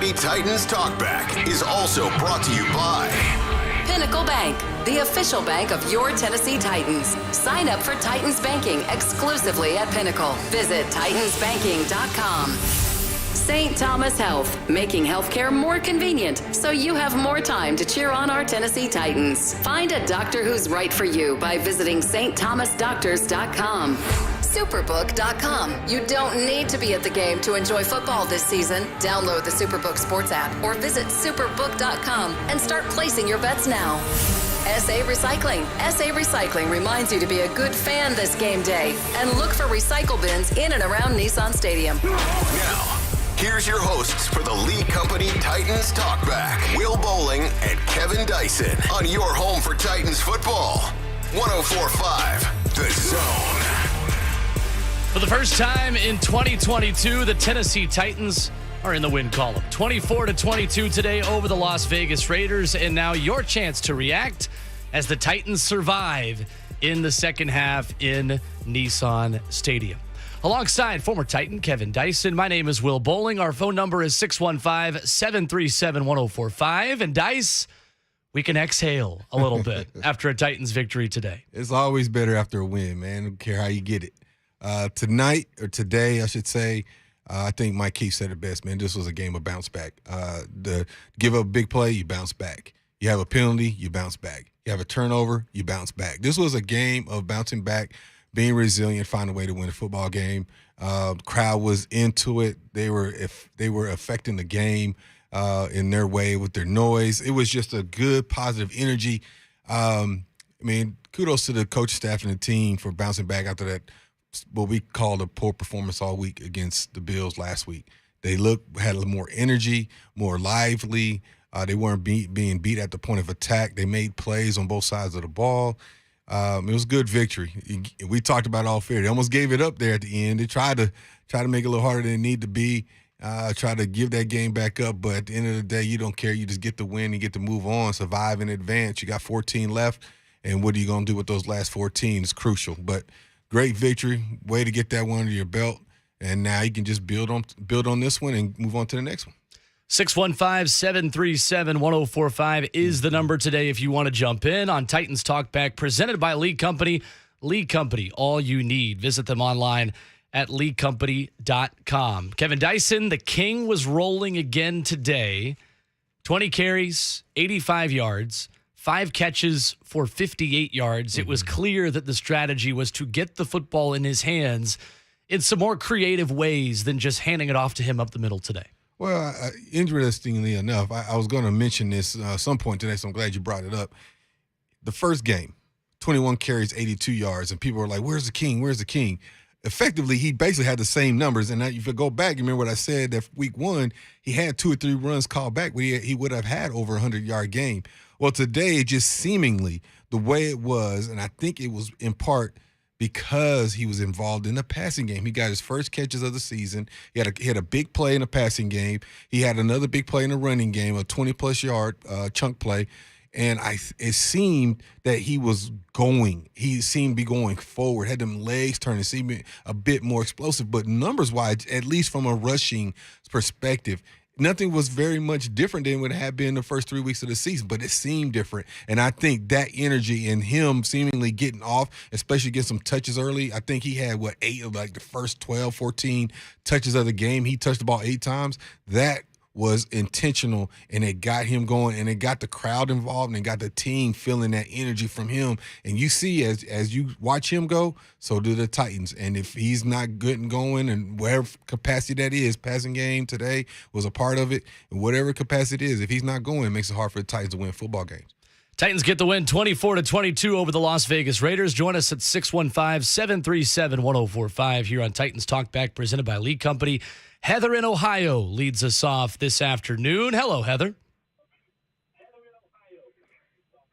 Company Titans Talkback is also brought to you by Pinnacle Bank, the official bank of your Tennessee Titans. Sign up for Titans Banking exclusively at Pinnacle. Visit titansbanking.com. St. Thomas Health, making healthcare more convenient so you have more time to cheer on our Tennessee Titans. Find a doctor who's right for you by visiting stthomasdoctors.com. Superbook.com. You don't need to be at the game to enjoy football this season. Download the Superbook Sports app or visit superbook.com and start placing your bets now. SA Recycling. SA Recycling reminds you to be a good fan this game day and look for recycle bins in and around Nissan Stadium. Now, here's your hosts for the Lee Company Titans Talkback, Will Boling and Kevin Dyson, on your home for Titans football. 104.5 The Zone. For the first time in 2022, the Tennessee Titans are in the win column. 24-22 today over the Las Vegas Raiders, and now your chance to react as the Titans survive in the second half in Nissan Stadium. Alongside former Titan Kevin Dyson, my name is Will Boling. Our phone number is 615-737-1045. And Dice, we can exhale a little bit after a Titans victory today. It's always better after a win, man. I don't care how you get it. Tonight, or today, I should say, I think Mike Keith said it best, man. This was a game of bounce back. Give up a big play, you bounce back. You have a penalty, you bounce back. You have a turnover, you bounce back. This was a game of bouncing back, being resilient, find a way to win a football game. Crowd was into it. They were affecting the game in their way with their noise. It was just a good, positive energy. Kudos to the coach staff and the team for bouncing back after that, what we called a poor performance all week against the Bills last week. They had a little more energy, more lively. They weren't being beat at the point of attack. They made plays on both sides of the ball. It was a good victory. We talked about it all fair. They almost gave it up there at the end. They tried to make it a little harder than it needed to be, try to give that game back up. But at the end of the day, you don't care. You just get the win. You get to move on, survive in advance. You got 14 left, and what are you going to do with those last 14 is crucial. But great victory, way to get that one under your belt, and now you can just build on this one and move on to the next one. 615-737-1045 is the number today if you want to jump in on Titans Talk Back, presented by Lee Company. Lee Company, all you need. Visit them online at leecompany.com. Kevin Dyson, the King, was rolling again today. 20 carries, 85 yards. 5 catches for 58 yards. It was clear that the strategy was to get the football in his hands in some more creative ways than just handing it off to him up the middle today. Well, interestingly enough, I was going to mention this some point today, so I'm glad you brought it up. The first game, 21 carries, 82 yards, and people were like, where's the King? Where's the King? Effectively, he basically had the same numbers. And if you go back, you remember what I said, that week 1, he had 2 or 3 runs called back, but he would have had over a 100-yard game. Well, today, just seemingly the way it was, and I think it was in part because he was involved in the passing game. He got his first catches of the season. He had a big play in the passing game. He had another big play in the running game, a 20-plus yard chunk play. And it seemed that he was going. He seemed to be going forward, had them legs turning, seemed a bit more explosive. But numbers-wise, at least from a rushing perspective, nothing was very much different than what it had been the first 3 weeks of the season, but it seemed different. And I think that energy and him seemingly getting off, especially getting some touches early, I think he had, 8 of the first 12, 14 touches of the game. He touched the ball 8 times. That was intentional, and it got him going, and it got the crowd involved, and it got the team feeling that energy from him. And you see, as you watch him go, so do the Titans. And if he's not good and going, and whatever capacity that is, passing game today was a part of it, and whatever capacity it is, if he's not going, it makes it hard for the Titans to win football games. Titans get the win 24-22 over the Las Vegas Raiders. Join us at 615-737-1045 here on Titans Talk Back, presented by Lee Company. Heather in Ohio leads us off this afternoon. Hello, Heather.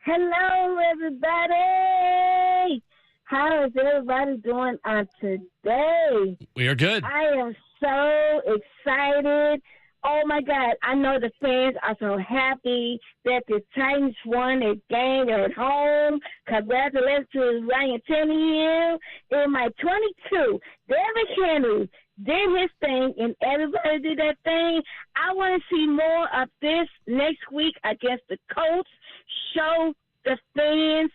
Hello, everybody. How is everybody doing on today? We are good. I am so excited. Oh, my God. I know the fans are so happy that the Titans won a game at home. Congratulations to Ryan Tannehill. In my 22, Derrick Henry did his thing, and everybody did that thing. I want to see more of this next week against the Colts. Show the fans,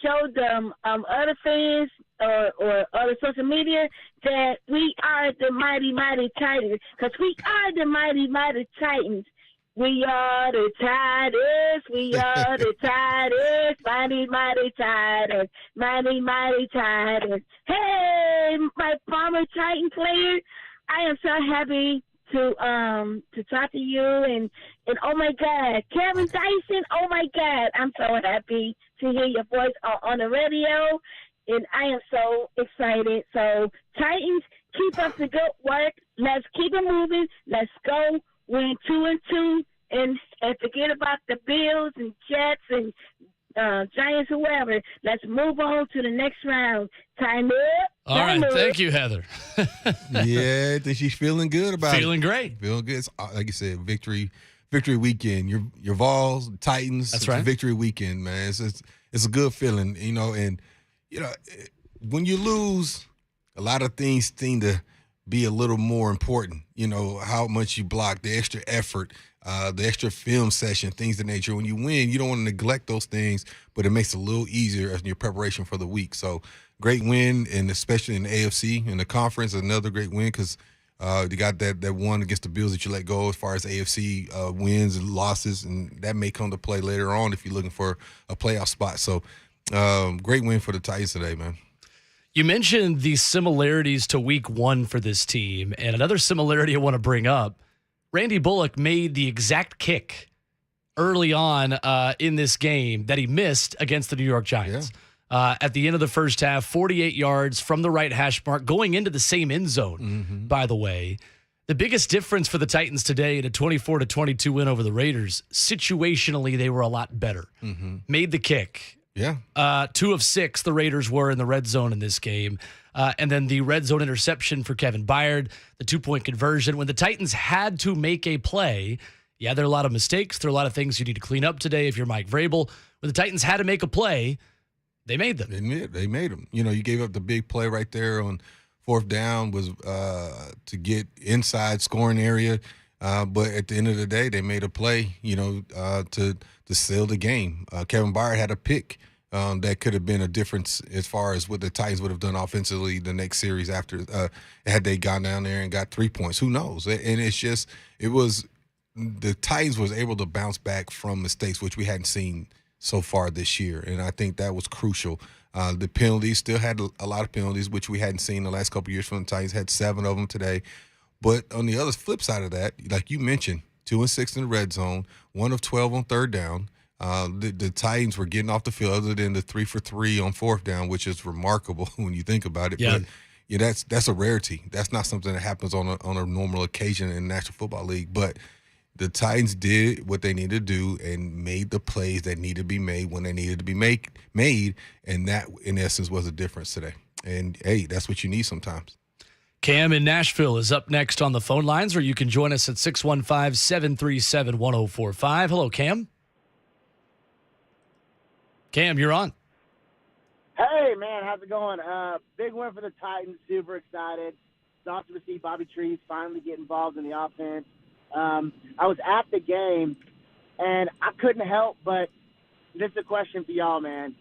show the other fans or other social media that we are the mighty, mighty Titans, because we are the mighty, mighty Titans. We are the Titans. We are the Titans. Mighty, mighty Titans. Mighty, mighty Titans. Hey, my former Titan player, I am so happy to talk to you and oh my God, Kevin Dyson. Oh my God, I'm so happy to hear your voice on the radio, and I am so excited. So Titans, keep up the good work. Let's keep it moving. Let's go. Win 2-2, and forget about the Bills and Jets and Giants, whoever. Let's move on to the next round. Time up. All right. Thank you, Heather. Yeah, I think she's feeling good about it. Feeling great. Feeling good. It's, like you said, victory weekend. Your Vols, Titans. That's it's right. Victory weekend, man. It's a good feeling, and when you lose, a lot of things seem to be a little more important. How much you block, the extra effort, the extra film session, things of nature. When you win, you don't want to neglect those things, but it makes it a little easier in your preparation for the week. So great win, and especially in the AFC, in the conference, another great win because you got that one against the Bills that you let go as far as AFC wins and losses, and that may come to play later on if you're looking for a playoff spot. So great win for the Titans today, man. You mentioned the similarities to week one for this team, and another similarity I want to bring up, Randy Bullock made the exact kick early on in this game that he missed against the New York Giants. Yeah. At the end of the first half, 48 yards from the right hash mark, going into the same end zone, by the way. The biggest difference for the Titans today in a 24-22 win over the Raiders, situationally, they were a lot better. Made the kick. Yeah. 2 of 6 the Raiders were in the red zone in this game. And then the red zone interception for Kevin Byard, the 2-point conversion. When the Titans had to make a play, there are a lot of mistakes. There are a lot of things you need to clean up today if you're Mike Vrabel. When the Titans had to make a play, they made them. They made them. You gave up the big play right there on fourth down was to get inside scoring area. But at the end of the day, they made a play, to seal the game. Kevin Byard had a pick that could have been a difference as far as what the Titans would have done offensively the next series after had they gone down there and got 3 points. Who knows? And the Titans was able to bounce back from mistakes, which we hadn't seen so far this year. And I think that was crucial. The penalties still had a lot of penalties, which we hadn't seen the last couple of years from the Titans. Had 7 of them today. But on the other flip side of that, like you mentioned, 2 of 6 in the red zone, 1 of 12 on third down. The Titans were getting off the field other than the 3 for 3 on fourth down, which is remarkable when you think about it. Yeah. But that's a rarity. That's not something that happens on a normal occasion in the National Football League. But the Titans did what they needed to do and made the plays that needed to be made when they needed to be made, and that, in essence, was a difference today. And, hey, that's what you need sometimes. Cam in Nashville is up next on the phone lines, or you can join us at 615-737-1045. Hello, Cam. Cam, you're on. Hey, man, how's it going? Big win for the Titans. Super excited. It's awesome to see Bobby Trees finally get involved in the offense. I was at the game, and I couldn't help but this is a question for y'all, man.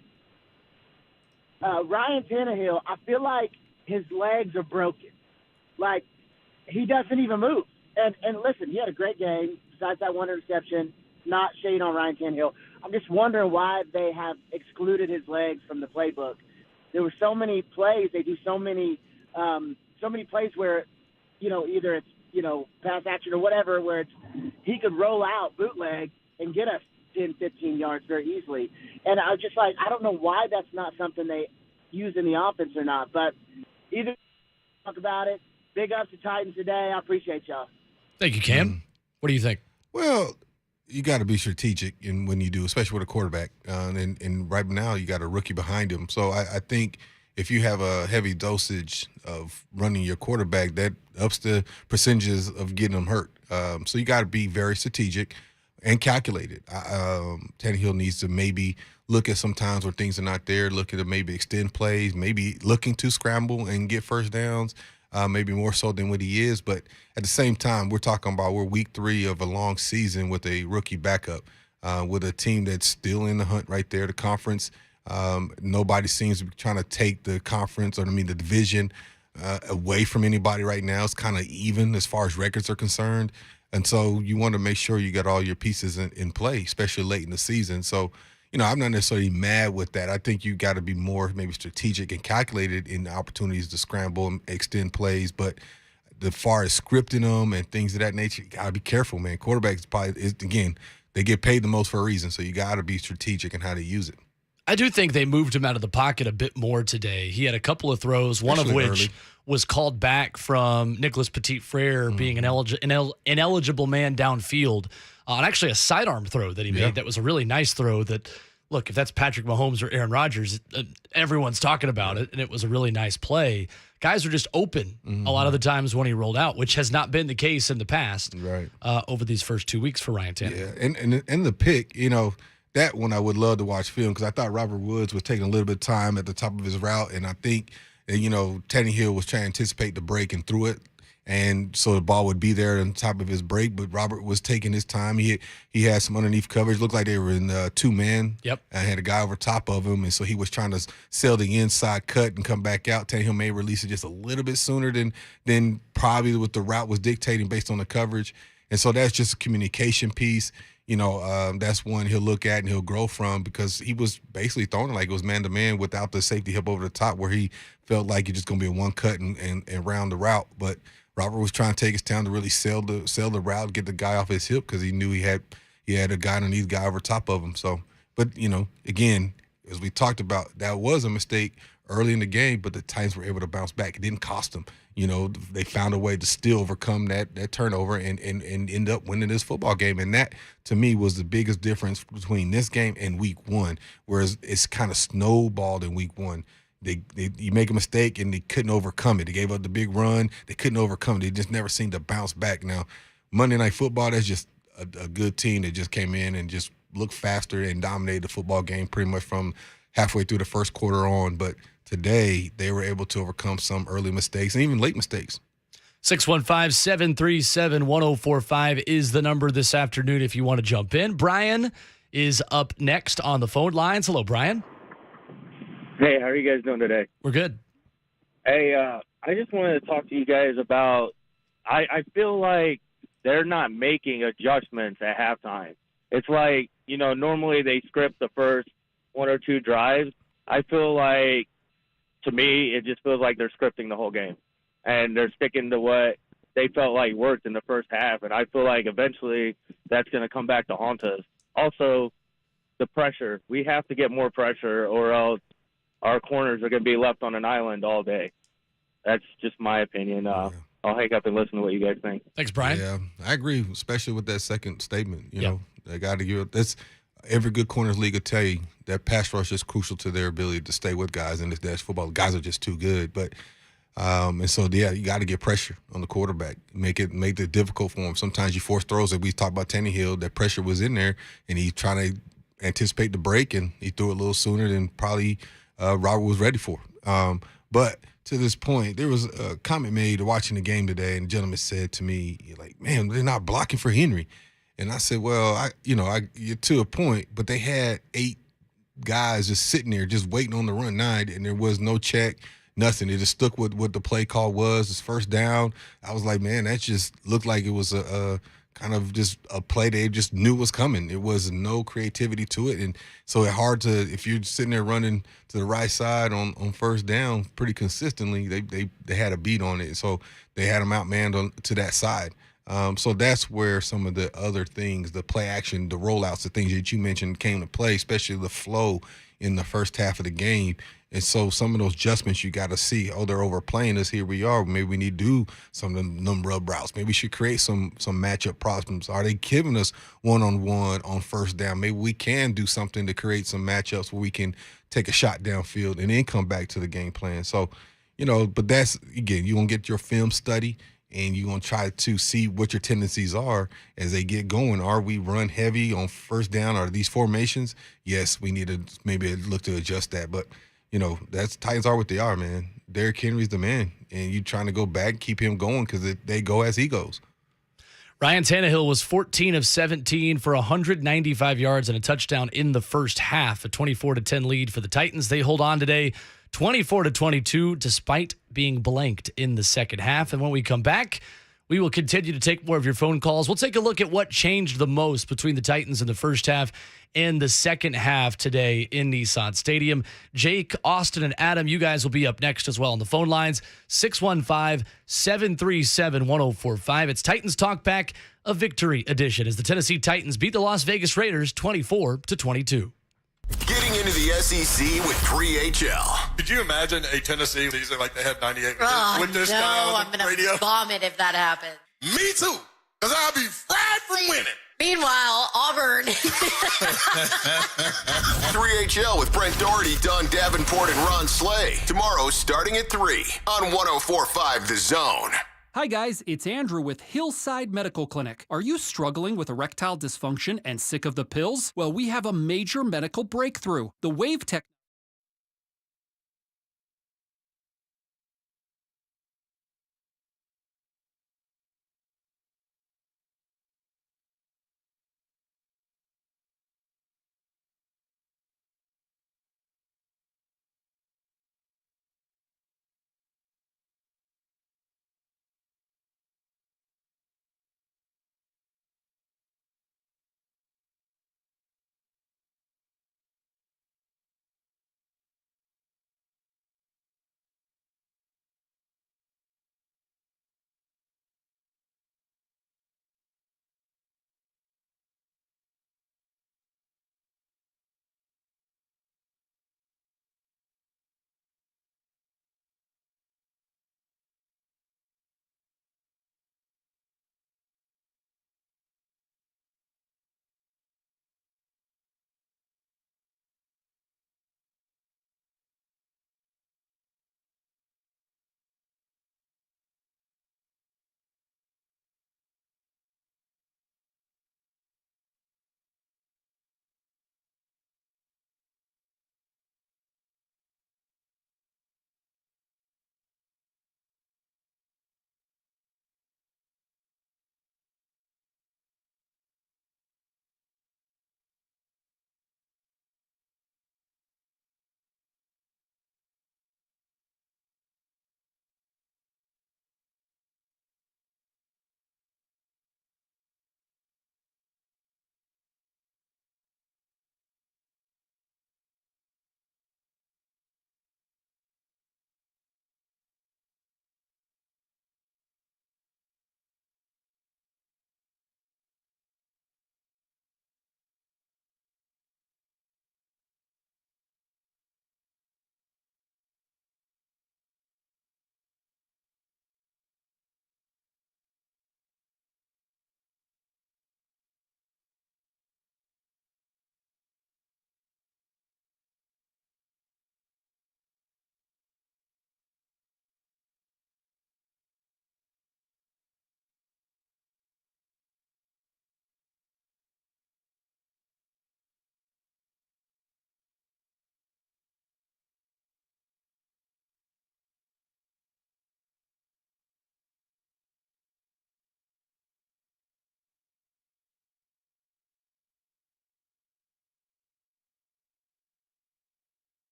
Ryan Tannehill, I feel like his legs are broken. Like, he doesn't even move. And listen, he had a great game besides that one interception, not shade on Ryan Tannehill. I'm just wondering why they have excluded his legs from the playbook. There were so many plays. They do so many plays where, either it's, pass action or whatever, where he could roll out bootleg and get us 10, 15 yards very easily. And I was just like, I don't know why that's not something they use in the offense or not. But either talk about it. Big ups to Titans today. I appreciate y'all. Thank you, Cam. What do you think? Well, you got to be strategic when you do, especially with a quarterback. And right now, you got a rookie behind him. So I think if you have a heavy dosage of running your quarterback, that ups the percentages of getting them hurt. So you got to be very strategic and calculated. Tannehill needs to maybe look at some times where things are not there, looking to maybe extend plays, maybe looking to scramble and get first downs. maybe more so than what he is. But at the same time, we're week 3 of a long season with a rookie backup, with a team that's still in the hunt right there, the conference. Nobody seems to be trying to take the conference the division away from anybody right now. It's kind of even as far as records are concerned. And so you want to make sure you got all your pieces in play, especially late in the season. So, I'm not necessarily mad with that. I think you got to be more maybe strategic and calculated in the opportunities to scramble and extend plays. But as far as scripting them and things of that nature, you got to be careful, man. Quarterbacks again, they get paid the most for a reason. So you got to be strategic in how to use it. I do think they moved him out of the pocket a bit more today. He had a couple of throws, one of which early. was called back from Nicholas Petit-Frere being an ineligible man downfield. And actually a sidearm throw that he made that was a really nice throw that, look, if that's Patrick Mahomes or Aaron Rodgers, everyone's talking about it, and it was a really nice play. Guys are just open a lot of the times when he rolled out, which has not been the case in the past over these first 2 weeks for Ryan Tannehill. Yeah, and the pick, that one I would love to watch film because I thought Robert Woods was taking a little bit of time at the top of his route, and I think, Tannehill was trying to anticipate the break and threw it, and so the ball would be there on top of his break, but Robert was taking his time. He had some underneath coverage. Looked like they were in 2-man. Yep. And had a guy over top of him, and so he was trying to sell the inside cut and come back out. Tannehill may release it just a little bit sooner than probably what the route was dictating based on the coverage, and so that's just a communication piece. That's one he'll look at and he'll grow from because he was basically throwing it like it was man-to-man without the safety help over the top where he felt like it's just going to be a one cut and round the route. But Robert was trying to take his time to really sell the route, get the guy off his hip because he knew he had a guy underneath, guy over top of him. So, but, again, as we talked about, that was a mistake early in the game, but the Titans were able to bounce back. It didn't cost them. They found a way to still overcome that turnover and end up winning this football game. And that, to me, was the biggest difference between this game and week 1, whereas it's kind of snowballed in week 1. You make a mistake, and they couldn't overcome it. They gave up the big run. They couldn't overcome it. They just never seemed to bounce back. Now, Monday Night Football, that's just a good team that just came in and just looked faster and dominated the football game pretty much from halfway through the first quarter on. But today, they were able to overcome some early mistakes and even late mistakes. 615-737-1045 is the number this afternoon if you want to jump in. Brian is up next on the phone lines. Hello, Brian. Hey, how are you guys doing today? We're good. Hey, I just wanted to talk to you guys about I feel like they're not making adjustments at halftime. It's like, normally they script the first 1 or 2 drives. I feel like, to me, it just feels like they're scripting the whole game. And they're sticking to what they felt like worked in the first half. And I feel like eventually that's going to come back to haunt us. Also, the pressure. We have to get more pressure or else our corners are going to be left on an island all day. That's just my opinion. I'll hang up and listen to what you guys think. Thanks, Brian. Yeah, I agree, especially with that second statement. You know, they got to give that's every good corners league will tell you that pass rush is crucial to their ability to stay with guys in this dash football. Guys are just too good, but and so you got to get pressure on the quarterback, make it difficult for him. Sometimes you force throws. Like we talked about Tannehill, that pressure was in there, and he's trying to anticipate the break, and he threw it a little sooner than probably Robert was ready for. But to this point, there was a comment made watching the game today, and the gentleman said to me, like, man, they're not blocking for Henry. And I said, well, you're to a point, but they had 8 guys just sitting there just waiting on the run 9, and there was no check, nothing. They just stuck with what the play call was. It's first down. I was like, man, that just looked like it was a kind of just a play they just knew was coming. It was no creativity to it. And so it's hard to, if you're sitting there running to the right side on first down pretty consistently, they had a beat on it. So they had them outmanned to that side. So that's where some of the other things, the play action, the rollouts, the things that you mentioned came to play, especially the flow in the first half of the game. And so some of those adjustments you got to see, they're overplaying us. Here we are. Maybe we need to do some of them rub routes. Maybe we should create some matchup problems. Are they giving us one-on-one on first down? Maybe we can do something to create some matchups where we can take a shot downfield and then come back to the game plan. So, but that's, again, you're going to get your film study, and you're going to try to see what your tendencies are as they get going. Are we run heavy on first down? Are these formations? Yes, we need to maybe look to adjust that. But, That's Titans are what they are, man. Derrick Henry's the man, and you trying to go back, keep him going because they go as he goes. Ryan Tannehill was 14 of 17 for 195 yards and a touchdown in the first half, a 24-10 lead for the Titans. They hold on today 24-22 despite being blanked in the second half. And when we come back, we will continue to take more of your phone calls. We'll take a look at what changed the most between the Titans in the first half and the second half today in Nissan Stadium. Jake, Austin, and Adam, you guys will be up next as well on the phone lines. 615-737-1045. It's Titans Talk Back, a victory edition, as the Tennessee Titans beat the Las Vegas Raiders 24-22. Getting into the SEC with 3HL. Could you imagine a Tennessee season like they had 98 with this no, guy on I'm the going radio? to vomit if that happens. Me too, because I'll be fried from winning. Meanwhile, Auburn. 3HL with Brent Doherty, Don Davenport, and Ron Slay. Tomorrow starting at 3 on 104.5 The Zone. Hi guys, it's Andrew with Hillside Medical Clinic. Are you struggling with erectile dysfunction and sick of the pills? Well, we have a major medical breakthrough. The Wave Tech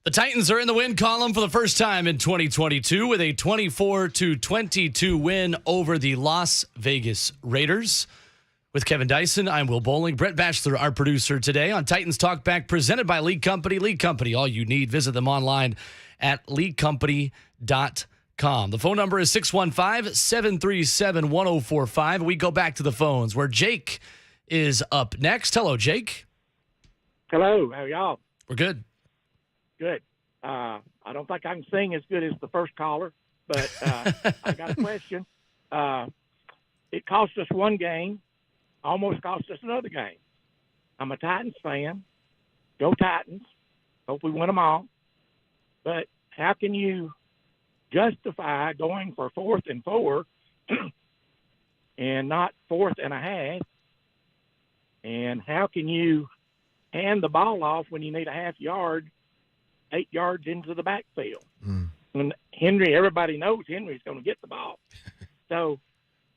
The Titans are in the win column for the first time in 2022 with a 24-22 win over the Las Vegas Raiders. With Kevin Dyson, I'm Will Boling. Brett Batchelor, our producer today on Titans Talk Back, presented by League Company. League Company, all you need. Visit them online at leaguecompany.com. The phone number is 615-737-1045. We go back to the phones where Jake is up next. Hello, Jake. Hello. How are y'all? We're good. Good. I don't think I can sing as good as the first caller, but I got a question. It cost us one game, almost cost us another game. I'm a Titans fan. Go Titans. Hope we win them all. But how can you justify going for 4th and 4 and not 4th and a half? And how can you hand the ball off when you need a half yard, 8 yards into the backfield? And Henry, everybody knows Henry's going to get the ball. So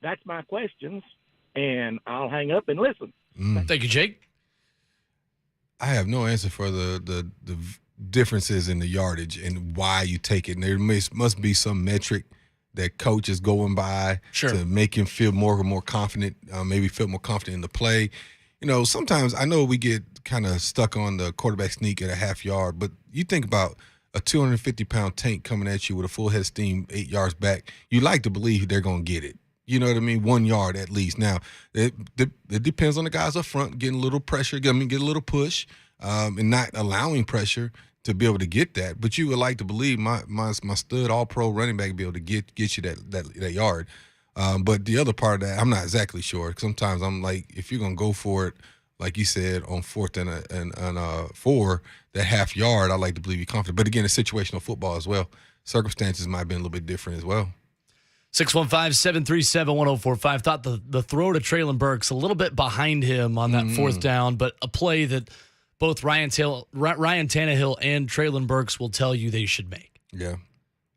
that's my questions, and I'll hang up and listen. Thank you, Jake. I have no answer for the differences in the yardage and why you take it. And there must be some metric that coach is going by to make him feel more and more confident, maybe feel more confident in the play. You know, sometimes I know we get kind of stuck on the quarterback sneak at a half yard, but you think about a 250-pound tank coming at you with a full head of steam 8 yards back, you like to believe they're going to get it. You know what I mean? 1 yard at least. Now, it depends on the guys up front getting a little pressure, get a little push, and not allowing pressure to be able to get that. But you would like to believe my stud all-pro running back be able to get you that yard. But the other part of that, I'm not exactly sure. Sometimes I'm like, if you're going to go for it, like you said, on 4th and 4, that half yard, I like to believe you're confident. But again, it's situational football as well. Circumstances might have been a little bit different as well. 615-737-1045. Thought the throw to Traylon Burks a little bit behind him on that 4th down, but a play that both Ryan Tannehill and Traylon Burks will tell you they should make. Yeah.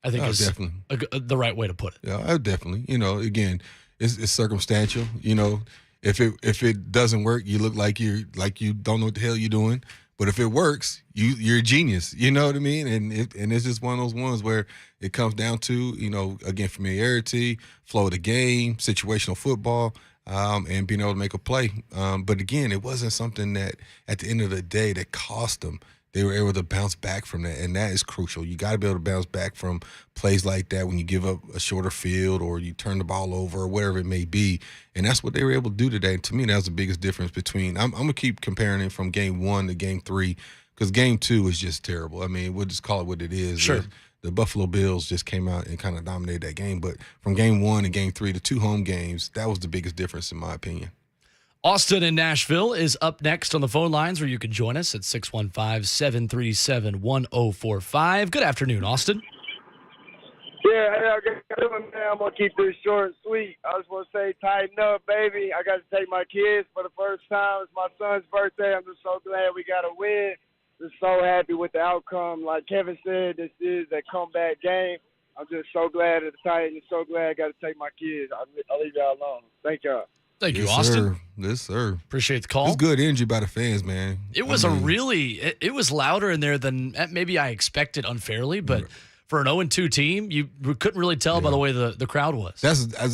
I think it's definitely the right way to put it. Yeah, definitely. You know, again, it's circumstantial. You know, if it doesn't work, you look like you don't know what the hell you're doing. But if it works, you're a genius. You know what I mean? And it's just one of those ones where it comes down to, you know, again, familiarity, flow of the game, situational football, and being able to make a play. But again, it wasn't something that at the end of the day that cost them. They were able to bounce back from that, and that is crucial. You got to be able to bounce back from plays like that when you give up a shorter field or you turn the ball over or whatever it may be, and that's what they were able to do today. And to me, that was the biggest difference between – I'm going to keep comparing it from Game 1 to Game 3 because Game 2 is just terrible. I mean, we'll just call it what it is. Sure. The Buffalo Bills just came out and kind of dominated that game. But from Game 1 to Game 3, the 2 home games, that was the biggest difference in my opinion. Austin in Nashville is up next on the phone lines where you can join us at 615-737-1045. Good afternoon, Austin. Yeah, hey, I got doing, man. I'm going to keep this short and sweet. I just want to say tighten up, baby. I got to take my kids for the first time. It's my son's birthday. I'm just so glad we got a win. Just so happy with the outcome. Like Kevin said, this is a comeback game. I'm just so glad at the Titans. So glad I got to take my kids. I'll leave y'all alone. Thank y'all. Thank you, Austin. Yes, sir. Appreciate the call. It's good energy by the fans, man. It was it was louder in there than maybe I expected unfairly, but for an 0-2 team, you couldn't really tell by the way the crowd was. I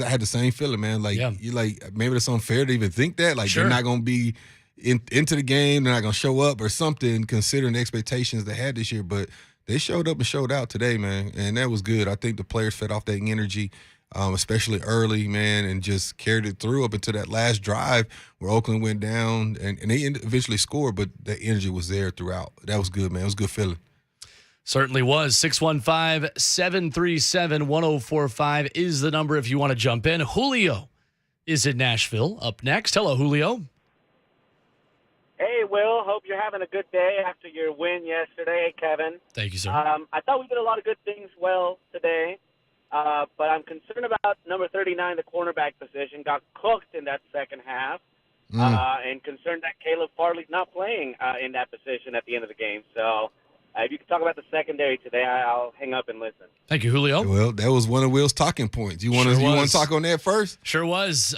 had the same feeling, man. Like you maybe it's unfair to even think that. Like they're not going to be into the game, they're not going to show up or something, considering the expectations they had this year. But they showed up and showed out today, man, and that was good. I think the players fed off that energy. Especially early, man, and just carried it through up into that last drive where Oakland went down, and they eventually scored, but the energy was there throughout. That was good, man. It was a good feeling. Certainly was. 615-737-1045 is the number if you want to jump in. Julio is in Nashville up next. Hello, Julio. Hey, Will. Hope you're having a good day after your win yesterday. Hey, Kevin. Thank you, sir. I thought we did a lot of good things well today. But I'm concerned about number 39, the cornerback position. Got cooked in that second half. And concerned that Caleb Farley's not playing in that position at the end of the game. So if you could talk about the secondary today, I'll hang up and listen. Thank you, Julio. Well, that was one of Will's talking points. You want to talk on that first? Sure was.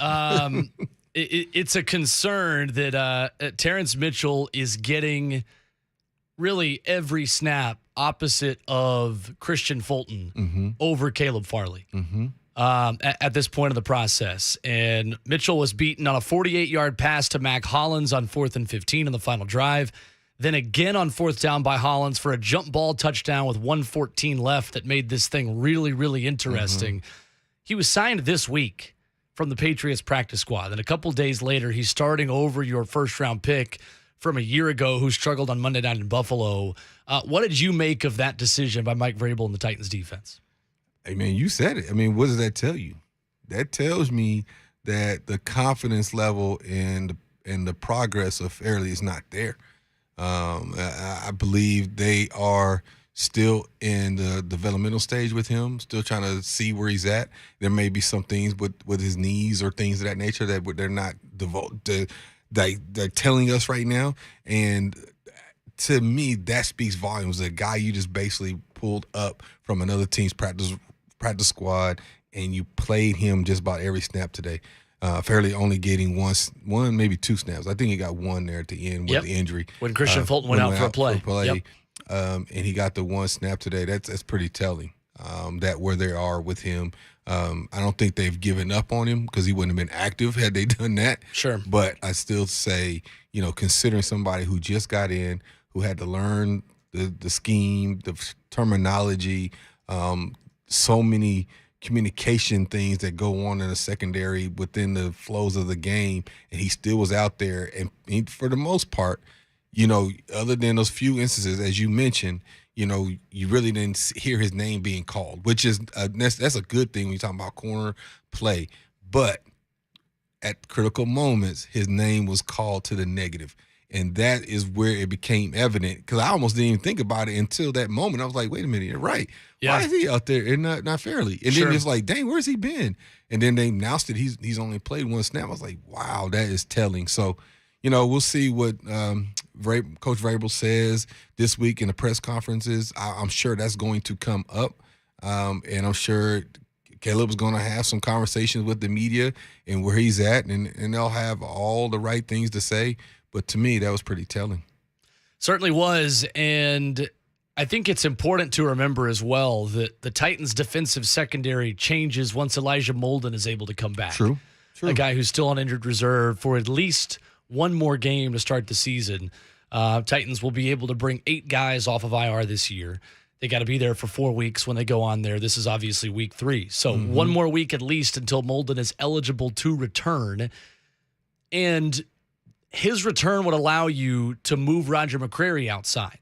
It's a concern that Terrence Mitchell is getting really every snap opposite of Christian Fulton over Caleb Farley at this point of the process. And Mitchell was beaten on a 48-yard pass to Mac Hollins on 4th and 15 in the final drive. Then again on 4th down by Hollins for a jump ball touchdown with 1:14 left that made this thing really, really interesting. He was signed this week from the Patriots practice squad. And a couple days later, he's starting over your first-round pick from a year ago who struggled on Monday night in Buffalo. What did you make of that decision by Mike Vrabel and the Titans defense? Hey, man, you said it. I mean, what does that tell you? That tells me that the confidence level and the progress of Fairley is not there. I believe they are still in the developmental stage with him, still trying to see where he's at. There may be some things with his knees or things of that nature that they're not they're telling us right now. And to me, that speaks volumes. A guy you just basically pulled up from another team's practice squad, and you played him just about every snap today. Fairly only getting one, maybe two snaps. I think he got one there at the end with the injury. When Christian Fulton went out for a play. And he got the one snap today. That's pretty telling that where they are with him. I don't think they've given up on him because he wouldn't have been active had they done that. Sure. But I still say, considering somebody who just got in, who had to learn the scheme, the terminology, so many communication things that go on in the secondary within the flows of the game, and he still was out there. And for the most part, other than those few instances, as you mentioned, you really didn't hear his name being called, which is that's a good thing when you're talking about corner play. But at critical moments, his name was called to the negative. And that is where it became evident, because I almost didn't even think about it until that moment. I was like, wait a minute, you're right. Yeah. Why is he out there and not Fairly? And then it's like, dang, where's he been? And then they announced it. He's only played one snap. I was like, wow, that is telling. So, we'll see what Coach Vrabel says this week in the press conferences. I'm sure that's going to come up. And I'm sure Caleb's going to have some conversations with the media and where he's at, and they'll have all the right things to say. But to me, that was pretty telling. Certainly was. And I think it's important to remember as well that the Titans' defensive secondary changes once Elijah Molden is able to come back. True. A guy who's still on injured reserve for at least one more game to start the season. Titans will be able to bring 8 guys off of IR this year. They got to be there for 4 weeks when they go on there. This is obviously week 3. So one more week at least until Molden is eligible to return. And his return would allow you to move Roger McCreary outside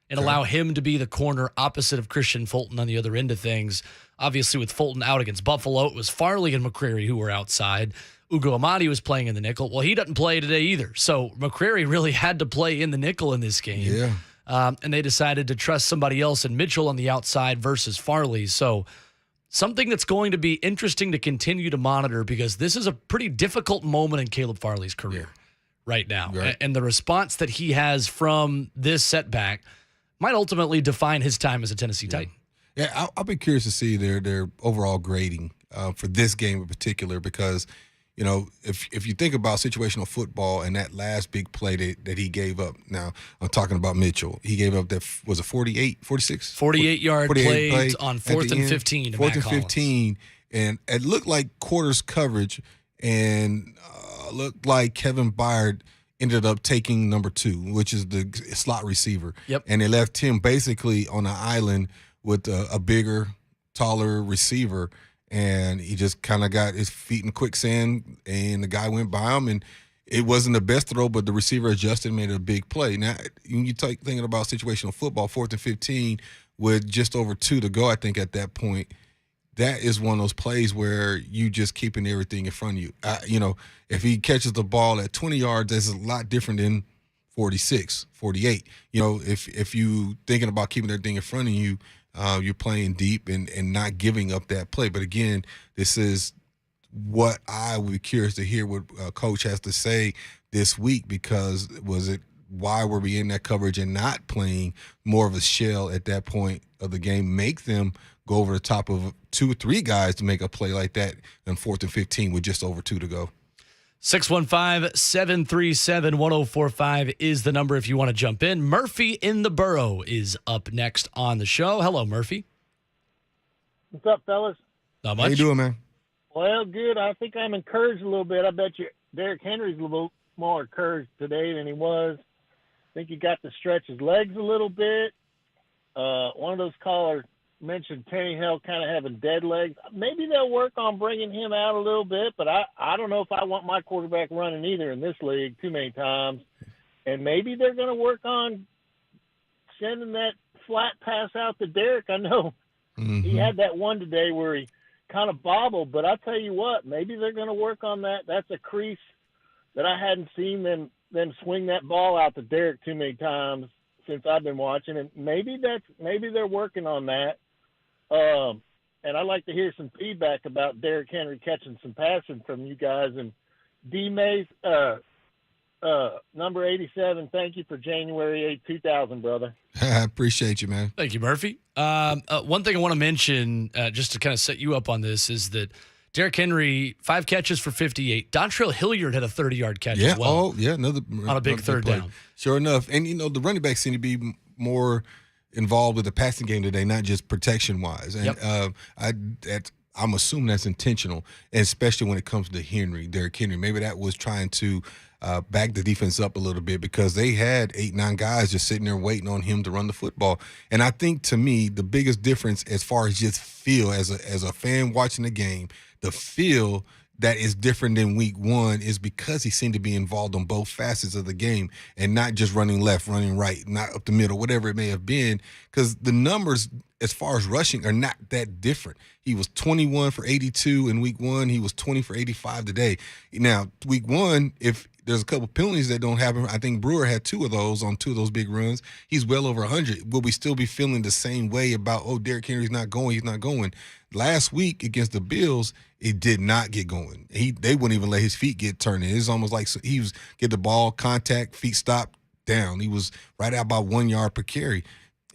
and allow him to be the corner opposite of Christian Fulton on the other end of things. Obviously, with Fulton out against Buffalo, it was Farley and McCreary who were outside. Ugo Amadi was playing in the nickel. Well, he doesn't play today either. So McCreary really had to play in the nickel in this game. Yeah. And they decided to trust somebody else and Mitchell on the outside versus Farley. So something that's going to be interesting to continue to monitor, because this is a pretty difficult moment in Caleb Farley's career right now. Right. And the response that he has from this setback might ultimately define his time as a Tennessee Titan. Yeah, I'll be curious to see their overall grading for this game in particular, because, if you think about situational football and that last big play that he gave up. Now, I'm talking about Mitchell. He gave up that, was it 46? 48-yard play on 4th and 15 to 4th Mac and 15, and it looked like quarters coverage, and looked like Kevin Byard ended up taking number 2, which is the slot receiver. Yep. And they left him basically on an island with a bigger, taller receiver, and he just kind of got his feet in quicksand, and the guy went by him, and it wasn't the best throw, but the receiver adjusted and made a big play. Now, when you thinking about situational football, 4th and 15 with just over 2 to go, I think at that point, that is one of those plays where you just keeping everything in front of you. If he catches the ball at 20 yards, that's a lot different than 46, 48. If you thinking about keeping everything in front of you, you're playing deep and not giving up that play. But again, this is what I would be curious to hear what Coach has to say this week, because why were we in that coverage and not playing more of a shell at that point of the game, make them go over the top of 2 or 3 guys to make a play like that in 4th and 15 with just over 2 to go. 615-737-1045 is the number if you want to jump in. Murphy in the Borough is up next on the show. Hello, Murphy. What's up, fellas? Not much. How you doing, man? Well, good. I think I'm encouraged a little bit. I bet you Derrick Henry's a little more encouraged today than he was. I think he got to stretch his legs a little bit. One of those callers mentioned Tannehill kind of having dead legs. Maybe they'll work on bringing him out a little bit, but I don't know if I want my quarterback running either in this league too many times. And maybe they're going to work on sending that flat pass out to Derrick. I know he had that one today where he kind of bobbled, but I'll tell you what, maybe they're going to work on that. That's a crease that I hadn't seen them swing that ball out to Derrick too many times since I've been watching, and maybe they're working on that. And I'd like to hear some feedback about Derrick Henry catching some passing from you guys. And D. Mays, number 87, thank you for January 8, 2000, brother. I appreciate you, man. Thank you, Murphy. One thing I want to mention, just to kind of set you up on this, is that Derrick Henry, 5 catches for 58. Dontrell Hilliard had a 30-yard catch as well. Oh, yeah, another on a big third play. down. Sure enough. And, the running backs seem to be more involved with the passing game today, not just protection-wise. And I'm assuming that's intentional, and especially when it comes to Derrick Henry. Maybe that was trying to back the defense up a little bit because they had 8-9 guys just sitting there waiting on him to run the football. And I think, to me, the biggest difference as far as just feel as a fan watching the game, the feel that is different than week one is because he seemed to be involved on both facets of the game and not just running left, running right, not up the middle, whatever it may have been, because the numbers as far as rushing are not that different. He was 21 for 82 in week one. He was 20 for 85 today. Now, week one, if there's a couple penalties that don't happen, I think Brewer had 2 of those on 2 of those big runs. He's well over 100. Will we still be feeling the same way about, Derrick Henry's not going, he's not going? Last week against the Bills, it did not get going. They wouldn't even let his feet get turning. It's almost like he was get the ball, contact, feet stop, down. He was right out about 1 yard per carry.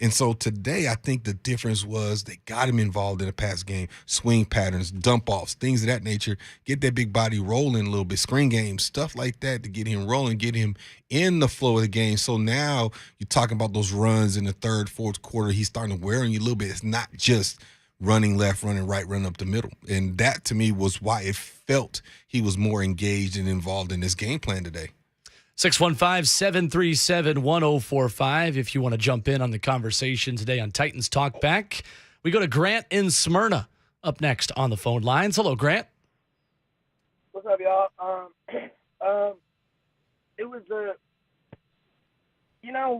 And so today, I think the difference was they got him involved in the pass game, swing patterns, dump offs, things of that nature, get that big body rolling a little bit, screen games, stuff like that to get him rolling, get him in the flow of the game. So now you're talking about those runs in the third, fourth quarter. He's starting to wear on you a little bit. It's not just running left, running right, running up the middle. And that, to me, was why it felt he was more engaged and involved in this game plan today. 615-737-1045 if you want to jump in on the conversation today on Titans Talk Back. We go to Grant in Smyrna up next on the phone lines. Hello, Grant. What's up, y'all? It was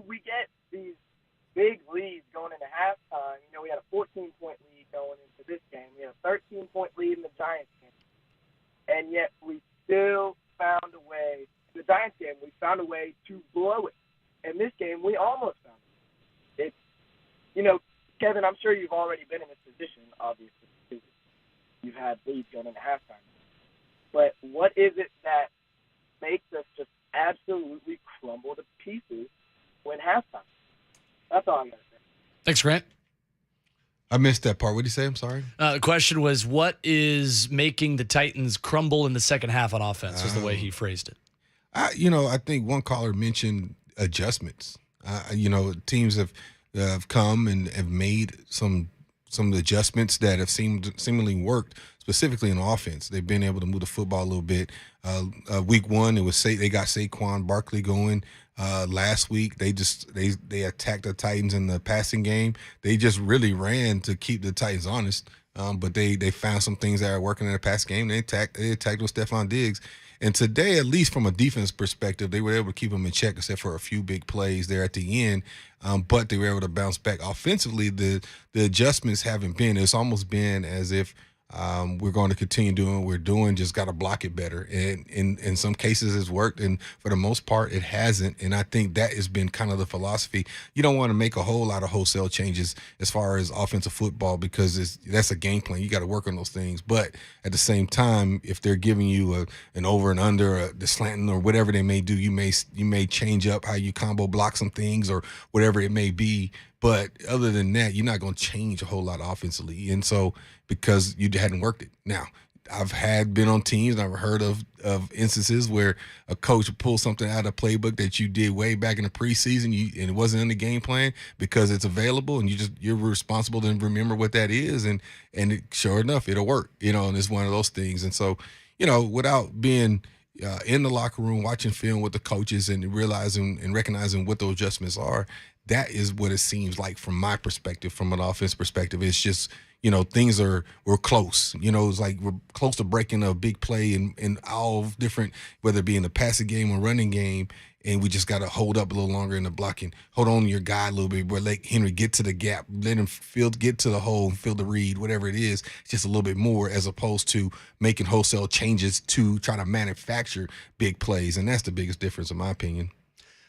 we get these big leads going into halftime. We had a 14-point lead going into this game. We had a 13-point lead in the Giants game. And yet we still found a way. In the Giants game, we found a way to blow it. In this game, we almost found it. Kevin, I'm sure you've already been in this position, obviously, because you've had leads going into halftime. But what is it that makes us just absolutely crumble to pieces when halftime? That's all I'm going to say. Thanks, Grant. I missed that part. What did you say? I'm sorry. The question was, what is making the Titans crumble in the second half on offense, was the way he phrased it. I think one caller mentioned adjustments. Teams have come and have made some adjustments that have seemingly worked, specifically in offense. They've been able to move the football a little bit. Week one, they got Saquon Barkley going. Last week, they attacked the Titans in the passing game. They just really ran to keep the Titans honest. But they found some things that are working in the pass game. They attacked with Stephon Diggs. And today, at least from a defense perspective, they were able to keep them in check, except for a few big plays there at the end. But they were able to bounce back. Offensively, the adjustments haven't been. It's almost been as if we're going to continue doing what we're doing, just got to block it better. And in some cases it's worked, and for the most part it hasn't. And I think that has been kind of the philosophy. You don't want to make a whole lot of wholesale changes as far as offensive football because that's a game plan. You got to work on those things. But at the same time, if they're giving you an over and under, the slanting or whatever they may do, you may change up how you combo block some things or whatever it may be. But other than that, you're not going to change a whole lot offensively. And so because you hadn't worked it. Now, I've been on teams and I've heard of instances where a coach pulls something out of the playbook that you did way back in the preseason and it wasn't in the game plan because it's available and you're responsible to remember what that is and sure enough it'll work, and it's one of those things. And so, without being in the locker room watching film with the coaches and realizing and recognizing what those adjustments are, that is what it seems like from my perspective, from an offense perspective. It's just, we're close. It's like we're close to breaking a big play in all different, whether it be in the passing game or running game, and we just got to hold up a little longer in the blocking. Hold on to your guy a little bit, but let Henry get to the gap, let him get to the hole, feel the read, whatever it is, just a little bit more as opposed to making wholesale changes to try to manufacture big plays, and that's the biggest difference in my opinion.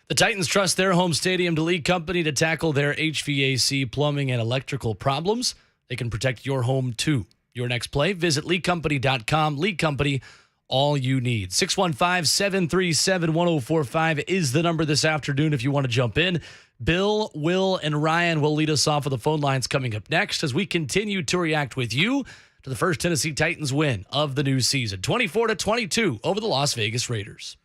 The Titans trust their home stadium to League Company to tackle their HVAC, plumbing, and electrical problems. They can protect your home, too. Your next play, visit leaguecompany.com. League Company, all you need. 615-737-1045 is the number this afternoon if you want to jump in. Bill, Will, and Ryan will lead us off with the phone lines coming up next as we continue to react with you to the first Tennessee Titans win of the new season, 24-22 over the Las Vegas Raiders.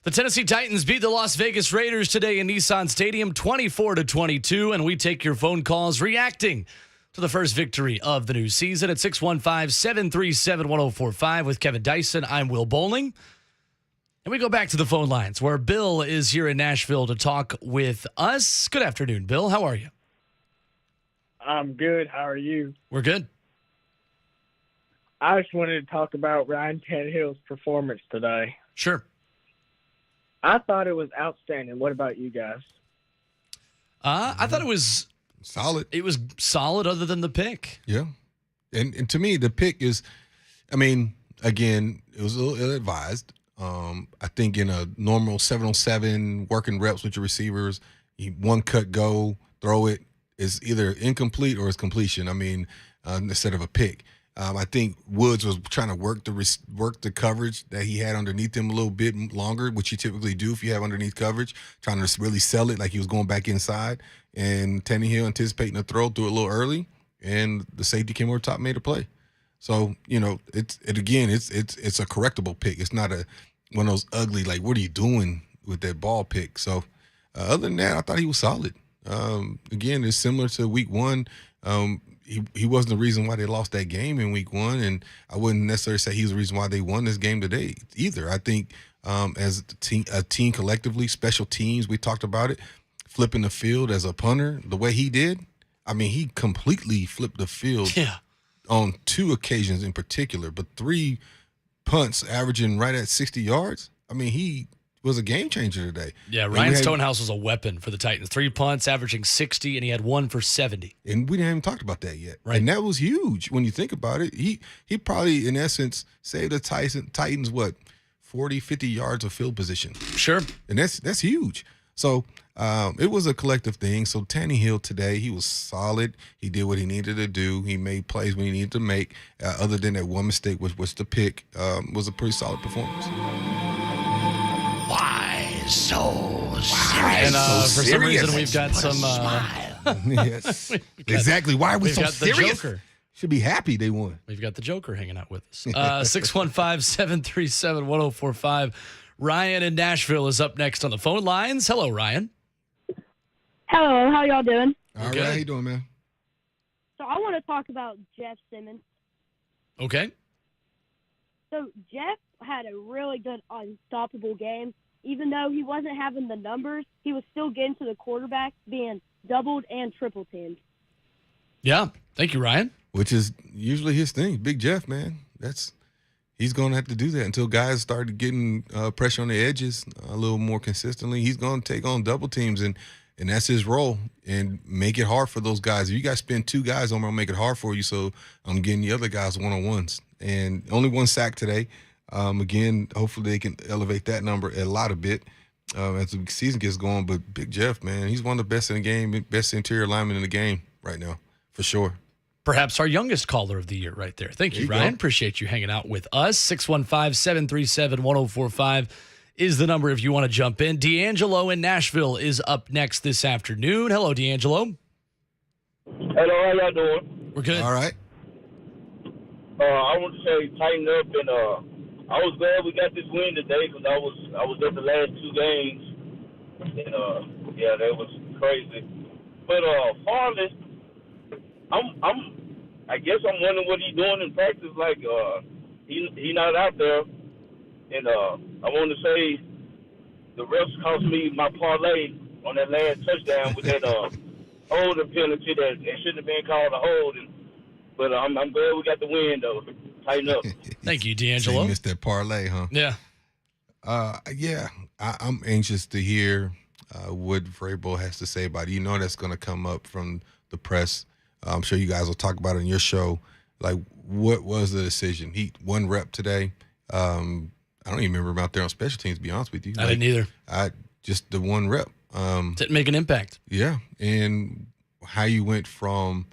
The Tennessee Titans beat the Las Vegas Raiders today in Nissan Stadium 24-22, and we take your phone calls reacting to the first victory of the new season at 615-737-1045 with Kevin Dyson. I'm Will Boling. And we go back to the phone lines where Bill is here in Nashville to talk with us. Good afternoon, Bill. How are you? I'm good. How are you? We're good. I just wanted to talk about Ryan Tannehill's performance today. Sure. I thought it was outstanding. What about you guys? I thought it was solid. It was solid other than the pick. Yeah. And to me, the pick is, again, it was a little ill-advised. I think in a normal 7-on-7 working reps with your receivers, one cut go, throw it is either incomplete or it's completion. Instead of a pick. I think Woods was trying to work the coverage that he had underneath him a little bit longer, which you typically do if you have underneath coverage, trying to really sell it like he was going back inside. And Tannehill anticipating a throw, threw it a little early, and the safety came over top, made a play. So it's a correctable pick. It's not one of those ugly like what are you doing with that ball pick. So other than that, I thought he was solid. Again, it's similar to week one. He wasn't the reason why they lost that game in week one, and I wouldn't necessarily say he's the reason why they won this game today either. I think as a team collectively, special teams, we talked about it, flipping the field as a punter, the way he did, he completely flipped the field on 2 occasions in particular, but 3 punts averaging right at 60 yards. He was a game changer today. Yeah, Ryan Stonehouse was a weapon for the Titans. 3 punts, averaging 60, and he had 1 for 70. And we didn't even talk about that yet. Right. And that was huge when you think about it. He probably, in essence, saved the Titans, 40, 50 yards of field position. Sure. And that's huge. So it was a collective thing. So Tannehill today, he was solid. He did what he needed to do. He made plays when he needed to make. Other than that one mistake, which was the pick, was a pretty solid performance. Why so serious? And for some reason, we've got some. Yes, exactly. Why are we so serious? The Joker. Should be happy they won. We've got the Joker hanging out with us. 615-737-1045. Ryan in Nashville is up next on the phone lines. Hello, Ryan. Hello, how y'all doing? All right, how you doing, man? So I want to talk about Jeff Simmons. Okay. So Jeff had a really good unstoppable game. Even though he wasn't having the numbers, he was still getting to the quarterback, being doubled and triple teamed. Yeah. Thank you, Ryan. Which is usually his thing. Big Jeff, man. He's going to have to do that until guys start getting pressure on the edges a little more consistently. He's going to take on double teams, and that's his role, and make it hard for those guys. If you guys spend 2 guys, I'm going to make it hard for you, so I'm getting the other guys one-on-ones. And only 1 sack today. Again, hopefully they can elevate that number a bit as the season gets going. But Big Jeff, man, he's one of the best in the game, best interior lineman in the game right now, for sure. Perhaps our youngest caller of the year right there. Thank you, Ryan. Appreciate you hanging out with us. 615-737-1045 is the number if you want to jump in. D'Angelo in Nashville is up next this afternoon. Hello, D'Angelo. Hello, how y'all doing? We're good. All right. I want to say tighten up, and I was glad we got this win today because I was at the last 2 games, and that was crazy. But Farley, I guess I'm wondering what he's doing in practice. Like he not out there, and I want to say the refs cost me my parlay on that last touchdown with that holding penalty that it shouldn't have been called a hold. But I'm glad we got the win though. Tighten up. Thank you, D'Angelo. So you missed that parlay, huh? Yeah. I'm anxious to hear what Vrabel has to say about it. That's going to come up from the press. I'm sure you guys will talk about it on your show. Like, what was the decision? He 1 rep today. I don't even remember him out there on special teams, to be honest with you. I didn't either. Just the 1 rep. Didn't make an impact. Yeah, and how you went from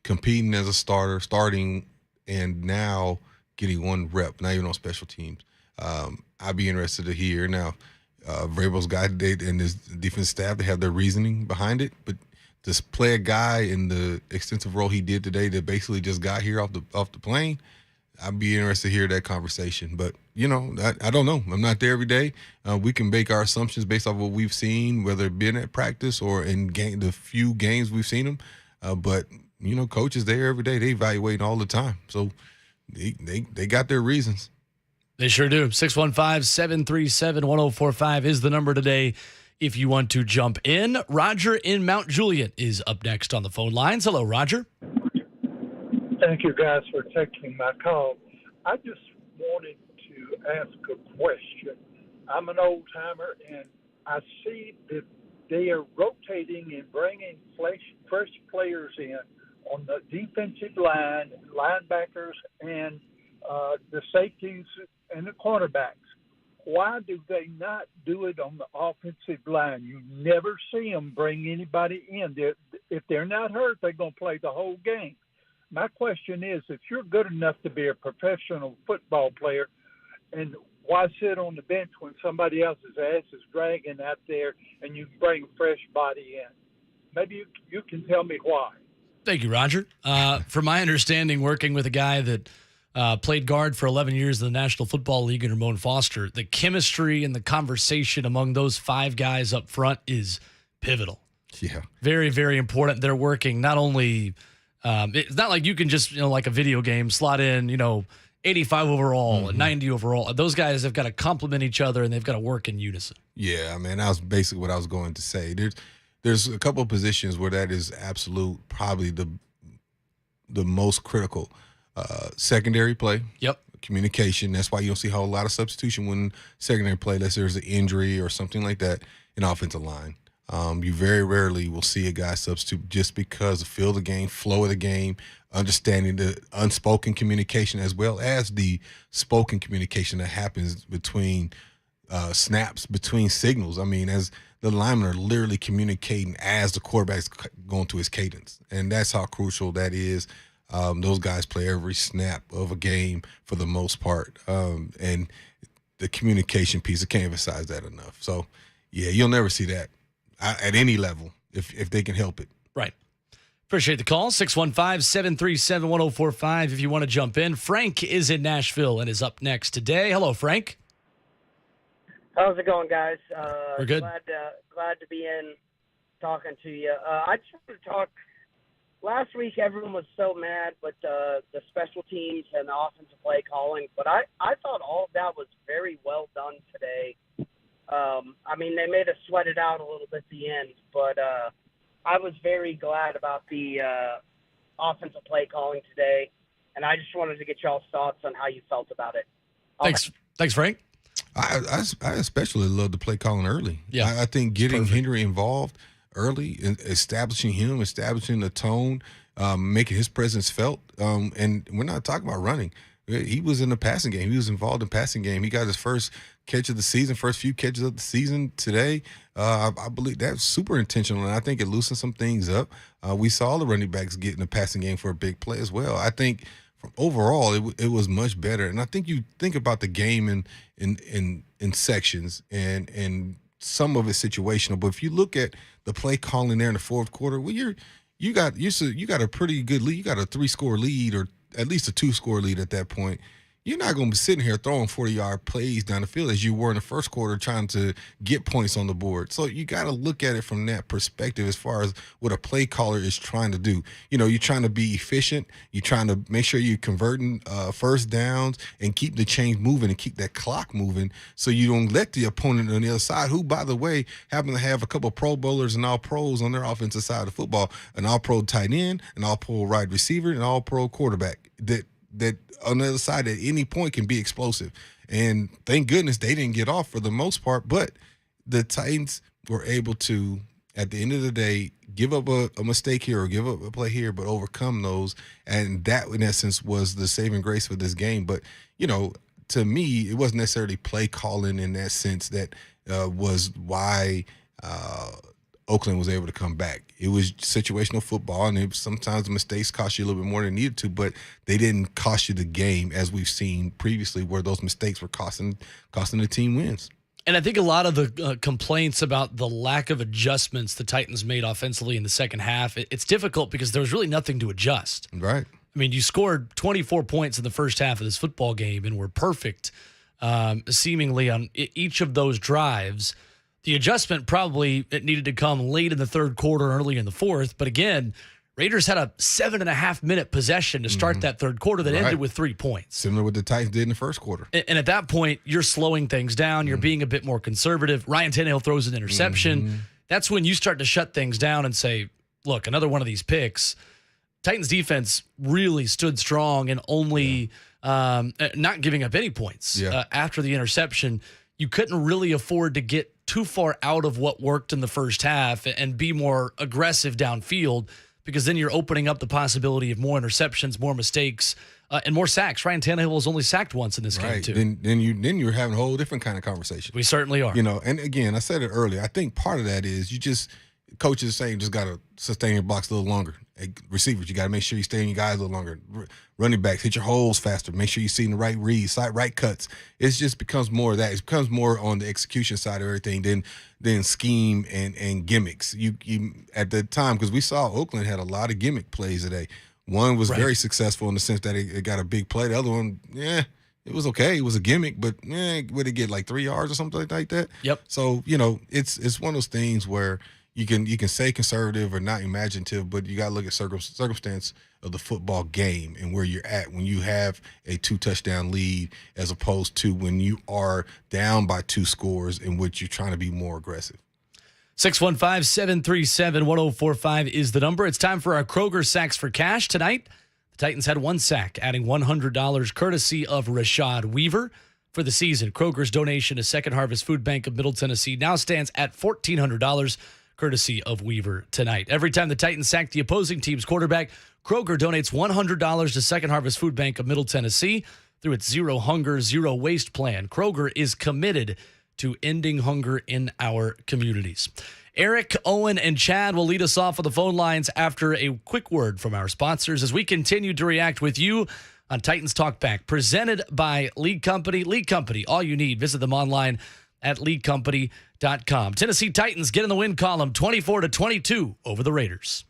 competing as a starting, and now getting 1 rep, not even on special teams. I'd be interested to hear. Now, Vrabel's guy and his defense staff, they have their reasoning behind it, but to play a guy in the extensive role he did today that basically just got here off the plane, I'd be interested to hear that conversation. But, I don't know. I'm not there every day. We can make our assumptions based off what we've seen, whether it been at practice or in the few games we've seen them. But, coaches there every day. They evaluate all the time. So they got their reasons. They sure do. 615-737-1045 is the number today if you want to jump in. Roger in Mount Juliet is up next on the phone lines. Hello, Roger. Thank you, guys, for taking my call. I just wanted to ask a question. I'm an old-timer, and I see that they are rotating and bringing fresh players in on the defensive line, linebackers, and the safeties and the cornerbacks. Why do they not do it on the offensive line? You never see them bring anybody in. If they're not hurt, they're going to play the whole game. My question is, if you're good enough to be a professional football player, and why sit on the bench when somebody else's ass is dragging out there and you bring a fresh body in? Maybe you can tell me why. Thank you, Roger. From my understanding, working with a guy that played guard for 11 years in the National Football League in Ramon Foster, the chemistry and the conversation among those five guys up front is pivotal. Yeah. Very, very important. They're working not only it's not like you can just, like a video game, slot in, 85 overall and 90 overall. Those guys have got to complement each other, and they've got to work in unison. Yeah, man, that was basically what I was going to say. There's a couple of positions where that is probably the most critical. Secondary play. Yep. Communication. That's why you don't see a whole lot of substitution when secondary play, unless there's an injury or something like that in offensive line. You very rarely will see a guy substitute just because of feel the game, flow of the game, understanding the unspoken communication as well as the spoken communication that happens between snaps, between signals. I mean, as the linemen are literally communicating as the quarterback's going to his cadence. And that's how crucial that is. Those guys play every snap of a game for the most part. And the communication piece, I can't emphasize that enough. So, yeah, you'll never see that at any level if they can help it. Right. Appreciate the call. 615-737-1045 if you want to jump in. Frank is in Nashville and is up next today. Hello, Frank. How's it going, guys? We're good. Glad to be in talking to you. I just wanted to talk. Last week, everyone was so mad with the special teams and the offensive play calling, but I thought all of that was very well done today. They made us sweat it out a little bit at the end, but I was very glad about the offensive play calling today, and I just wanted to get y'all's thoughts on how you felt about it. Thanks, Frank. I especially love the play calling early. Yeah, I think getting Henry involved early, establishing the tone, making his presence felt. And we're not talking about running. He was in the passing game. He was involved in the passing game. He got his first catch of the season, first few catches of the season today. I believe that's super intentional, and I think it loosened some things up. We saw the running backs get in the passing game for a big play as well. I think overall it was much better. And I think you think about the game in sections and some of it's situational. But if you look at the play calling there in the fourth quarter, well, you got a pretty good lead. You got a 3-score lead or at least a 2-score lead at that point. You're not going to be sitting here throwing 40-yard plays down the field as you were in the first quarter trying to get points on the board. So you got to look at it from that perspective as far as what a play caller is trying to do. You're trying to be efficient. You're trying to make sure you're converting first downs and keep the chains moving and keep that clock moving so you don't let the opponent on the other side, who, by the way, happen to have a couple of Pro Bowlers and All-Pros on their offensive side of the football, an All-Pro tight end, an All-Pro wide receiver, and an All-Pro quarterback that on the other side at any point can be explosive. And thank goodness they didn't get off for the most part, but the Titans were able to, at the end of the day, give up a mistake here or give up a play here, but overcome those. And that, in essence, was the saving grace for this game. But, to me, it wasn't necessarily play calling in that sense that was why Oakland was able to come back. It was situational football, and sometimes the mistakes cost you a little bit more than needed to, but they didn't cost you the game as we've seen previously where those mistakes were costing the team wins. And I think a lot of the complaints about the lack of adjustments the Titans made offensively in the second half, it's difficult because there was really nothing to adjust. Right. I mean, you scored 24 points in the first half of this football game and were perfect seemingly on each of those drives. The adjustment probably it needed to come late in the third quarter, early in the fourth. But again, Raiders had a 7.5-minute possession to start that third quarter that ended with 3 points. Similar to what the Titans did in the first quarter. And at that point, you're slowing things down. You're being a bit more conservative. Ryan Tannehill throws an interception. That's when you start to shut things down and say, look, another one of these picks. Titans defense really stood strong and only not giving up any points after the interception. You couldn't really afford to get too far out of what worked in the first half and be more aggressive downfield, because then you're opening up the possibility of more interceptions, more mistakes, and more sacks. Ryan Tannehill was only sacked once in this game, too. Then you're having a whole different kind of conversation. We certainly are. And again, I said it earlier. I think part of that is coaches are saying just got to sustain your blocks a little longer. Receivers, you got to make sure you stay in your guys a little longer. Running backs, hit your holes faster. Make sure you're seeing the right reads, right cuts. It just becomes more of that. It becomes more on the execution side of everything than scheme and gimmicks. You at the time, because we saw Oakland had a lot of gimmick plays today. One was very successful in the sense that it got a big play. The other one, it was okay. It was a gimmick, but would it get like 3 yards or something like that? Yep. So, it's one of those things where you can say conservative or not imaginative, but you got to look at circumstance of the football game and where you're at when you have a 2-touchdown lead, as opposed to when you are down by 2 scores in which you're trying to be more aggressive. 615-737-1045 is the number. It's time for our Kroger Sacks for Cash tonight. The Titans had 1 sack, adding $100 courtesy of Rashad Weaver for the season. Kroger's donation to Second Harvest Food Bank of Middle Tennessee now stands at $1,400. Courtesy of Weaver tonight. Every time the Titans sack the opposing team's quarterback, Kroger donates $100 to Second Harvest Food Bank of Middle Tennessee through its Zero Hunger, Zero Waste plan. Kroger is committed to ending hunger in our communities. Eric, Owen, and Chad will lead us off on the phone lines after a quick word from our sponsors as we continue to react with you on Titans Talk Back, presented by League Company. League Company, all you need. Visit them online at leaguecompany.com. Tennessee Titans get in the win column 24-22 over the Raiders.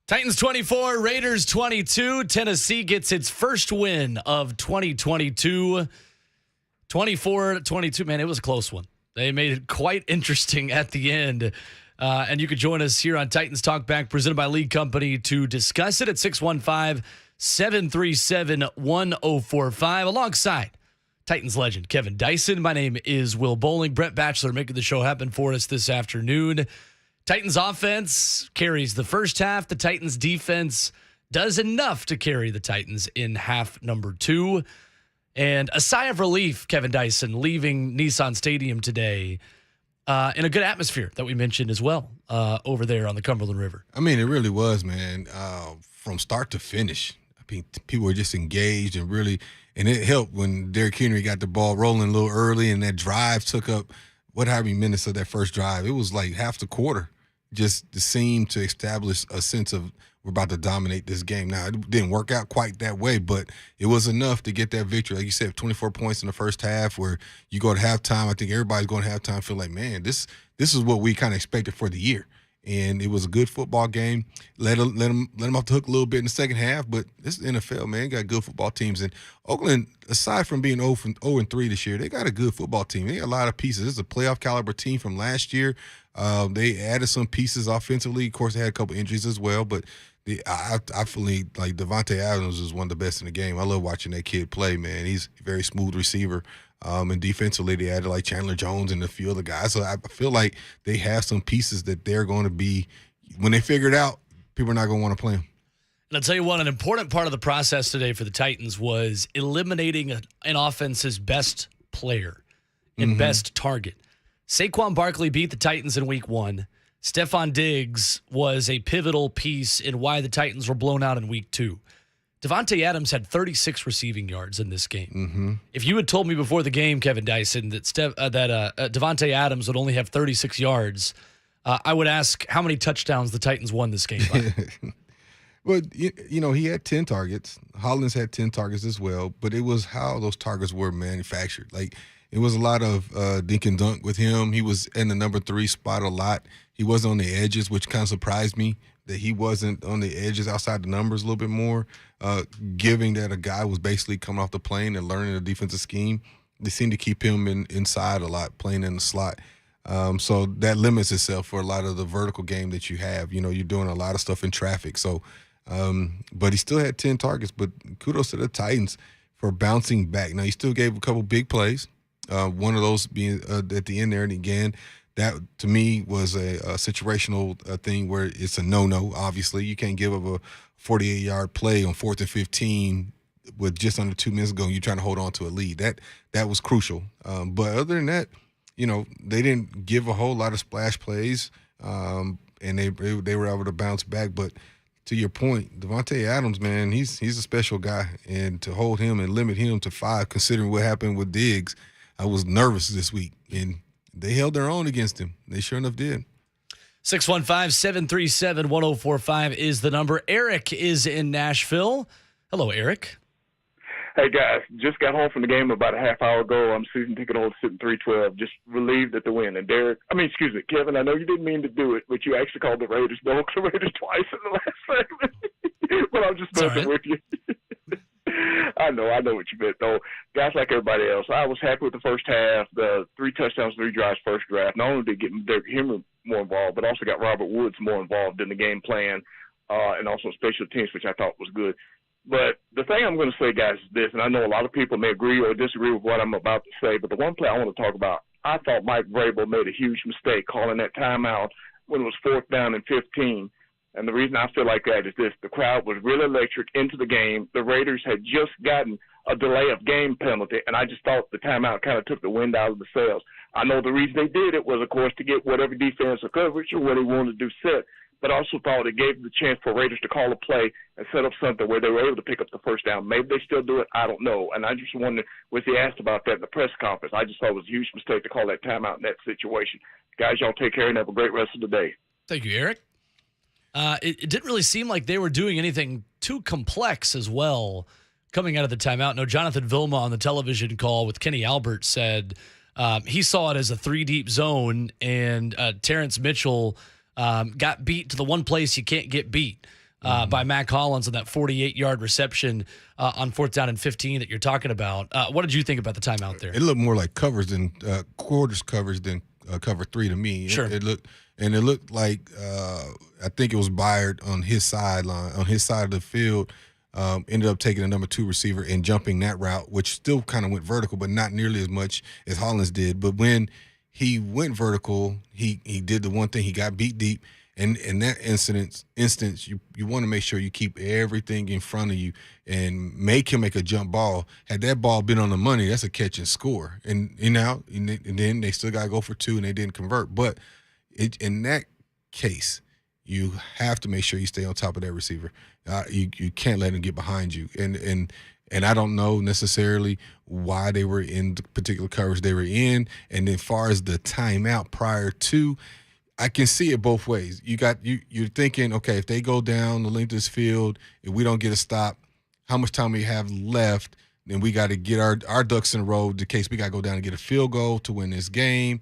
Titans 24, Raiders 22. Tennessee gets its first win of 2022. 24-22. Man, it was a close one. They made it quite interesting at the end. And you could join us here on Titans Talk Back, presented by League Company, to discuss it at 615-737-1045, alongside Titans legend Kevin Dyson. My name is Will Boling. Brett Batchelor making the show happen for us this afternoon. Titans offense carries the first half. The Titans defense does enough to carry the Titans in half number 2. And a sigh of relief, Kevin Dyson, leaving Nissan Stadium today in a good atmosphere that we mentioned as well over there on the Cumberland River. I mean, it really was, man, from start to finish. I mean, people were just engaged and really – and it helped when Derrick Henry got the ball rolling a little early, and that drive took up however many minutes of that first drive. It was like half the quarter just seemed to establish a sense of we're about to dominate this game. Now, it didn't work out quite that way, but it was enough to get that victory. Like you said, 24 points in the first half where you go to halftime. I think everybody's going to halftime feel like, man, this is what we kind of expected for the year. And it was a good football game. Let them off the hook a little bit in the second half, but this is NFL, man. You got good football teams. And Oakland, aside from being 0-3 this year, they got a good football team. They got a lot of pieces. This is a playoff caliber team from last year. They added some pieces offensively. Of course, they had a couple injuries as well, but I feel like Devontae Adams is one of the best in the game. I love watching that kid play, man. He's a very smooth receiver. And defensively, they added like Chandler Jones and a few other guys. So I feel like they have some pieces that they're going to be, when they figure it out, people are not going to want to play them. And I'll tell you what, an important part of the process today for the Titans was eliminating an offense's best player and best target. Saquon Barkley beat the Titans in week 1. Stephon Diggs was a pivotal piece in why the Titans were blown out in week 2. Devontae Adams had 36 receiving yards in this game. If you had told me before the game, Kevin Dyson, that Devontae Adams would only have 36 yards, I would ask how many touchdowns the Titans won this game by. Well, he had 10 targets. Hollins had 10 targets as well, but it was how those targets were manufactured. Like, it was a lot of dink and dunk with him. He was in the number 3 spot a lot. He wasn't on the edges, which kind of surprised me that he wasn't on the edges outside the numbers a little bit more, giving that a guy was basically coming off the plane and learning the defensive scheme. They seem to keep him inside a lot, playing in the slot. So that limits itself for a lot of the vertical game that you have. You're doing a lot of stuff in traffic. So, but he still had 10 targets. But kudos to the Titans for bouncing back. Now, he still gave a couple big plays. One of those being at the end there, and again, that to me was a situational thing where it's a no-no. Obviously, you can't give up a 48-yard play on 4th and 15 with just under 2 minutes ago. You're trying to hold on to a lead. That was crucial. But other than that, they didn't give a whole lot of splash plays, and they were able to bounce back. But to your point, Devontae Adams, man, he's a special guy, and to hold him and limit him to 5, considering what happened with Diggs, I was nervous this week, and they held their own against him. They sure enough did. 615-737-1045 is the number. Eric is in Nashville. Hello, Eric. Hey, guys. Just got home from the game about a half hour ago. I'm season ticket holder sitting 312. Just relieved at the win. And Kevin, I know you didn't mean to do it, but you actually called the Raiders the Oakland Raiders twice in the last segment. But I'm just messing with you. I know what you meant, though. Guys, like everybody else, I was happy with the first half, the 3 touchdowns, 3 drives first draft. Not only did get Derrick Henry more involved, but also got Robert Woods more involved in the game plan and also special teams, which I thought was good. But the thing I'm going to say, guys, is this, and I know a lot of people may agree or disagree with what I'm about to say, but the one play I want to talk about, I thought Mike Vrabel made a huge mistake calling that timeout when it was 4th down and 15. And the reason I feel like that is this. The crowd was really electric into the game. The Raiders had just gotten a delay of game penalty, and I just thought the timeout kind of took the wind out of the sails. I know the reason they did it was, of course, to get whatever defense or coverage or what they wanted to do set, but I also thought it gave them the chance for Raiders to call a play and set up something where they were able to pick up the first down. Maybe they still do it. I don't know. And I just wondered, was he asked about that in the press conference? I just thought it was a huge mistake to call that timeout in that situation. Guys, y'all take care and have a great rest of the day. Thank you, Eric. It didn't really seem like they were doing anything too complex as well coming out of the timeout. No, Jonathan Vilma on the television call with Kenny Albert said he saw it as a 3-deep zone, and Terrence Mitchell got beat to the one place you can't get beat. by Matt Collins on that 48-yard reception on 4th down and 15 that you're talking about. What did you think about the timeout there? It looked more like quarters coverage than cover 3 to me. Sure. It looked like I think it was Byard on his sideline, on his side of the field. Ended up taking a number 2 receiver and jumping that route, which still kind of went vertical, but not nearly as much as Hollins did. But when he went vertical, he did the one thing, he got beat deep. And in that instance, you want to make sure you keep everything in front of you and make him make a jump ball. Had that ball been on the money, that's a catch and score. And then they still got to go for 2, and they didn't convert. But in that case, you have to make sure you stay on top of that receiver. You can't let him get behind you. And I don't know necessarily why they were in the particular coverage they were in. And as far as the timeout prior to, I can see it both ways. You're thinking, okay, if they go down the length of this field, if we don't get a stop, how much time we have left? Then we got to get our ducks in a row in case we got to go down and get a field goal to win this game.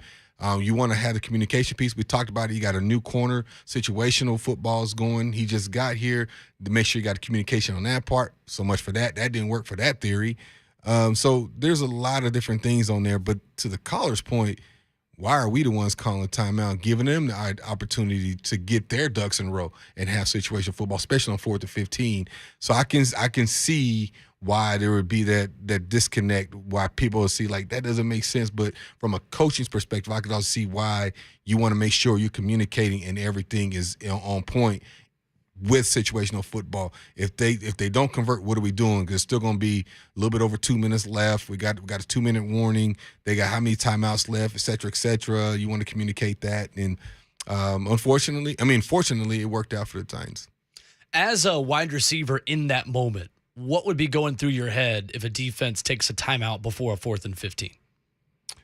You want to have the communication piece. We talked about it. You got a new corner. Situational football is going. He just got here to make sure you got communication on that part. So much for that. That didn't work for that theory. So there's a lot of different things on there. But to the caller's point, why are we the ones calling timeout, giving them the opportunity to get their ducks in a row and have situational football, especially on 4th and 15? So I can see why there would be that disconnect, why people will see like that doesn't make sense. But from a coaching's perspective, I could also see why you want to make sure you're communicating and everything is on point with situational football. If they don't convert, what are we doing? Because it's still going to be a little bit over 2 minutes left. We got a 2-minute warning. They got how many timeouts left, et cetera, et cetera. You want to communicate that. And fortunately, it worked out for the Titans. As a wide receiver in that moment, what would be going through your head if a defense takes a timeout before a 4th and 15?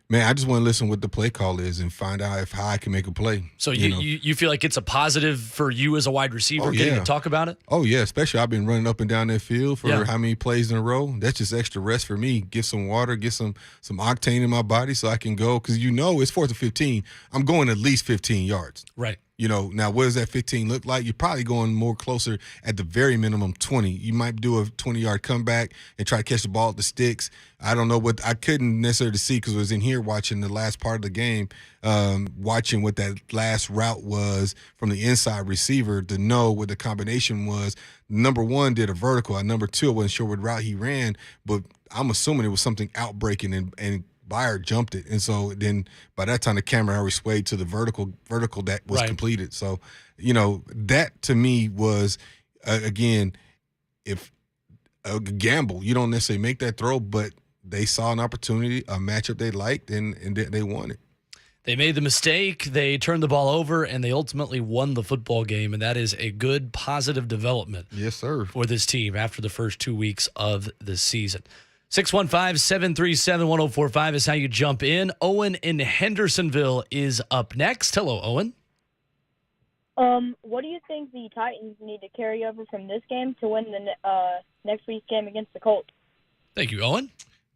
Man, I just want to listen what the play call is and find out how I can make a play. So you feel like it's a positive for you as a wide receiver getting to talk about it? Oh, yeah, especially I've been running up and down that field for how many plays in a row. That's just extra rest for me. Get some water, get some octane in my body so I can go. Because it's 4th and 15. I'm going at least 15 yards. Right. Now what does that 15 look like? You're probably going more closer at the very minimum 20. You might do a 20-yard comeback and try to catch the ball at the sticks. I don't know what I couldn't necessarily see because I was in here watching the last part of the game, watching what that last route was from the inside receiver to know what the combination was. Number 1 did a vertical. Number 2, I wasn't sure what route he ran, but I'm assuming it was something outbreaking and Byard jumped it, and so then by that time the camera already swayed to the vertical that was completed. So, that to me was again, if a gamble, you don't necessarily make that throw, but they saw an opportunity, a matchup they liked, and they won it. They made the mistake, they turned the ball over, and they ultimately won the football game, and that is a good, positive development. Yes, sir. For this team after the first 2 weeks of the season. 615-737-1045 is how you jump in. Owen in Hendersonville is up next. Hello, Owen. What do you think the Titans need to carry over from this game to win the next week's game against the Colts? Thank you, Owen.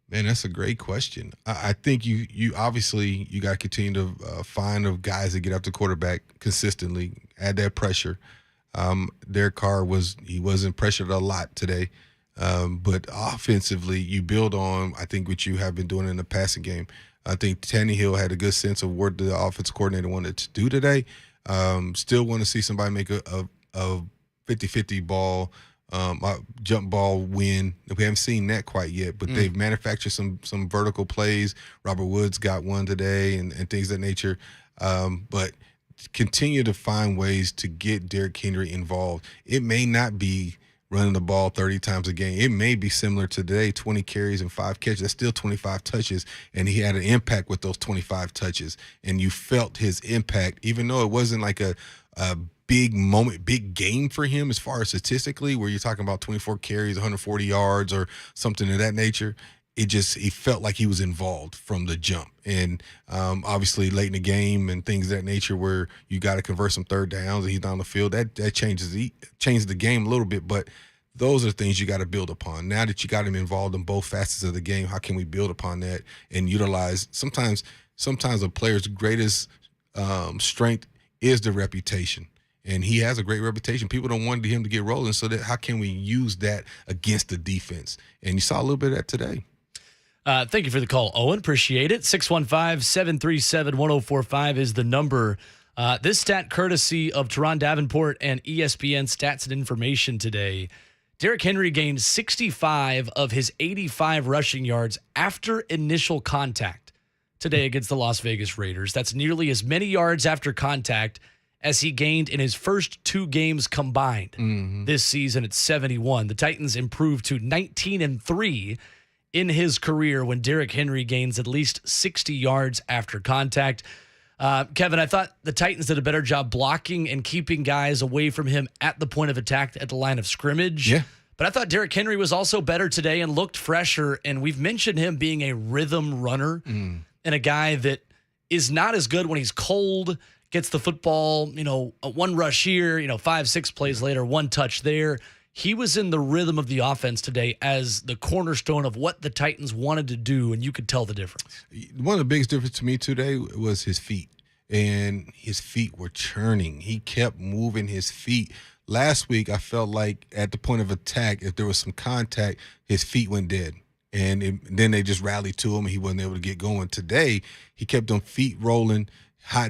Man, that's a great question. I think you obviously you got to continue to find the guys that get up to quarterback consistently, add that pressure. Derek Carr wasn't pressured a lot today. But offensively, you build on, I think, what you have been doing in the passing game. I think Tannehill had a good sense of what the offensive coordinator wanted to do today. Still want to see somebody make a 50-50 ball, jump ball win. We haven't seen that quite yet, but they've manufactured some vertical plays. Robert Woods got one today and things of that nature. But continue to find ways to get Derrick Henry involved. It may not be running the ball 30 times a game. It may be similar to today, 20 carries and 5 catches. That's still 25 touches, and he had an impact with those 25 touches. And you felt his impact, even though it wasn't like a big moment, big game for him as far as statistically, where you're talking about 24 carries, 140 yards or something of that nature. He felt like he was involved from the jump. And obviously late in the game and things of that nature where you got to convert some third downs and he's down the field, that changes the game a little bit. But those are things you got to build upon. Now that you got him involved in both facets of the game, how can we build upon that and utilize sometimes a player's greatest strength is the reputation. And he has a great reputation. People don't want him to get rolling, so that how can we use that against the defense? And you saw a little bit of that today. Thank you for the call, Owen. Appreciate it. 615-737-1045 is the number. This stat courtesy of Teron Davenport and ESPN Stats and Information today. Derrick Henry gained 65 of his 85 rushing yards after initial contact today against the Las Vegas Raiders. That's nearly as many yards after contact as he gained in his first 2 games combined. This season at 71. The Titans improved to 19-3 in his career when Derrick Henry gains at least 60 yards after contact. Kevin, I thought the Titans did a better job blocking and keeping guys away from him at the point of attack at the line of scrimmage. Yeah. But I thought Derrick Henry was also better today and looked fresher, and we've mentioned him being a rhythm runner and a guy that is not as good when he's cold, gets the football, a one rush here, 5-6 plays later, one touch there. He was in the rhythm of the offense today as the cornerstone of what the Titans wanted to do, and you could tell the difference. One of the biggest differences to me today was his feet, and his feet were churning. He kept moving his feet. Last week, I felt like at the point of attack, if there was some contact, his feet went dead. And then they just rallied to him, and he wasn't able to get going. Today, he kept them feet rolling,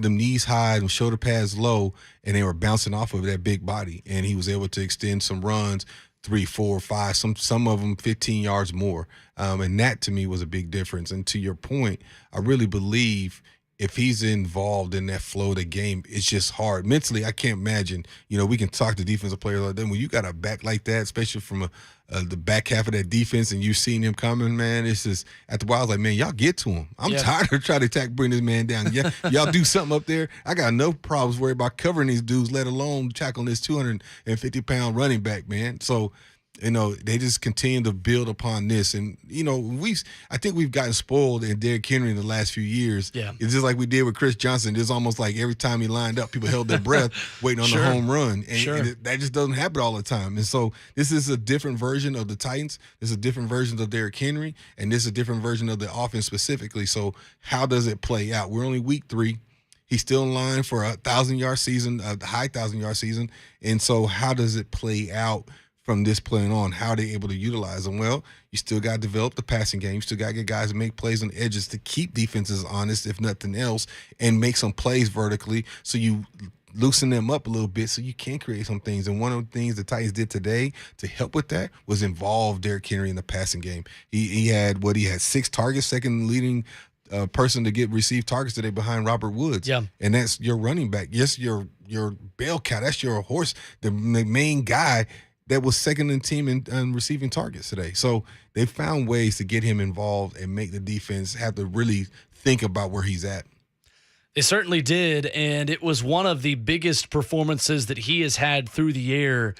them knees high, them shoulder pads low, and they were bouncing off of that big body. And he was able to extend some runs, 3, 4, 5, some of them 15 yards more. And that, to me, was a big difference. And to your point, I really believe if he's involved in that flow of the game, it's just hard. Mentally, I can't imagine. We can talk to defensive players like that. When you got a back like that, especially from the back half of that defense, and you've seen him coming, man, it's just, after a while, I was like, man, y'all get to him. I'm tired of trying to bring this man down. Yeah, y'all do something up there. I got no problems worried about covering these dudes, let alone tackling this 250-pound running back, man. So, they just continue to build upon this. And, I think we've gotten spoiled in Derrick Henry in the last few years. Yeah. It's just like we did with Chris Johnson. It's almost like every time he lined up, people held their breath waiting on the home run. And that just doesn't happen all the time. And so this is a different version of the Titans. This is a different version of Derrick Henry. And this is a different version of the offense specifically. So how does it play out? We're only week 3. He's still in line for a 1,000-yard season, a high 1,000-yard season. And so how does it play out from this point on? How are they able to utilize them? Well, you still got to develop the passing game. You still got to get guys to make plays on the edges to keep defenses honest, if nothing else, and make some plays vertically so you loosen them up a little bit so you can create some things. And one of the things the Titans did today to help with that was involve Derrick Henry in the passing game. He had 6 targets, second leading person to receive targets today behind Robert Woods. Yeah. And that's your running back. Yes, your bell cow. That's your horse, the main guy that was second in team in receiving targets today. So they found ways to get him involved and make the defense have to really think about where he's at. They certainly did, and it was one of the biggest performances that he has had through the air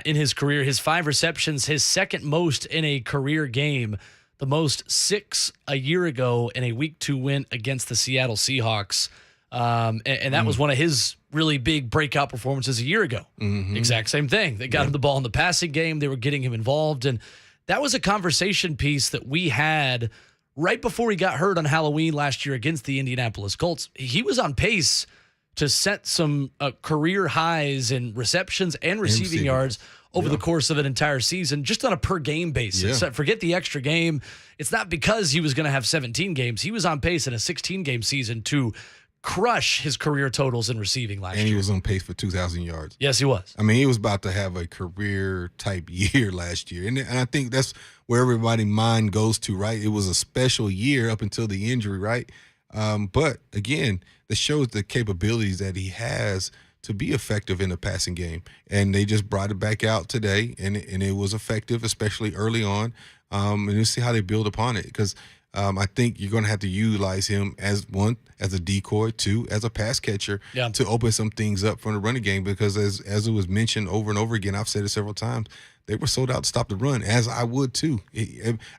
in his career. His 5 receptions, his second most in a career game, the most 6 a year ago in a Week 2 win against the Seattle Seahawks. And that was one of his really big breakout performances a year ago. Exact same thing. They got him the ball in the passing game. They were getting him involved. And that was a conversation piece that we had right before he got hurt on Halloween last year against the Indianapolis Colts. He was on pace to set some career highs in receptions and receiving yards over the course of an entire season, just on a per-game basis. So forget the extra game. It's not because he was going to have 17 games. He was on pace in a 16-game season to crush his career totals in receiving last year. And he was on pace for 2,000 yards. Yes, he was. I mean, he was about to have a career-type year last year. And I think that's where everybody's mind goes to, right? It was a special year up until the injury, right? But, again, that shows the capabilities that he has to be effective in the passing game. And they just brought it back out today, and it was effective, especially early on. And we'll see how they build upon it, because I think you're going to have to utilize him as a decoy, 2, as a pass catcher to open some things up from the running game, because as it was mentioned over and over again, I've said it several times, they were sold out to stop the run, as I would too.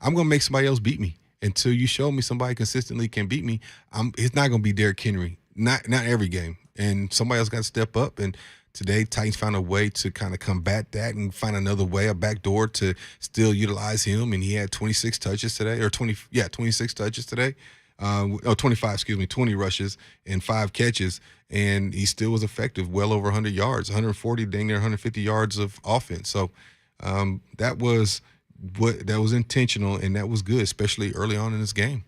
I'm going to make somebody else beat me. Until you show me somebody consistently can beat me, it's not going to be Derrick Henry. Not every game. And somebody else got to step up. And today, Titans found a way to kind of combat that and find another way, a back door to still utilize him. And he had 26 touches today, 26 touches today. 20 rushes and 5 catches, and he still was effective, well over 100 yards, 140, dang near 150 yards of offense. So that was intentional, and that was good, especially early on in this game.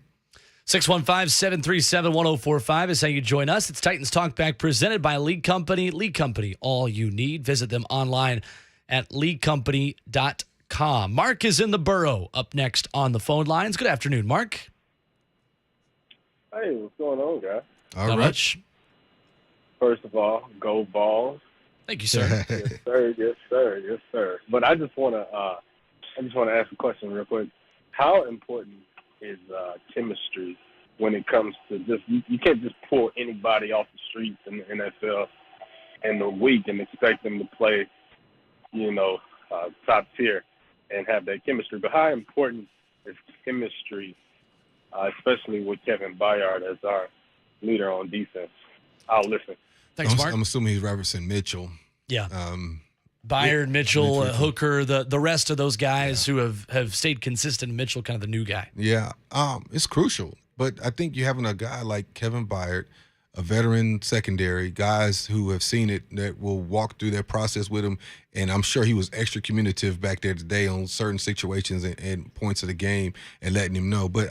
615-737-1045 is how you join us. It's Titans Talk Back presented by League Company. League Company, all you need. Visit them online at leaguecompany.com. Mark is in the borough up next on the phone lines. Good afternoon, Mark. Hey, what's going on, guys? Not much. First of all, go Balls. Thank you, sir. Yes, sir. Yes, sir. Yes, sir. But I just want to ask a question real quick. How important is chemistry when it comes to you can't just pull anybody off the streets in the NFL in a week and expect them to play, top tier and have that chemistry. But how important is chemistry, especially with Kevin Byard as our leader on defense? I'll listen. Thanks, Mark. I'm assuming he's referencing Mitchell. Yeah. Byard, Mitchell, Hooker, the rest of those guys who have stayed consistent. Mitchell, kind of the new guy. Yeah, it's crucial. But I think you having a guy like Kevin Byard, a veteran secondary, guys who have seen it that will walk through that process with him. And I'm sure he was extra communicative back there today on certain situations and points of the game and letting him know. But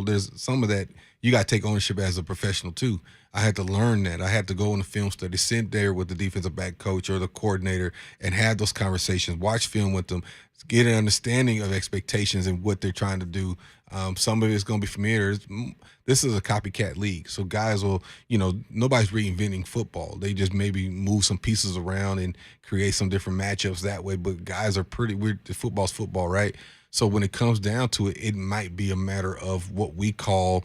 there's some of that you got to take ownership as a professional too. I had to learn that. I had to go in the film study, sit there with the defensive back coach or the coordinator and have those conversations, watch film with them, get an understanding of expectations and what they're trying to do. Some of it's going to be familiar. This is a copycat league. So guys will, nobody's reinventing football. They just maybe move some pieces around and create some different matchups that way. But guys are pretty weird. Football's football, right? So when it comes down to it, it might be a matter of what we call,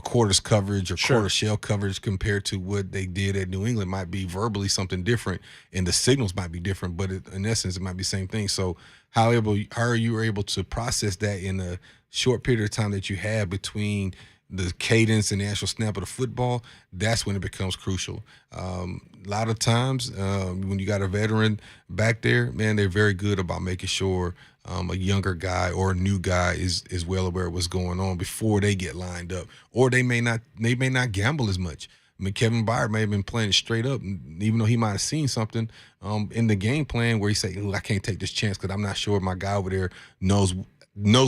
quarters coverage or quarter shell coverage compared to what they did at New England. Might be verbally something different, and the signals might be different, but in essence, it might be the same thing. So how are you able to process that in a short period of time that you have between the cadence and the actual snap of the football? That's when it becomes crucial. A lot of times when you got a veteran back there, man, they're very good about making sure a younger guy or a new guy is well aware of what's going on before they get lined up, or they may not gamble as much. I mean, Kevin Byard may have been playing it straight up, even though he might have seen something in the game plan where he say, I can't take this chance because I'm not sure my guy over there knows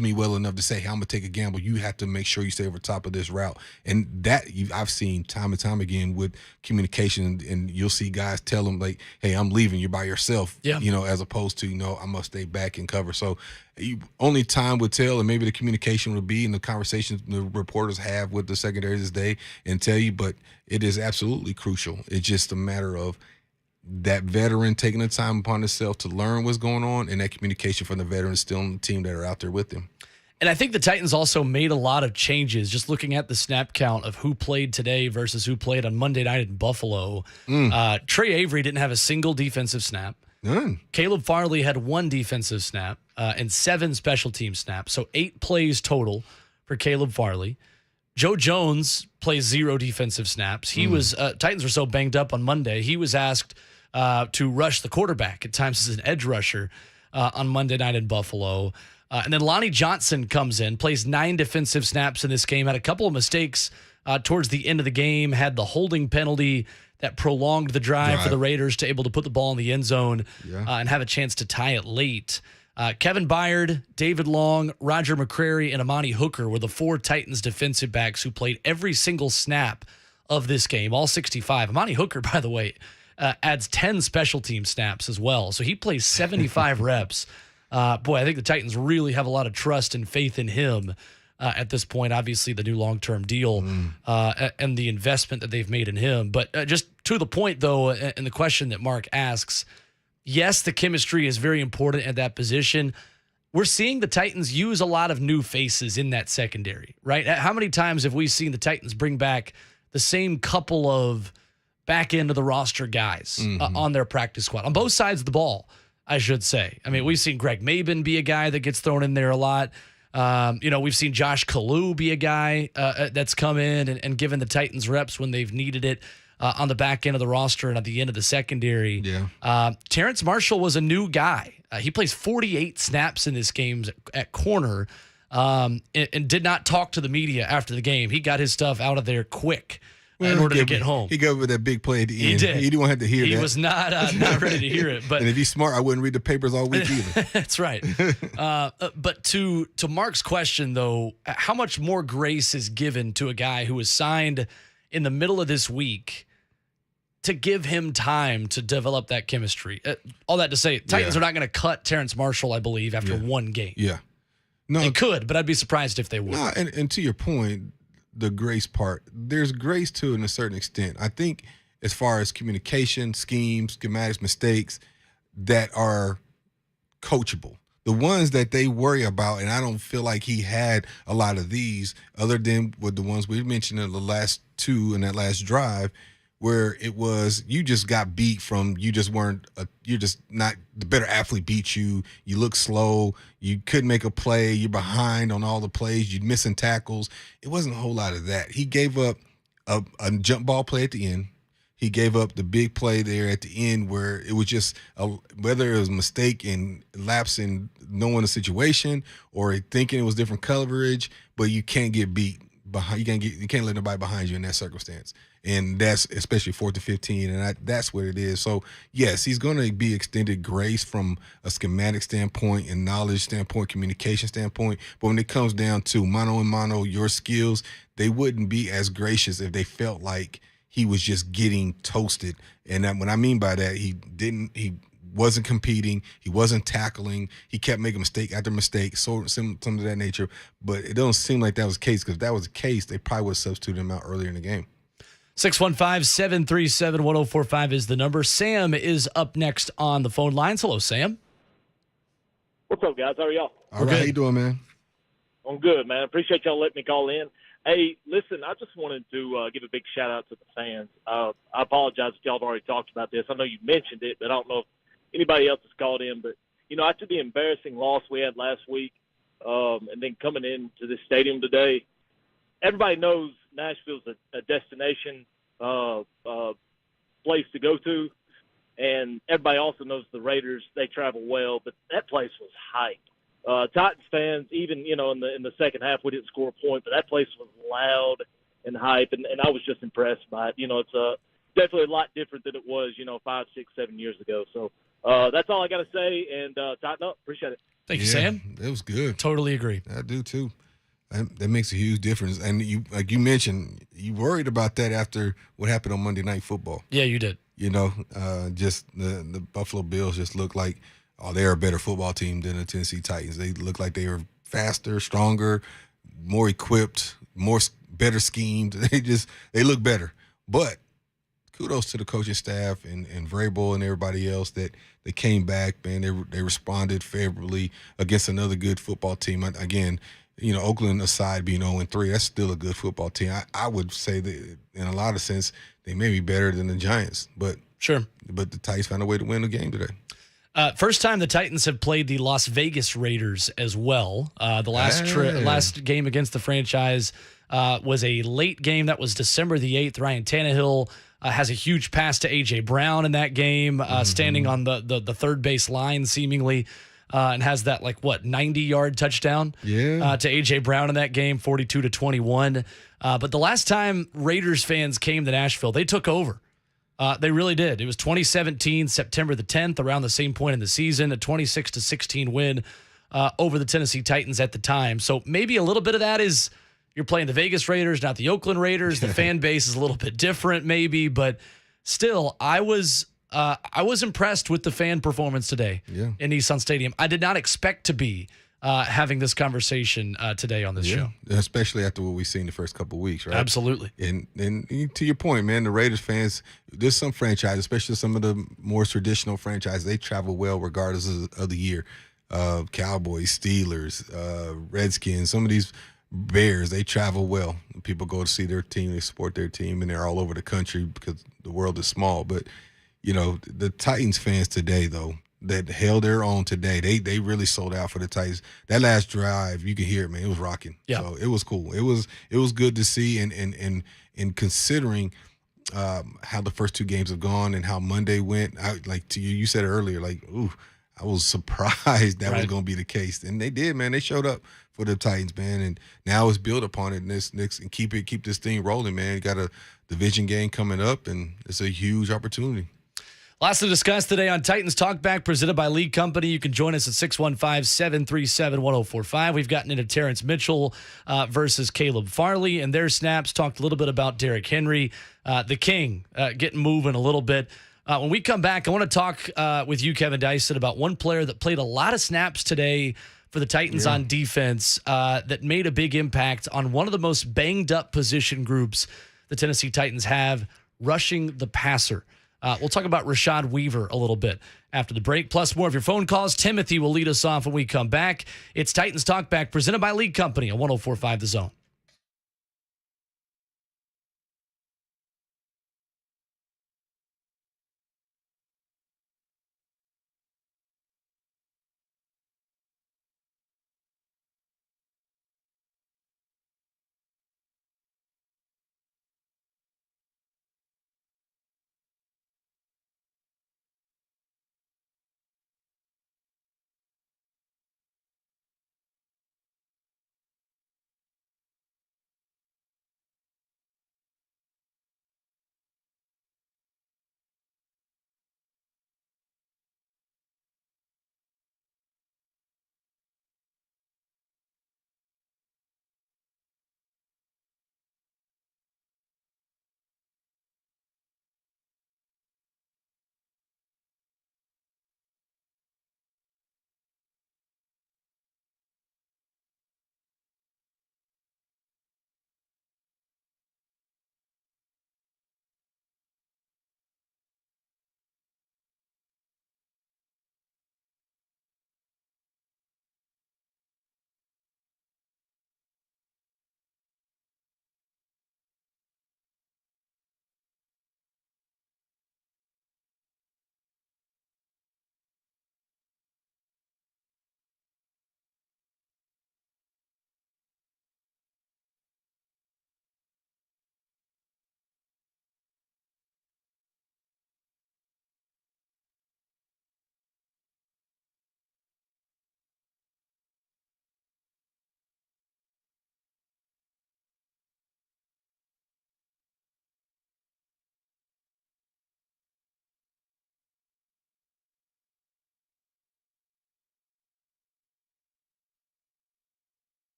me well enough to say, hey, I'm going to take a gamble. You have to make sure you stay over top of this route. And that I've seen time and time again with communication, and you'll see guys tell them, like, hey, I'm leaving. You're by yourself, as opposed to, I must stay back and cover. So only time would tell, and maybe the communication would be in the conversations the reporters have with the secondary this day and tell you, but it is absolutely crucial. It's just a matter of that veteran taking the time upon himself to learn what's going on, and that communication from the veterans still on the team that are out there with him. And I think the Titans also made a lot of changes, just looking at the snap count of who played today versus who played on Monday night in Buffalo. Trey Avery didn't have a single defensive snap. None. Caleb Farley had 1 defensive snap and 7 special team snaps, so 8 plays total for Caleb Farley. Joe Jones plays 0 defensive snaps. He was Titans were so banged up on Monday, he was asked to rush the quarterback at times as an edge rusher on Monday night in Buffalo. And then Lonnie Johnson comes in, plays 9 defensive snaps in this game, had a couple of mistakes towards the end of the game, had the holding penalty that prolonged the drive for the Raiders to able to put the ball in the end zone and have a chance to tie it late. Kevin Byard, David Long, Roger McCrary, and Amani Hooker were the 4 Titans defensive backs who played every single snap of this game, all 65. Amani Hooker, by the way, adds 10 special team snaps as well. So he plays 75 reps. I think the Titans really have a lot of trust and faith in him at this point. Obviously, the new long-term deal and the investment that they've made in him. But just to the point, though, and the question that Mark asks, yes, the chemistry is very important at that position. We're seeing the Titans use a lot of new faces in that secondary, right? How many times have we seen the Titans bring back the same couple of back end of the roster guys on their practice squad, on both sides of the ball, I should say? I mean, we've seen Greg Maben be a guy that gets thrown in there a lot. We've seen Josh Kalu be a guy that's come in and given the Titans reps when they've needed it on the back end of the roster and at the end of the secondary. Terrence Marshall was a new guy. He plays 48 snaps in this game at corner. and did not talk to the media after the game. He got his stuff out of there quick in order to get home. He gave it that big play at the end. He did. He didn't have to hear that. He was not ready to hear it. But and if he's smart, I wouldn't read the papers all week either. That's right. But to Mark's question, though, how much more grace is given to a guy who was signed in the middle of this week to give him time to develop that chemistry? All that to say, Titans are not going to cut Terrence Marshall, I believe, after one game. Yeah. No, they could, but I'd be surprised if they would. No, and to your point, the grace part, there's grace to it in a certain extent. I think as far as communication, schemes, schematics, mistakes that are coachable. The ones that they worry about, and I don't feel like he had a lot of these other than with the ones we mentioned in the last two in that last drive, where it was you just got beat from you're just not the better athlete beat you. You look slow. You couldn't make a play. You're behind on all the plays. You're missing tackles. It wasn't a whole lot of that. He gave up a jump ball play at the end. He gave up the big play there at the end where it was just whether it was a mistake in lapse in knowing the situation or thinking it was different coverage, but you can't get beat behind. You can't let nobody behind you in that circumstance. And that's especially 4th and 15, and that's what it is. So, yes, he's going to be extended grace from a schematic standpoint and knowledge standpoint, communication standpoint. But when it comes down to mano a mano, your skills, they wouldn't be as gracious if they felt like he was just getting toasted. And what I mean by that, he wasn't competing, he wasn't tackling, he kept making mistake after mistake, something of that nature. But it doesn't seem like that was the case, because if that was the case, they probably would have substituted him out earlier in the game. 615-737-1045 is the number. Sam is up next on the phone lines. Hello, Sam. What's up, guys? How are y'all? All right, how you doing, man? I'm good, man. Appreciate y'all letting me call in. Hey, listen, I just wanted to give a big shout-out to the fans. I apologize if y'all have already talked about this. I know you mentioned it, but I don't know if anybody else has called in. But, after the embarrassing loss we had last week and then coming into this stadium today, everybody knows Nashville's a destination place to go to, and everybody also knows the Raiders, they travel well, but that place was hype. Titans fans, even in the second half, we didn't score a point, but that place was loud and hype, and I was just impressed by it. It's definitely a lot different than it was 5, 6, 7 years ago. So that's all I got to say, and tighten up. Appreciate it. Thank you, Sam. It was good. Totally agree. I do too. That makes a huge difference. And you, like you mentioned, you worried about that after what happened on Monday Night Football. Yeah, you did. Just the Buffalo Bills just looked like, they're a better football team than the Tennessee Titans. They looked like they were faster, stronger, more equipped, better schemed. They look better. But kudos to the coaching staff and Vrabel and everybody else that they came back, man. They responded favorably against another good football team. Again, Oakland aside being 0-3, that's still a good football team. I would say that in a lot of sense, they may be better than the Giants. But sure. But the Titans found a way to win the game today. First time the Titans have played the Las Vegas Raiders as well. The last game against the franchise was a late game. That was December the 8th. Ryan Tannehill has a huge pass to A.J. Brown in that game, standing on the third base line seemingly, and has that 90-yard touchdown to A.J. Brown in that game, 42-21. But the last time Raiders fans came to Nashville, they took over. They really did. It was 2017, September the 10th, around the same point in the season, a 26-16 win over the Tennessee Titans at the time. So maybe a little bit of that is you're playing the Vegas Raiders, not the Oakland Raiders. The fan base is a little bit different maybe, but still, I was impressed with the fan performance today in Nissan Stadium. I did not expect to be having this conversation today on this show. Especially after what we've seen the first couple of weeks, right? Absolutely. And to your point, man, the Raiders fans, there's some franchises, especially some of the more traditional franchises, they travel well regardless of the year. Cowboys, Steelers, Redskins, some of these Bears, they travel well. People go to see their team, they support their team, and they're all over the country because the world is small. But, the Titans fans today, though, that held their own today. They really sold out for the Titans. That last drive, you can hear it, man. It was rocking. Yeah. So it was cool. It was good to see, and considering how the first two games have gone and how Monday went. You said it earlier, I was surprised that was going to be the case, and they did, man. They showed up for the Titans, man. And now it's built upon it and keep this thing rolling, man. You got a division game coming up, and it's a huge opportunity. Lots to discuss today on Titans Talk Back, presented by League Company. You can join us at 615-737-1045. We've gotten into Terrence Mitchell versus Caleb Farley and their snaps. Talked a little bit about Derrick Henry, the King, getting moving a little bit. When we come back, I want to talk with you, Kevin Dyson, about one player that played a lot of snaps today for the Titans on defense that made a big impact on one of the most banged-up position groups the Tennessee Titans have, rushing the passer. We'll talk about Rashad Weaver a little bit after the break, plus more of your phone calls. Timothy will lead us off when we come back. It's Titans Talk Back, presented by League Company on 104.5 The Zone.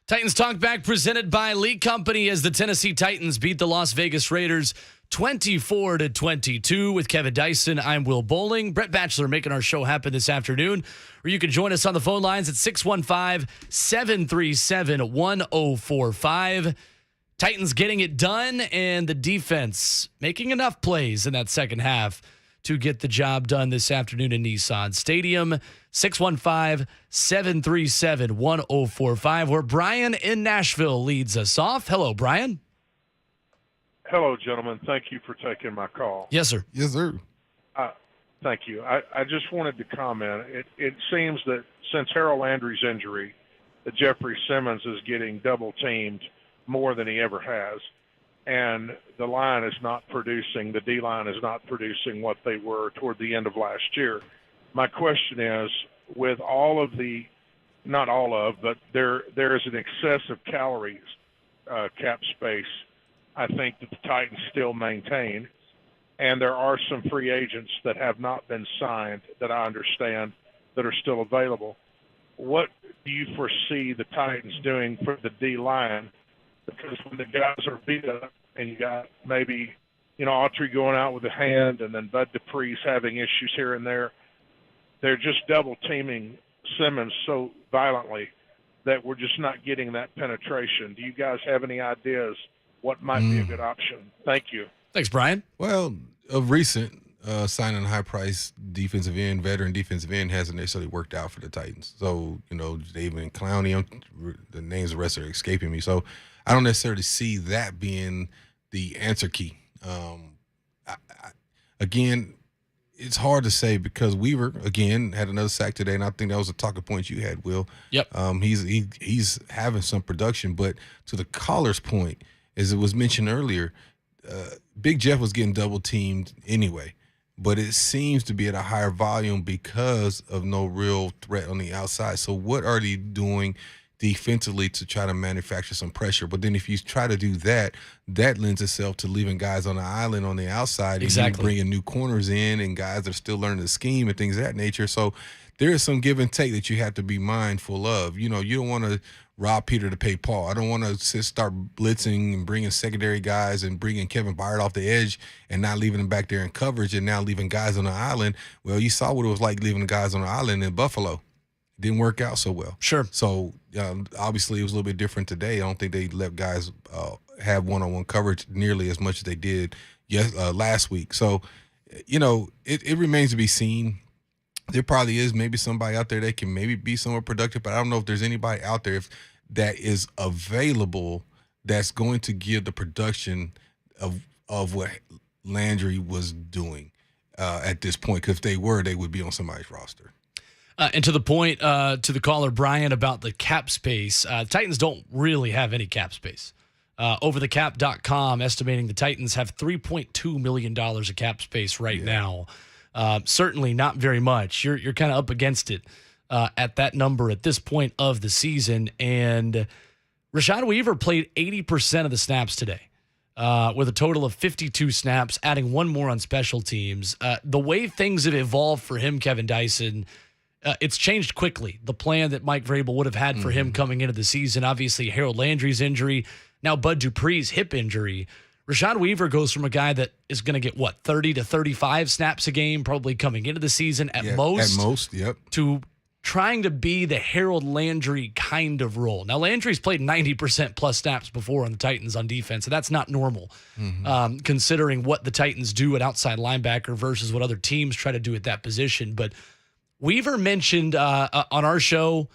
Titans Talk Back presented by Lee Company as the Tennessee Titans beat the Las Vegas Raiders 24-22 with Kevin Dyson. I'm Will Boling. Brett Batchelor making our show happen this afternoon, or you can join us on the phone lines at 615-737-1045. Titans getting it done, and the defense making enough plays in that second half to get the job done this afternoon in Nissan Stadium. 615-737-1045, where Brian in Nashville leads us off. Hello, Brian. Hello, gentlemen. Thank you for taking my call. Yes, sir. Yes, sir. Thank you. I just wanted to comment. It seems that since Harold Landry's injury, that Jeffrey Simmons is getting double-teamed more than he ever has. And the line is not producing, the D-line is not producing what they were toward the end of last year. My question is, with all of the, not all of, but there is an excess of calories cap space, I think that the Titans still maintain. And there are some free agents that have not been signed that I understand that are still available. What do you foresee the Titans doing for the D-line? Because when the guys are beat up and you got maybe, Autry going out with a hand and then Bud Dupree's having issues here and there, they're just double-teaming Simmons so violently that we're just not getting that penetration. Do you guys have any ideas what might be a good option? Thank you. Thanks, Brian. Well, of recent, signing a high-price defensive end, veteran defensive end, hasn't necessarily worked out for the Titans. So, David Clowney, the names of the rest are escaping me. So I don't necessarily see that being the answer key. Again, it's hard to say because Weaver, again, had another sack today, and I think that was a talking point you had, Will. Yep. He's having some production, but to the caller's point, as it was mentioned earlier, Big Jeff was getting double-teamed anyway, but it seems to be at a higher volume because of no real threat on the outside. So what are they doing defensively to try to manufacture some pressure? But then if you try to do that, that lends itself to leaving guys on the island on the outside. Exactly. And bringing new corners in and guys that are still learning the scheme and things of that nature. So there is some give and take that you have to be mindful of. You don't want to rob Peter to pay Paul. I don't want to start blitzing and bringing secondary guys and bringing Kevin Byard off the edge and not leaving him back there in coverage and now leaving guys on the island. Well, you saw what it was like leaving the guys on the island in Buffalo. It didn't work out so well. Sure. So obviously it was a little bit different today. I don't think they let guys have one-on-one coverage nearly as much as they did last week. So, it remains to be seen. There probably is maybe somebody out there that can maybe be somewhat productive, but I don't know if there's anybody out there that is available that's going to give the production of what Landry was doing at this point. Because if they were, they would be on somebody's roster. And to the point, to the caller, Brian, about the cap space, Titans don't really have any cap space. Overthecap.com estimating the Titans have $3.2 million of cap space right now. Certainly not very much. You're kind of up against it at that number at this point of the season. And Rashad Weaver played 80% of the snaps today with a total of 52 snaps, adding one more on special teams. The way things have evolved for him, Kevin Dyson, it's changed quickly. The plan that Mike Vrabel would have had for him coming into the season, obviously Harold Landry's injury, now Bud Dupree's hip injury. Rashad Weaver goes from a guy that is going to get, 30 to 35 snaps a game, probably coming into the season at most. At most, yep. To trying to be the Harold Landry kind of role. Now, Landry's played 90% plus snaps before on the Titans on defense, and that's not normal, considering what the Titans do at outside linebacker versus what other teams try to do at that position. But Weaver mentioned on our show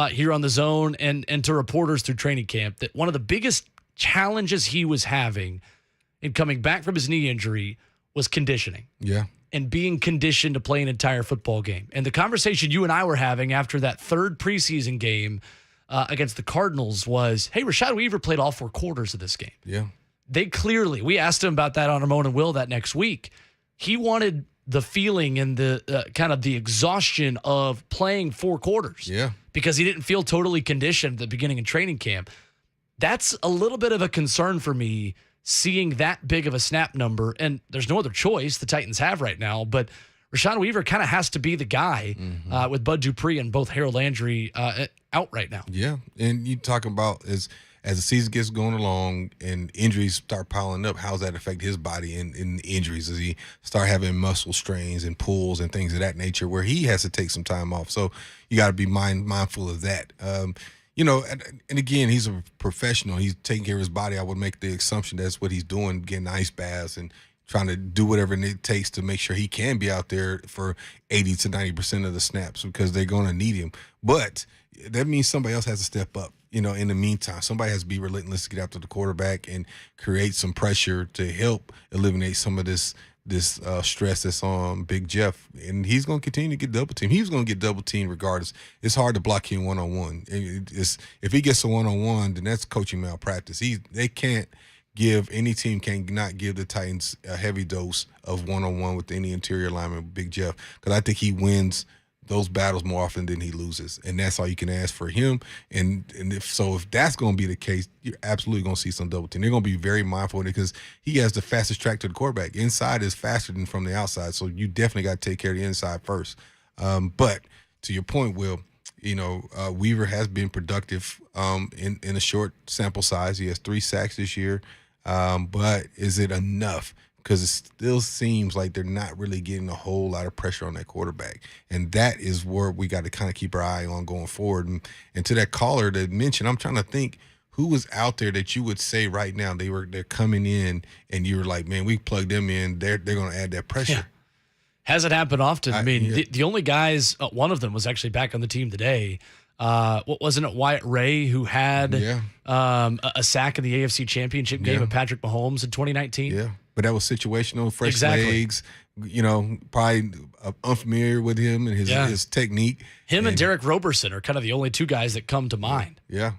here on The Zone and to reporters through training camp that one of the biggest challenges he was having in coming back from his knee injury was conditioning. Yeah. And being conditioned to play an entire football game. And the conversation you and I were having after that third preseason game against the Cardinals was, hey, Rashad Weaver played all 4 quarters of this game. Yeah. We asked him about that on Ramon and Will that next week. He wanted the feeling and the kind of the exhaustion of playing 4 quarters. Yeah. Because he didn't feel totally conditioned at the beginning of training camp. That's a little bit of a concern for me, seeing that big of a snap number. And there's no other choice the Titans have right now. But Rashawn Weaver kind of has to be the guy with Bud Dupree and both Harold Landry out right now. Yeah, and you talk about as the season gets going along and injuries start piling up, how's that affect his body in injuries? Does he start having muscle strains and pulls and things of that nature where he has to take some time off? So you got to be mindful of that. And again, he's a professional. He's taking care of his body. I would make the assumption that's what he's doing, getting ice baths and trying to do whatever it takes to make sure he can be out there for 80 to 90% of the snaps because they're going to need him. But that means somebody else has to step up, in the meantime. Somebody has to be relentless to get after the quarterback and create some pressure to help eliminate some of this stress that's on Big Jeff. And he's going to continue to get double teamed. He's going to get double teamed regardless. It's hard to block him one-on-one. If he gets a one-on-one, then that's coaching malpractice. Any team cannot give the Titans a heavy dose of one-on-one with any interior lineman, Big Jeff, because I think he wins those battles more often than he loses, and that's all you can ask for him. And if that's going to be the case, you're absolutely going to see some double team. They're going to be very mindful of it because he has the fastest track to the quarterback. Inside is faster than from the outside, so you definitely got to take care of the inside first. But to your point, Will, Weaver has been productive in a short sample size. He has 3 sacks this year. But is it enough? Because it still seems like they're not really getting a whole lot of pressure on that quarterback. And that is where we got to kind of keep our eye on going forward. And to that caller that mentioned, I'm trying to think who was out there that you would say right now they're coming in and you were like, man, we plugged them in. They're going to add that pressure. Yeah. Hasn't happened often. The only guys, one of them was actually back on the team today. Wasn't it Wyatt Ray who had a sack in the AFC Championship game of Patrick Mahomes in 2019? Yeah, but that was situational, fresh legs, probably unfamiliar with him and his technique. Him and Derrick Roberson are kind of the only 2 guys that come to mind. Yeah,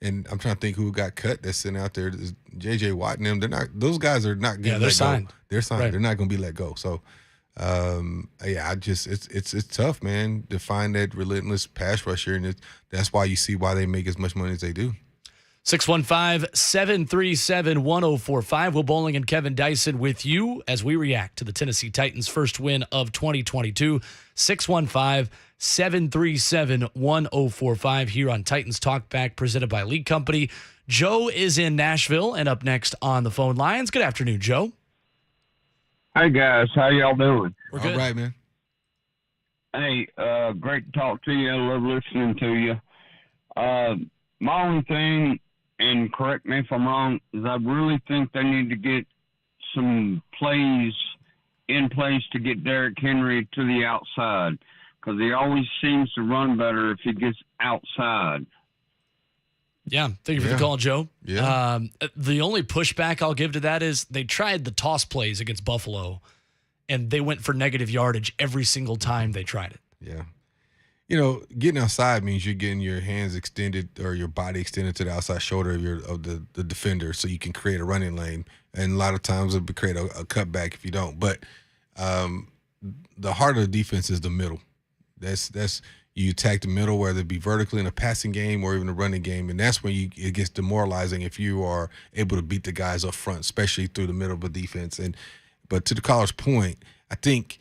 and I'm trying to think who got cut that's sitting out there. J.J. Watt and them, those guys are not going to let signed. go. They're signed. Right. They're not going to be let go. So, it's tough, man, to find that relentless pass rusher, and that's why you see why they make as much money as they do. 615-737-1045. Will Boling and Kevin Dyson with you as we react to the Tennessee Titans' first win of 2022. 615-737-1045 here on Titans Talk Back, presented by League Company. Joe is in Nashville and up next on the phone lines. Good afternoon, Joe. Hey, guys. How y'all doing? We're good. All right, man. Hey, great to talk to you. I love listening to you. My only thing, and correct me if I'm wrong, is I really think they need to get some plays in place to get Derrick Henry to the outside, because he always seems to run better if he gets outside. Yeah, thank you for the call, Joe. Yeah. The only pushback I'll give to that is they tried the toss plays against Buffalo, and they went for negative yardage every single time they tried it. Yeah. Getting outside means you're getting your hands extended or your body extended to the outside shoulder of the defender so you can create a running lane. And a lot of times it'll create a cutback if you don't. But the heart of the defense is the middle. That's you attack the middle, whether it be vertically in a passing game or even a running game, and that's when it gets demoralizing if you are able to beat the guys up front, especially through the middle of the defense. But to the caller's point, I think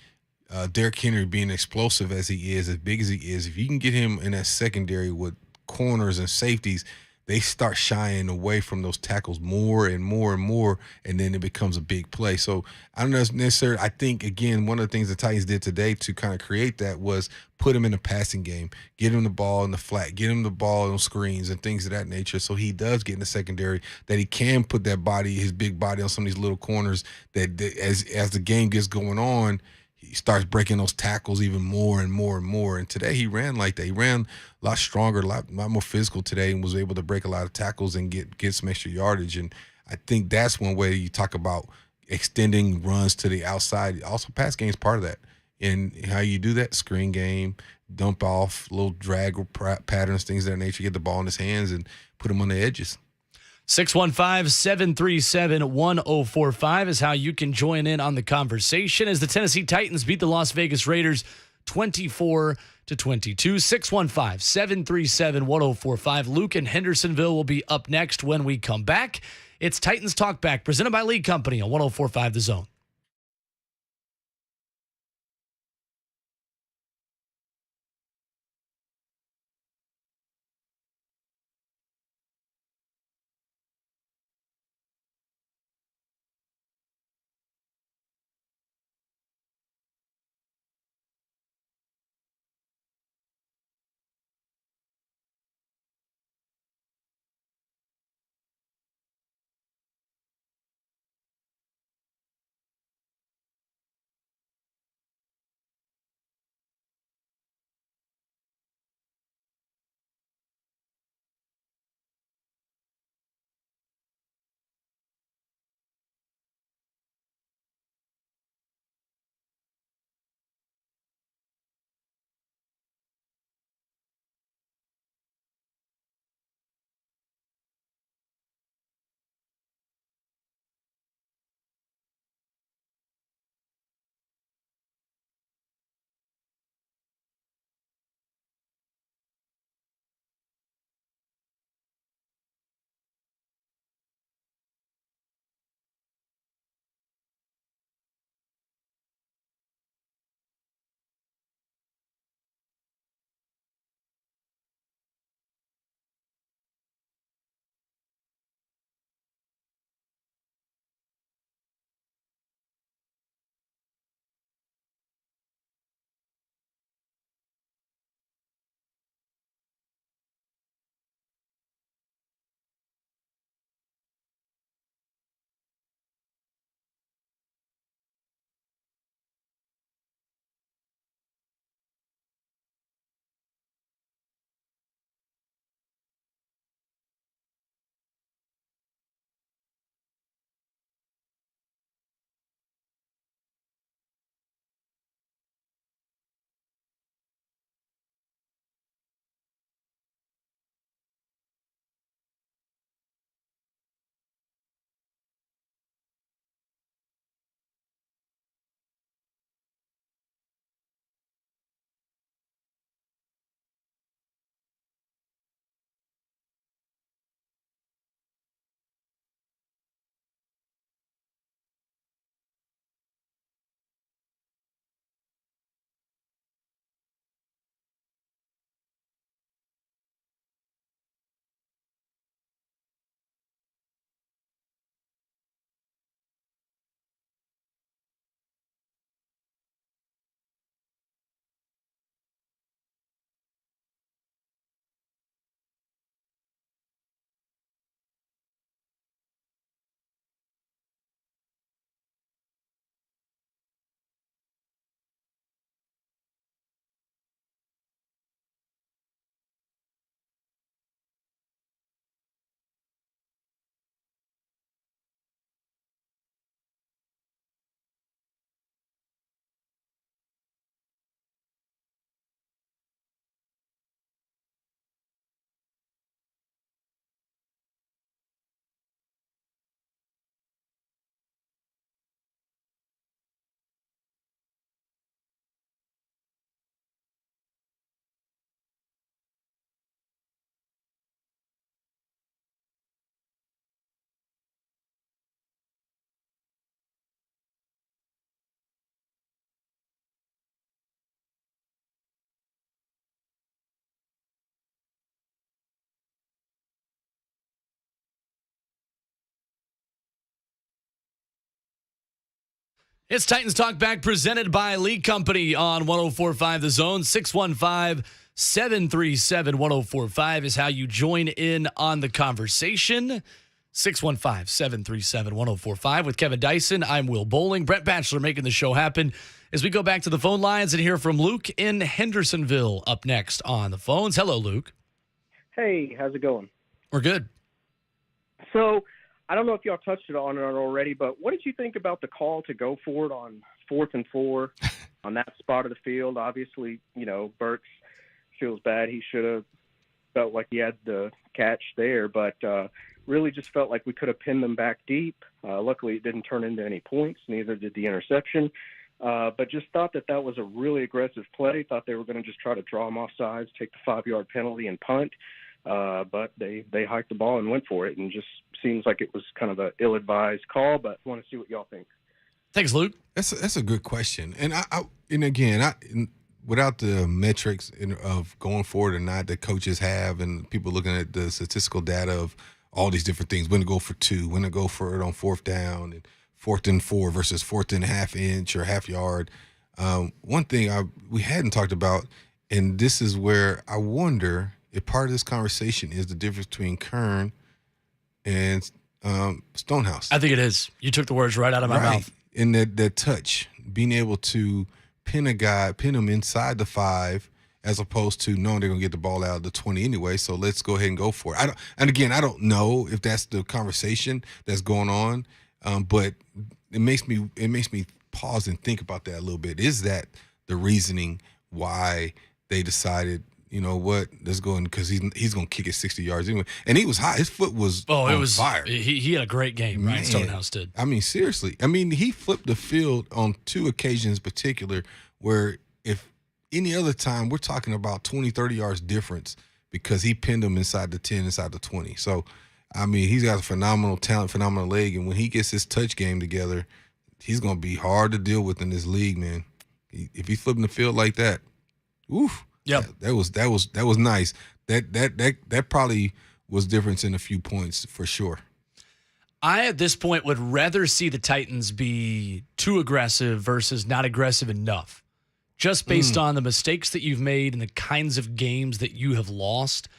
Derrick Henry being explosive as he is, as big as he is, if you can get him in that secondary with corners and safeties, they start shying away from those tackles more and more and more, and then it becomes a big play. So I don't know necessarily. I think, again, one of the things the Titans did today to kind of create that was put him in a passing game, get him the ball in the flat, get him the ball on screens and things of that nature, so he does get in the secondary, that he can put that body, his big body, on some of these little corners that as the game gets going on, he starts breaking those tackles even more and more and more. And today he ran like that. He ran a lot stronger, a lot more physical today, and was able to break a lot of tackles and get some extra yardage. And I think that's one way you talk about extending runs to the outside. Also, pass game is part of that. And how you do that, screen game, dump off, little drag patterns, things of that nature, get the ball in his hands and put him on the edges. 615-737-1045 is how you can join in on the conversation as the Tennessee Titans beat the Las Vegas Raiders 24-22. 615-737-1045. Luke in Hendersonville will be up next when we come back. It's Titans Talk Back, presented by League Company on 104.5 The Zone. It's Titans Talk Back presented by Lee Company on 104.5 The Zone. 615-737-1045 is how you join in on the conversation. 615-737-1045 with Kevin Dyson. I'm Will Boling. Brett Batchelor making the show happen as we go back to the phone lines and hear from Luke in Hendersonville up next on the phones. Hello, Luke. Hey, how's it going? We're good. So, I don't know if y'all touched on it already, but what did you think about the call to go for it on 4th and 4 on that spot of the field? Obviously, Burks feels bad. He should have felt like he had the catch there, but really just felt like we could have pinned them back deep. Luckily, it didn't turn into any points. Neither did the interception. But just thought that was a really aggressive play. Thought they were going to just try to draw them off sides, take the 5-yard penalty and punt. But they hiked the ball and went for it, and just seems like it was kind of an ill-advised call. But I want to see what y'all think. Thanks, Luke. That's a good question, and without the metrics of going forward or not that coaches have, and people looking at the statistical data of all these different things, when to go for 2, when to go for it on 4th down, and 4th and 4 versus 4th and a half inch or half yard. One thing we hadn't talked about, and this is where I wonder if part of this conversation is the difference between Kern and Stonehouse. I think it is. You took the words right out of my mouth. In that touch, being able to pin him inside the 5, as opposed to knowing they're going to get the ball out of the 20 anyway, so let's go ahead and go for it. I don't know if that's the conversation that's going on, but it makes me pause and think about that a little bit. Is that the reasoning why they decided, you know what, let's go in, because he's going to kick it 60 yards anyway. And he was high. His foot was on fire. He had a great game, Ryan Stonehouse did. I mean, seriously. I mean, he flipped the field on 2 occasions in particular where if any other time, we're talking about 20, 30 yards difference because he pinned him inside the 10, inside the 20. So, I mean, he's got a phenomenal talent, phenomenal leg, and when he gets his touch game together, he's going to be hard to deal with in this league, man. If he's flipping the field like that, oof. Yep. That was nice. That probably was difference in a few points for sure. I, at this point, would rather see the Titans be too aggressive versus not aggressive enough. Just based on the mistakes that you've made and the kinds of games that you have lost.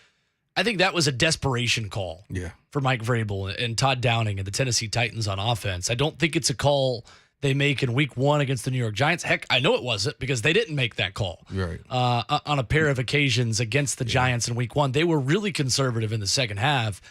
I think that was a desperation call for Mike Vrabel and Todd Downing and the Tennessee Titans on offense. I don't think it's a call they make in week 1 against the New York Giants. Heck, I know it wasn't because they didn't make that call. Right. On a pair of occasions against the Giants in week 1. They were really conservative in the second half.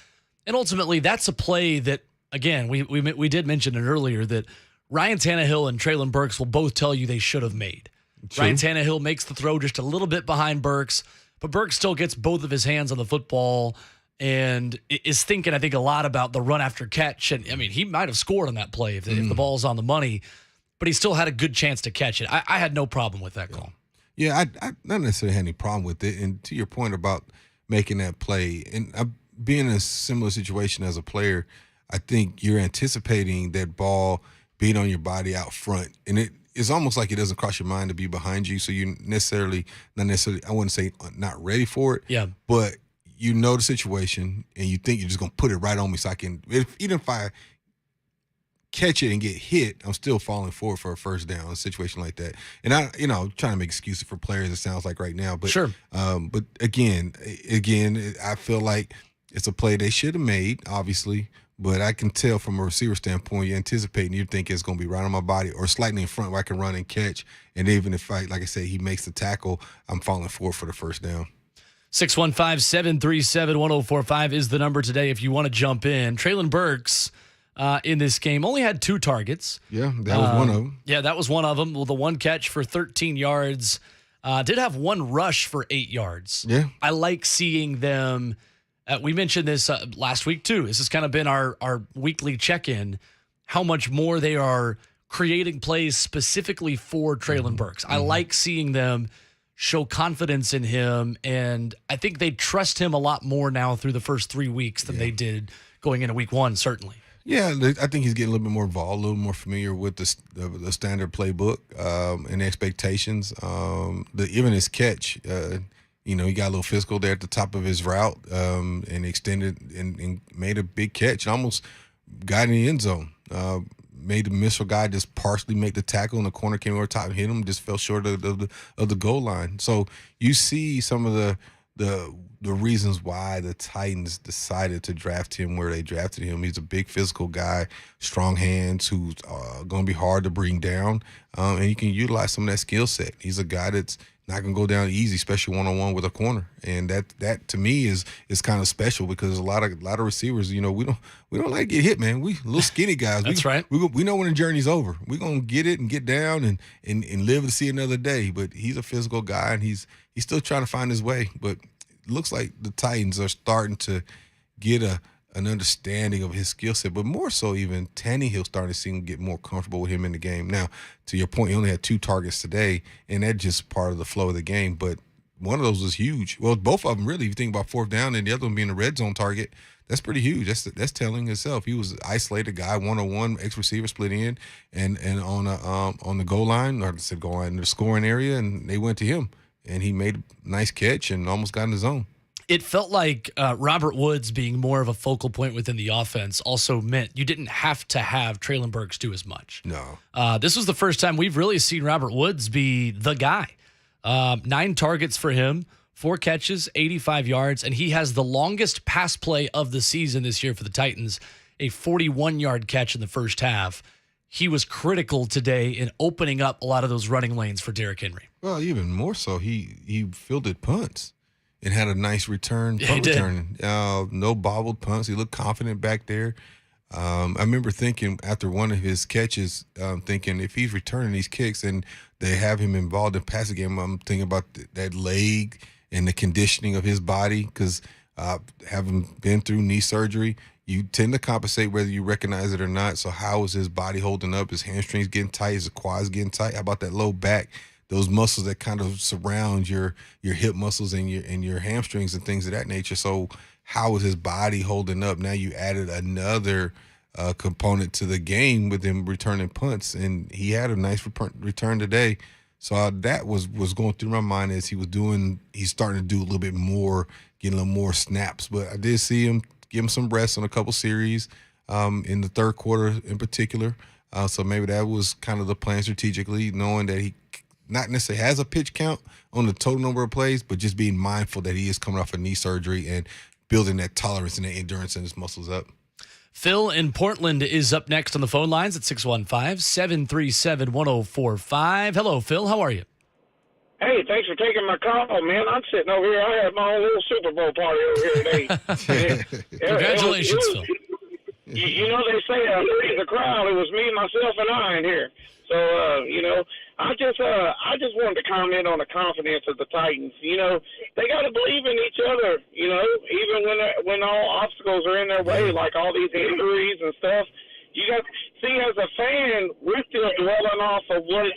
And ultimately, that's a play that, again, we did mention it earlier, that Ryan Tannehill and Treylon Burks will both tell you they should have made. True. Ryan Tannehill makes the throw just a little bit behind Burks, but Burks still gets both of his hands on the football and is thinking, I think, a lot about the run after catch. And, I mean, he might have scored on that play if the ball's on the money, but he still had a good chance to catch it. I had no problem with that call. Yeah, I not necessarily had any problem with it. And to your point about making that play, and being in a similar situation as a player, I think you're anticipating that ball being on your body out front. And it's almost like it doesn't cross your mind to be behind you. So you're not necessarily, I wouldn't say not ready for it. Yeah. But you know the situation, and you think you're just going to put it right on me so I can, even if I catch it and get hit, I'm still falling forward for a first down, a situation like that. And I'm trying to make excuses for players, it sounds like right now. But sure. But again, I feel like it's a play they should have made, obviously. But I can tell from a receiver standpoint, you're anticipating, you think it's going to be right on my body or slightly in front where I can run and catch. And even if, like I said, he makes the tackle, I'm falling forward for the first down. 615-737-1045 is the number today if you want to jump in. Treylon Burks in this game only had 2 targets. Yeah, that was one of them. Yeah, that was one of them. Well, the one catch for 13 yards. Did have one rush for 8 yards. Yeah. I like seeing them. We mentioned this last week, too. This has kind of been our weekly check-in, how much more they are creating plays specifically for Treylon Burks. I like seeing them show confidence in him, and I think they trust him a lot more now through the first 3 weeks than they did going into week 1, certainly. Yeah, I think he's getting a little bit more involved, a little more familiar with the standard playbook and expectations. Even his catch, he got a little physical there at the top of his route and extended and made a big catch, almost got in the end zone. made the missile guy just partially make the tackle, and the corner came over top and hit him, just fell short of the goal line. So you see some of the reasons why the Titans decided to draft him where they drafted him. He's a big physical guy, strong hands, who's going to be hard to bring down, and you can utilize some of that skill set. He's a guy that's not going to go down easy, especially one-on-one with a corner, and that to me is kind of special because a lot of receivers, we don't like to get hit, man. We little skinny guys. That's right. We know when the journey's over. We're going to get it and get down and live to see another day. But he's a physical guy, and he's still trying to find his way. But it looks like the Titans are starting to get an understanding of his skill set, but more so even Tannehill starting to see him get more comfortable with him in the game. Now, to your point, he only had 2 targets today, and that's just part of the flow of the game. But one of those was huge. Well, both of them really. If you think about 4th down and the other one being a red zone target, that's pretty huge. That's telling itself. He was an isolated guy, 1-on-1, ex-receiver split in, and on the goal line, or I said goal line, the scoring area, and they went to him, and he made a nice catch and almost got in the zone. It felt like Robert Woods being more of a focal point within the offense also meant you didn't have to have Treylon Burks do as much. No. This was the first time we've really seen Robert Woods be the guy. 9 targets for him, 4 catches, 85 yards, and he has the longest pass play of the season this year for the Titans, a 41-yard catch in the first half. He was critical today in opening up a lot of those running lanes for Derrick Henry. Well, even more so, he fielded punts and had a nice return. Yeah, he did. No bobbled punts. He looked confident back there. I remember thinking after one of his catches, thinking if he's returning these kicks and they have him involved in passing game, I'm thinking about that leg and the conditioning of his body because having been through knee surgery, you tend to compensate whether you recognize it or not. So how is his body holding up? His hamstrings getting tight? His quads getting tight? How about that low back? Those muscles that kind of surround your hip muscles and your hamstrings and things of that nature. So how is his body holding up? Now you added another component to the game with him returning punts, and he had a nice return today. So that was going through my mind as he's starting to do a little bit more, getting a little more snaps. But I did see him give him some rest on a couple series in the third quarter in particular. So maybe that was kind of the plan strategically, knowing that he not necessarily has a pitch count on the total number of plays, but just being mindful that he is coming off a knee surgery and building that tolerance and that endurance in his muscles up. Phil in Portland is up next on the phone lines at 615-737-1045. Hello, Phil. How are you? Hey, thanks for taking my call, man. I'm sitting over here. I had my own little Super Bowl party over here today. Congratulations, Phil. You know, they say the crowd. It was me, myself, and I in here. So, I just wanted to comment on the confidence of the Titans. They got to believe in each other, even when all obstacles are in their way, like all these injuries and stuff. You got see, as a fan, we're still dwelling off of what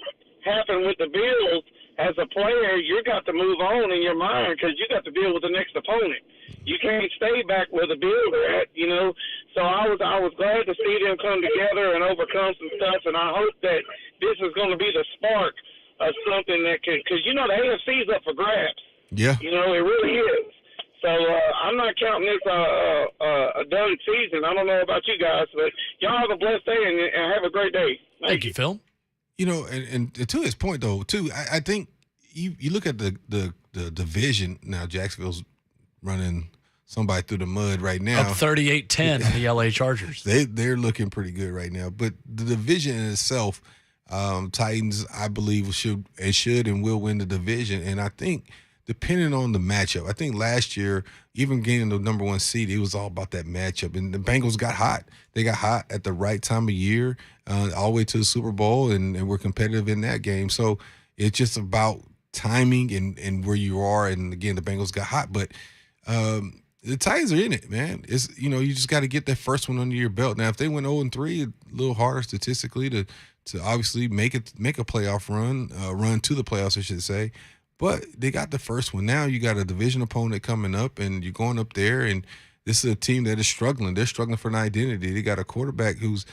happened with the Bills. As a player, you got to move on in your mind because you got to deal with the next opponent. You can't stay back where the Bills are at, So I was glad to see them come together and overcome some stuff, and I hope that this is going to be the spark of something that could, because the AFC's up for grabs. Yeah. It really is. So I'm not counting this a done season. I don't know about you guys, but y'all have a blessed day and have a great day. Thank you, Phil. And to his point though, too, I think you look at the division now. Jacksonville's running somebody through the mud right now. Up 38-10 on the LA Chargers. They're looking pretty good right now. But the division in itself, Titans, I believe, should and will win the division. And I think depending on the matchup, I think last year, even getting the number 1 seed, it was all about that matchup. And the Bengals got hot. They got hot at the right time of year, all the way to the Super Bowl, and were competitive in that game. So it's just about timing and where you are. And again, the Bengals got hot, but the Titans are in it, man. It's you just got to get that first one under your belt. Now, if they went 0-3, a little harder statistically to obviously make a playoff run to the playoffs, I should say. But they got the first one. Now you got a division opponent coming up, and you're going up there, and this is a team that is struggling. They're struggling for an identity. They got a quarterback who's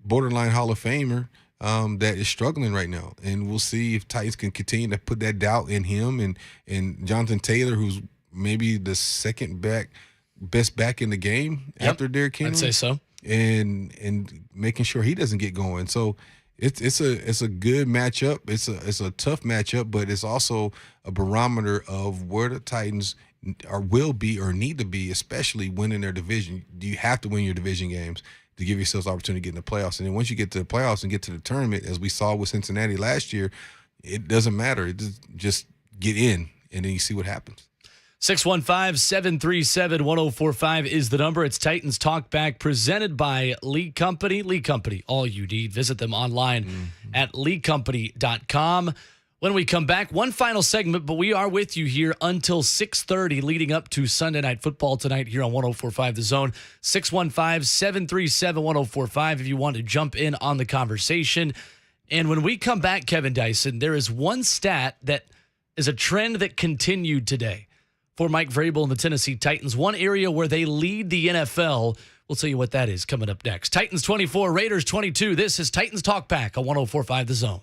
borderline Hall of Famer that is struggling right now. And we'll see if Titans can continue to put that doubt in him and Jonathan Taylor, who's maybe the second best back in the game after Derrick Henry. I'd say so. and making sure he doesn't get going. So it's a good matchup. It's a tough matchup, but it's also a barometer of where the Titans will be or need to be, especially winning their division. You have to win your division games to give yourselves opportunity to get in the playoffs. And then once you get to the playoffs and get to the tournament, as we saw with Cincinnati last year, it doesn't matter. It just get in, and then you see what happens. 615-737-1045 is the number. It's Titans Talk Back presented by Lee Company. Lee Company, all you need. Visit them online at leecompany.com. When we come back, one final segment, but we are with you here until 6:30 leading up to Sunday Night Football tonight here on 104.5 The Zone. 615-737-1045 if you want to jump in on the conversation. And when we come back, Kevin Dyson, there is one stat that is a trend that continued today for Mike Vrabel and the Tennessee Titans. One area where they lead the NFL. We'll tell you what that is coming up next. Titans 24, Raiders 22. This is Titans Talk Back on 104.5 The Zone.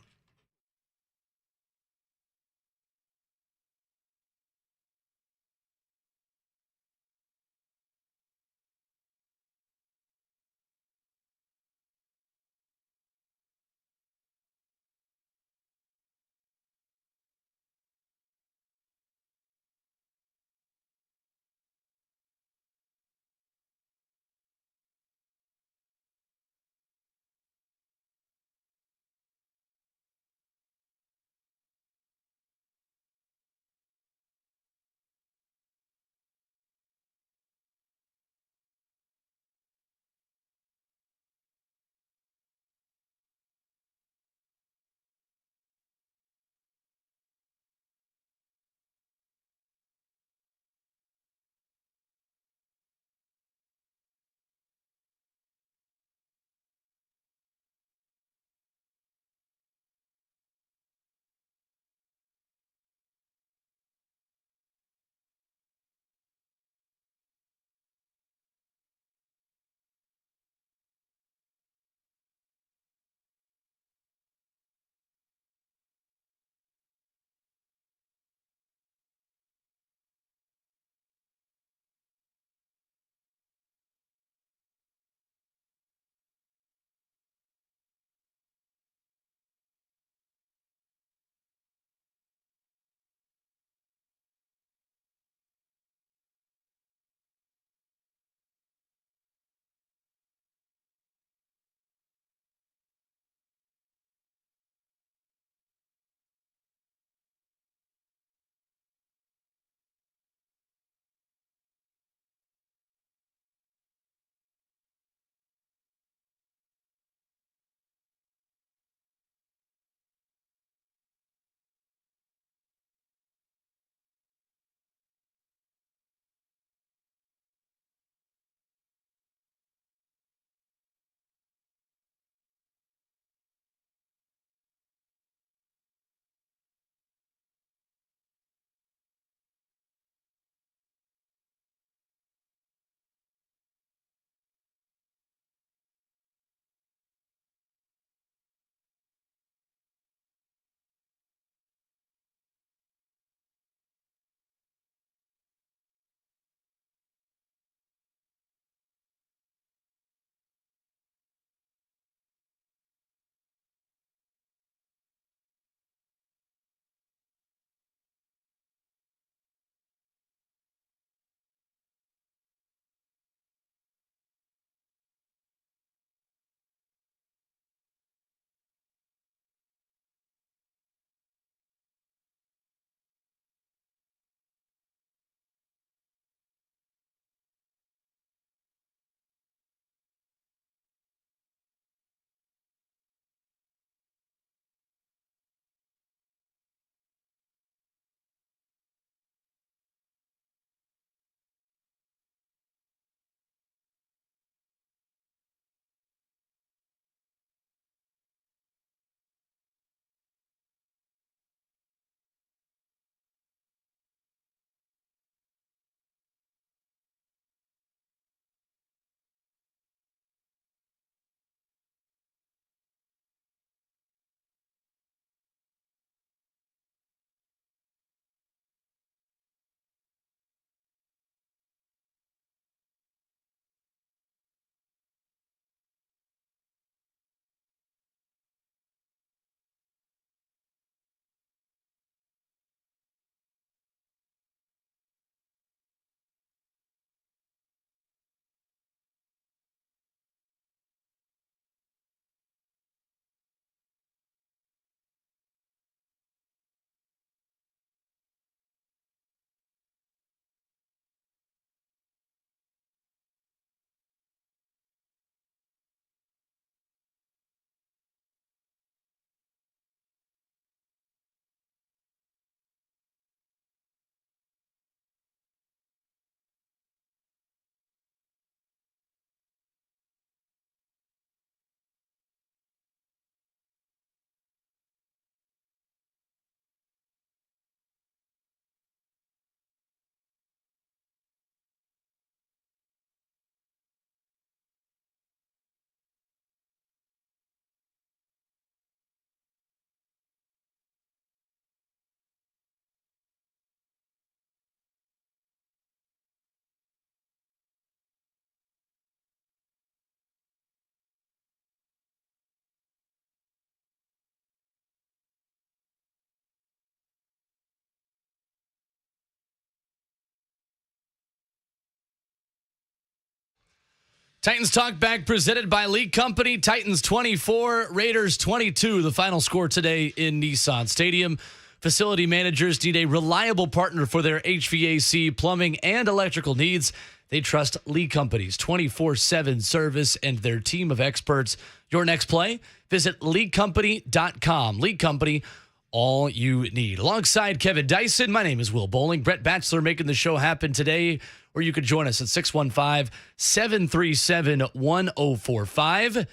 Titans Talk Back presented by League Company. Titans 24, Raiders 22. The final score today in Nissan Stadium. Facility managers need a reliable partner for their HVAC, plumbing, and electrical needs. They trust League Company's 24/7 service and their team of experts. Your next play? Visit leaguecompany.com. League Company, all you need. Alongside Kevin Dyson, my name is Will Boling. Brett Batchelor making the show happen today, or you could join us at 615-737-1045.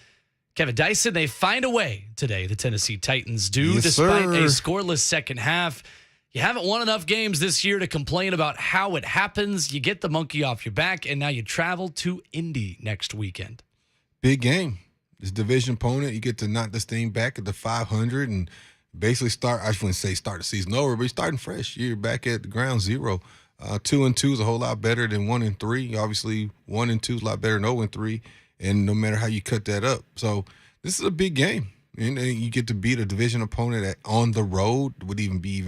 Kevin Dyson, they find a way today, the Tennessee Titans do, despite a scoreless second half. You haven't won enough games this year to complain about how it happens. You get the monkey off your back, and now you travel to Indy next weekend. Big game. This division opponent, you get to knock this thing back at the 500 and basically start, I wouldn't say start the season over, but you're starting fresh. You're back at the ground zero. 2-2 is a whole lot better than 1-3. Obviously, 1-2 is a lot better than 0-3, and no matter how you cut that up. So this is a big game. And you get to beat a division opponent on the road would even be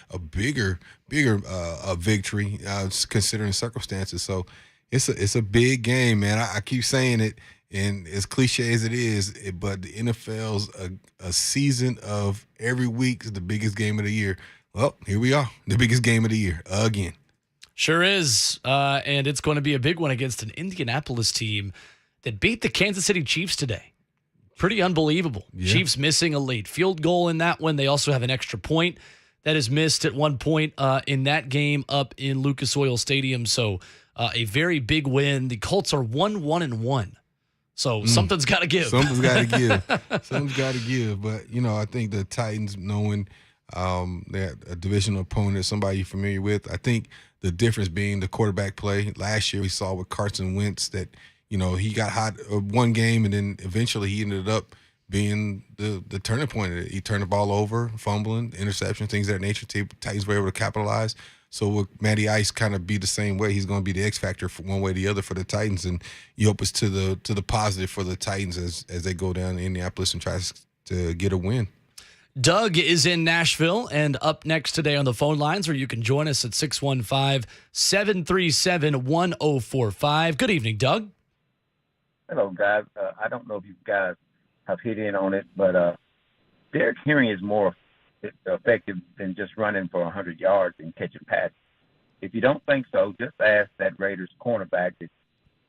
a bigger victory considering circumstances. So it's a big game, man. I keep saying it, and as cliche as it is, but the NFL's a season of every week is the biggest game of the year. Well, here we are, the biggest game of the year again. Sure is, and it's going to be a big one against an Indianapolis team that beat the Kansas City Chiefs today. Pretty unbelievable. Yeah. Chiefs missing a late field goal in that one. They also have an extra point that is missed at one point in that game up in Lucas Oil Stadium. So a very big win. The Colts are 1-1-1. So something's got to give. Something's got to give. Something's got to give. But, I think the Titans, knowing they're a divisional opponent, somebody you're familiar with, I think the difference being the quarterback play. Last year we saw with Carson Wentz that, he got hot one game, and then eventually he ended up being the turning point of it. He turned the ball over, fumbling, interception, things of that nature. Titans were able to capitalize. So with Matty Ice kind of be the same way. He's going to be the X factor for one way or the other for the Titans, and you hope it's to the positive for the Titans as they go down to Indianapolis and try to get a win. Doug is in Nashville and up next today on the phone lines, where you can join us at 615-737-1045. Good evening, Doug. Hello, guys. I don't know if you guys have hit in on it, but Derrick Henry is more effective than just running for 100 yards and catching passes. If you don't think so, just ask that Raiders cornerback that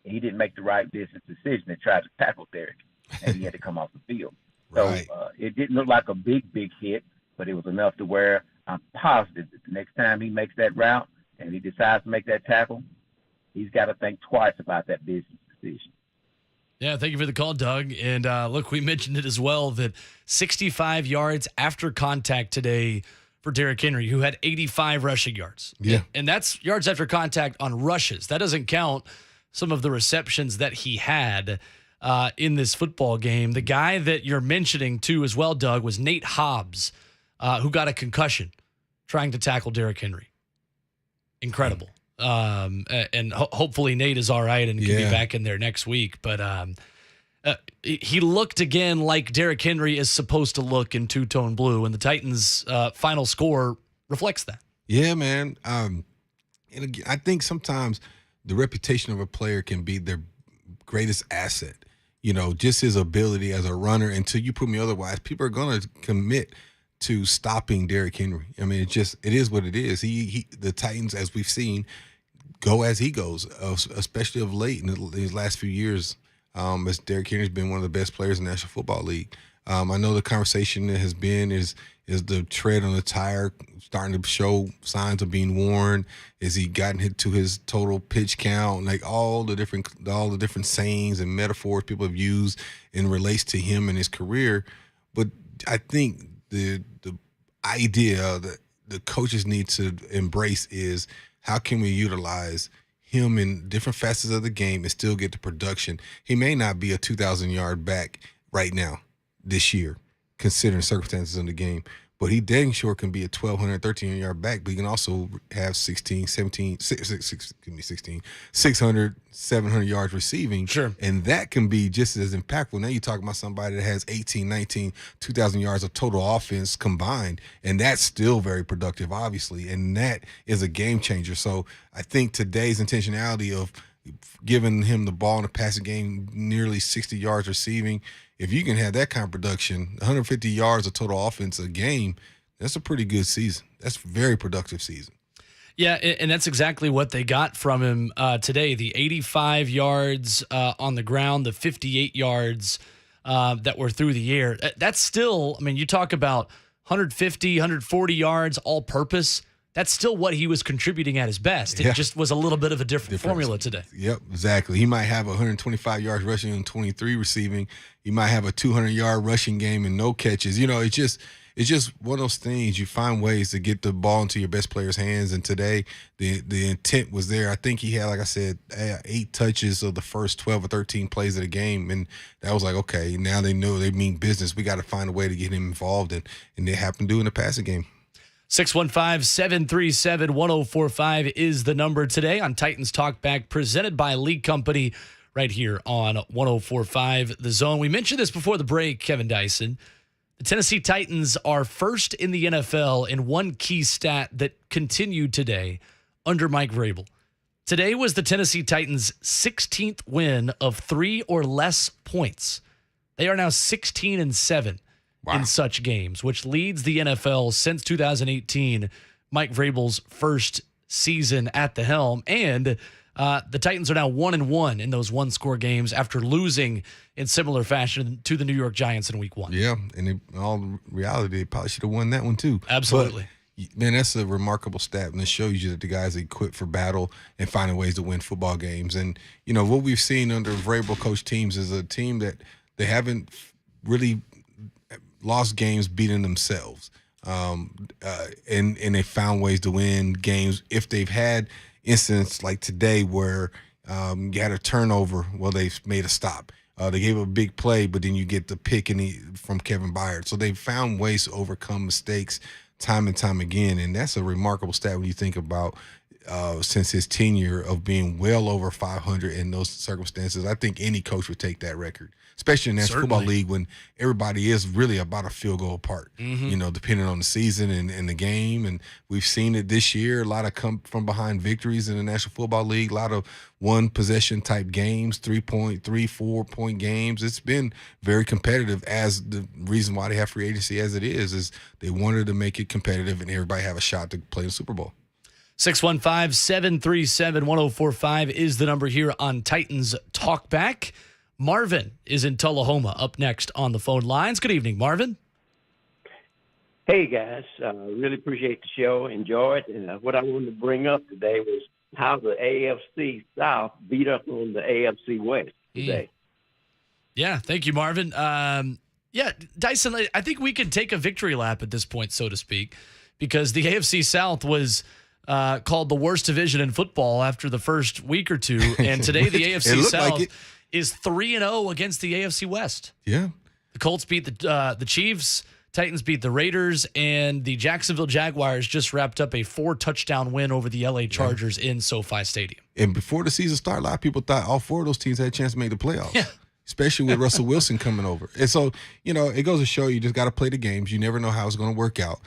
he didn't make the right business decision and tried to tackle Derrick, and he had to come off the field. Right. So it didn't look like a big hit, but it was enough to where I'm positive that the next time he makes that route and he decides to make that tackle, he's got to think twice about that business decision. Yeah, thank you for the call, Doug. And look, we mentioned it as well that 65 yards after contact today for Derrick Henry, who had 85 rushing yards. Yeah. And that's yards after contact on rushes. That doesn't count some of the receptions that he had in this football game. The guy that you're mentioning, too, as well, Doug, was Nate Hobbs, who got a concussion trying to tackle Derrick Henry. Incredible. And hopefully Nate is all right and can be back in there next week. But he looked again like Derrick Henry is supposed to look in two-tone blue, and the Titans' final score reflects that. Yeah, man. And again, I think sometimes the reputation of a player can be their greatest asset. Just his ability as a runner. Until you prove me otherwise, people are going to commit to stopping Derrick Henry. I mean, it is what it is. The Titans, as we've seen, go as he goes, especially of late in these last few years, as Derrick Henry's been one of the best players in the National Football League. I know the conversation that has been is the tread on the tire starting to show signs of being worn? Is he gotten hit to his total pitch count? Like all the different sayings and metaphors people have used in relates to him and his career. But I think the idea that the coaches need to embrace is, how can we utilize him in different facets of the game and still get the production? He may not be a 2,000-yard back right now this year, considering circumstances in the game, but he dang sure can be a 1,200, 1,300-yard back, but he can also have 600, 700 yards receiving. Sure. And that can be just as impactful. Now you're talking about somebody that has 18, 19, 2,000 yards of total offense combined, and that's still very productive, obviously, and that is a game changer. So I think today's intentionality of giving him the ball in the passing game, nearly 60 yards receiving. If you can have that kind of production, 150 yards of total offense a game, that's a pretty good season. That's a very productive season. Yeah, and that's exactly what they got from him today. The 85 yards on the ground, the 58 yards that were through the air. That's still, I mean, you talk about 150, 140 yards all purpose. That's still what he was contributing at his best. It just was a little bit of a different formula today. Yep, exactly. He might have 125 yards rushing and 23 receiving. He might have a 200-yard rushing game and no catches. You know, it's just one of those things. You find ways to get the ball into your best player's hands, and today the intent was there. I think he had, like I said, 8 touches of the first 12 or 13 plays of the game, and that was like, okay, now they know they mean business. We got to find a way to get him involved, and they happened to do in the passing game. 615-737-1045 is the number today on Titans Talk Back, presented by League Company right here on 1045 The Zone. We mentioned this before the break, Kevin Dyson. The Tennessee Titans are first in the NFL in one key stat that continued today under Mike Vrabel. Today was the Tennessee Titans' 16th win of 3 or less points. They are now 16-7. Wow. In such games, which leads the NFL since 2018, Mike Vrabel's first season at the helm. And the Titans are now 1-1 in those one-score games after losing in similar fashion to the New York Giants in Week 1. Yeah, and in all reality, they probably should have won that one too. Absolutely. But, man, that's a remarkable stat, and it shows you that the guys are equipped for battle and finding ways to win football games. And, you know, what we've seen under Vrabel coach teams is a team that they haven't really lost games beating themselves, and they found ways to win games. If they've had incidents like today where you had a turnover, well, they've made a stop. They gave a big play, but then you get the pick from Kevin Byard. So they've found ways to overcome mistakes time and time again, and that's a remarkable stat when you think about since his tenure of being well over 500 in those circumstances. I think any coach would take that record, especially in the National Football League when everybody is really about a field goal apart, you know, depending on the season and the game. And we've seen it this year, a lot of come from behind victories in the National Football League, a lot of one possession type games, 3-point, 4-point games. It's been very competitive, as the reason why they have free agency as it is they wanted to make it competitive and everybody have a shot to play the Super Bowl. 615-737-1045 is the number here on Titans Talk Back. Marvin is in Tullahoma up next on the phone lines. Good evening, Marvin. Hey, guys. Really appreciate the show. Enjoy it. And what I wanted to bring up today was how the AFC South beat up on the AFC West today. Yeah, thank you, Marvin. Dyson, I think we can take a victory lap at this point, so to speak, because the AFC South was called the worst division in football after the first week or two. And today the AFC South is 3-0 against the AFC West. Yeah. The Colts beat the Chiefs, Titans beat the Raiders, and the Jacksonville Jaguars just wrapped up a 4-touchdown win over the LA Chargers in SoFi Stadium. And before the season started, a lot of people thought all 4 of those teams had a chance to make the playoffs. Yeah. Especially with Russell Wilson coming over. And so, you know, it goes to show you just got to play the games. You never know how it's going to work out.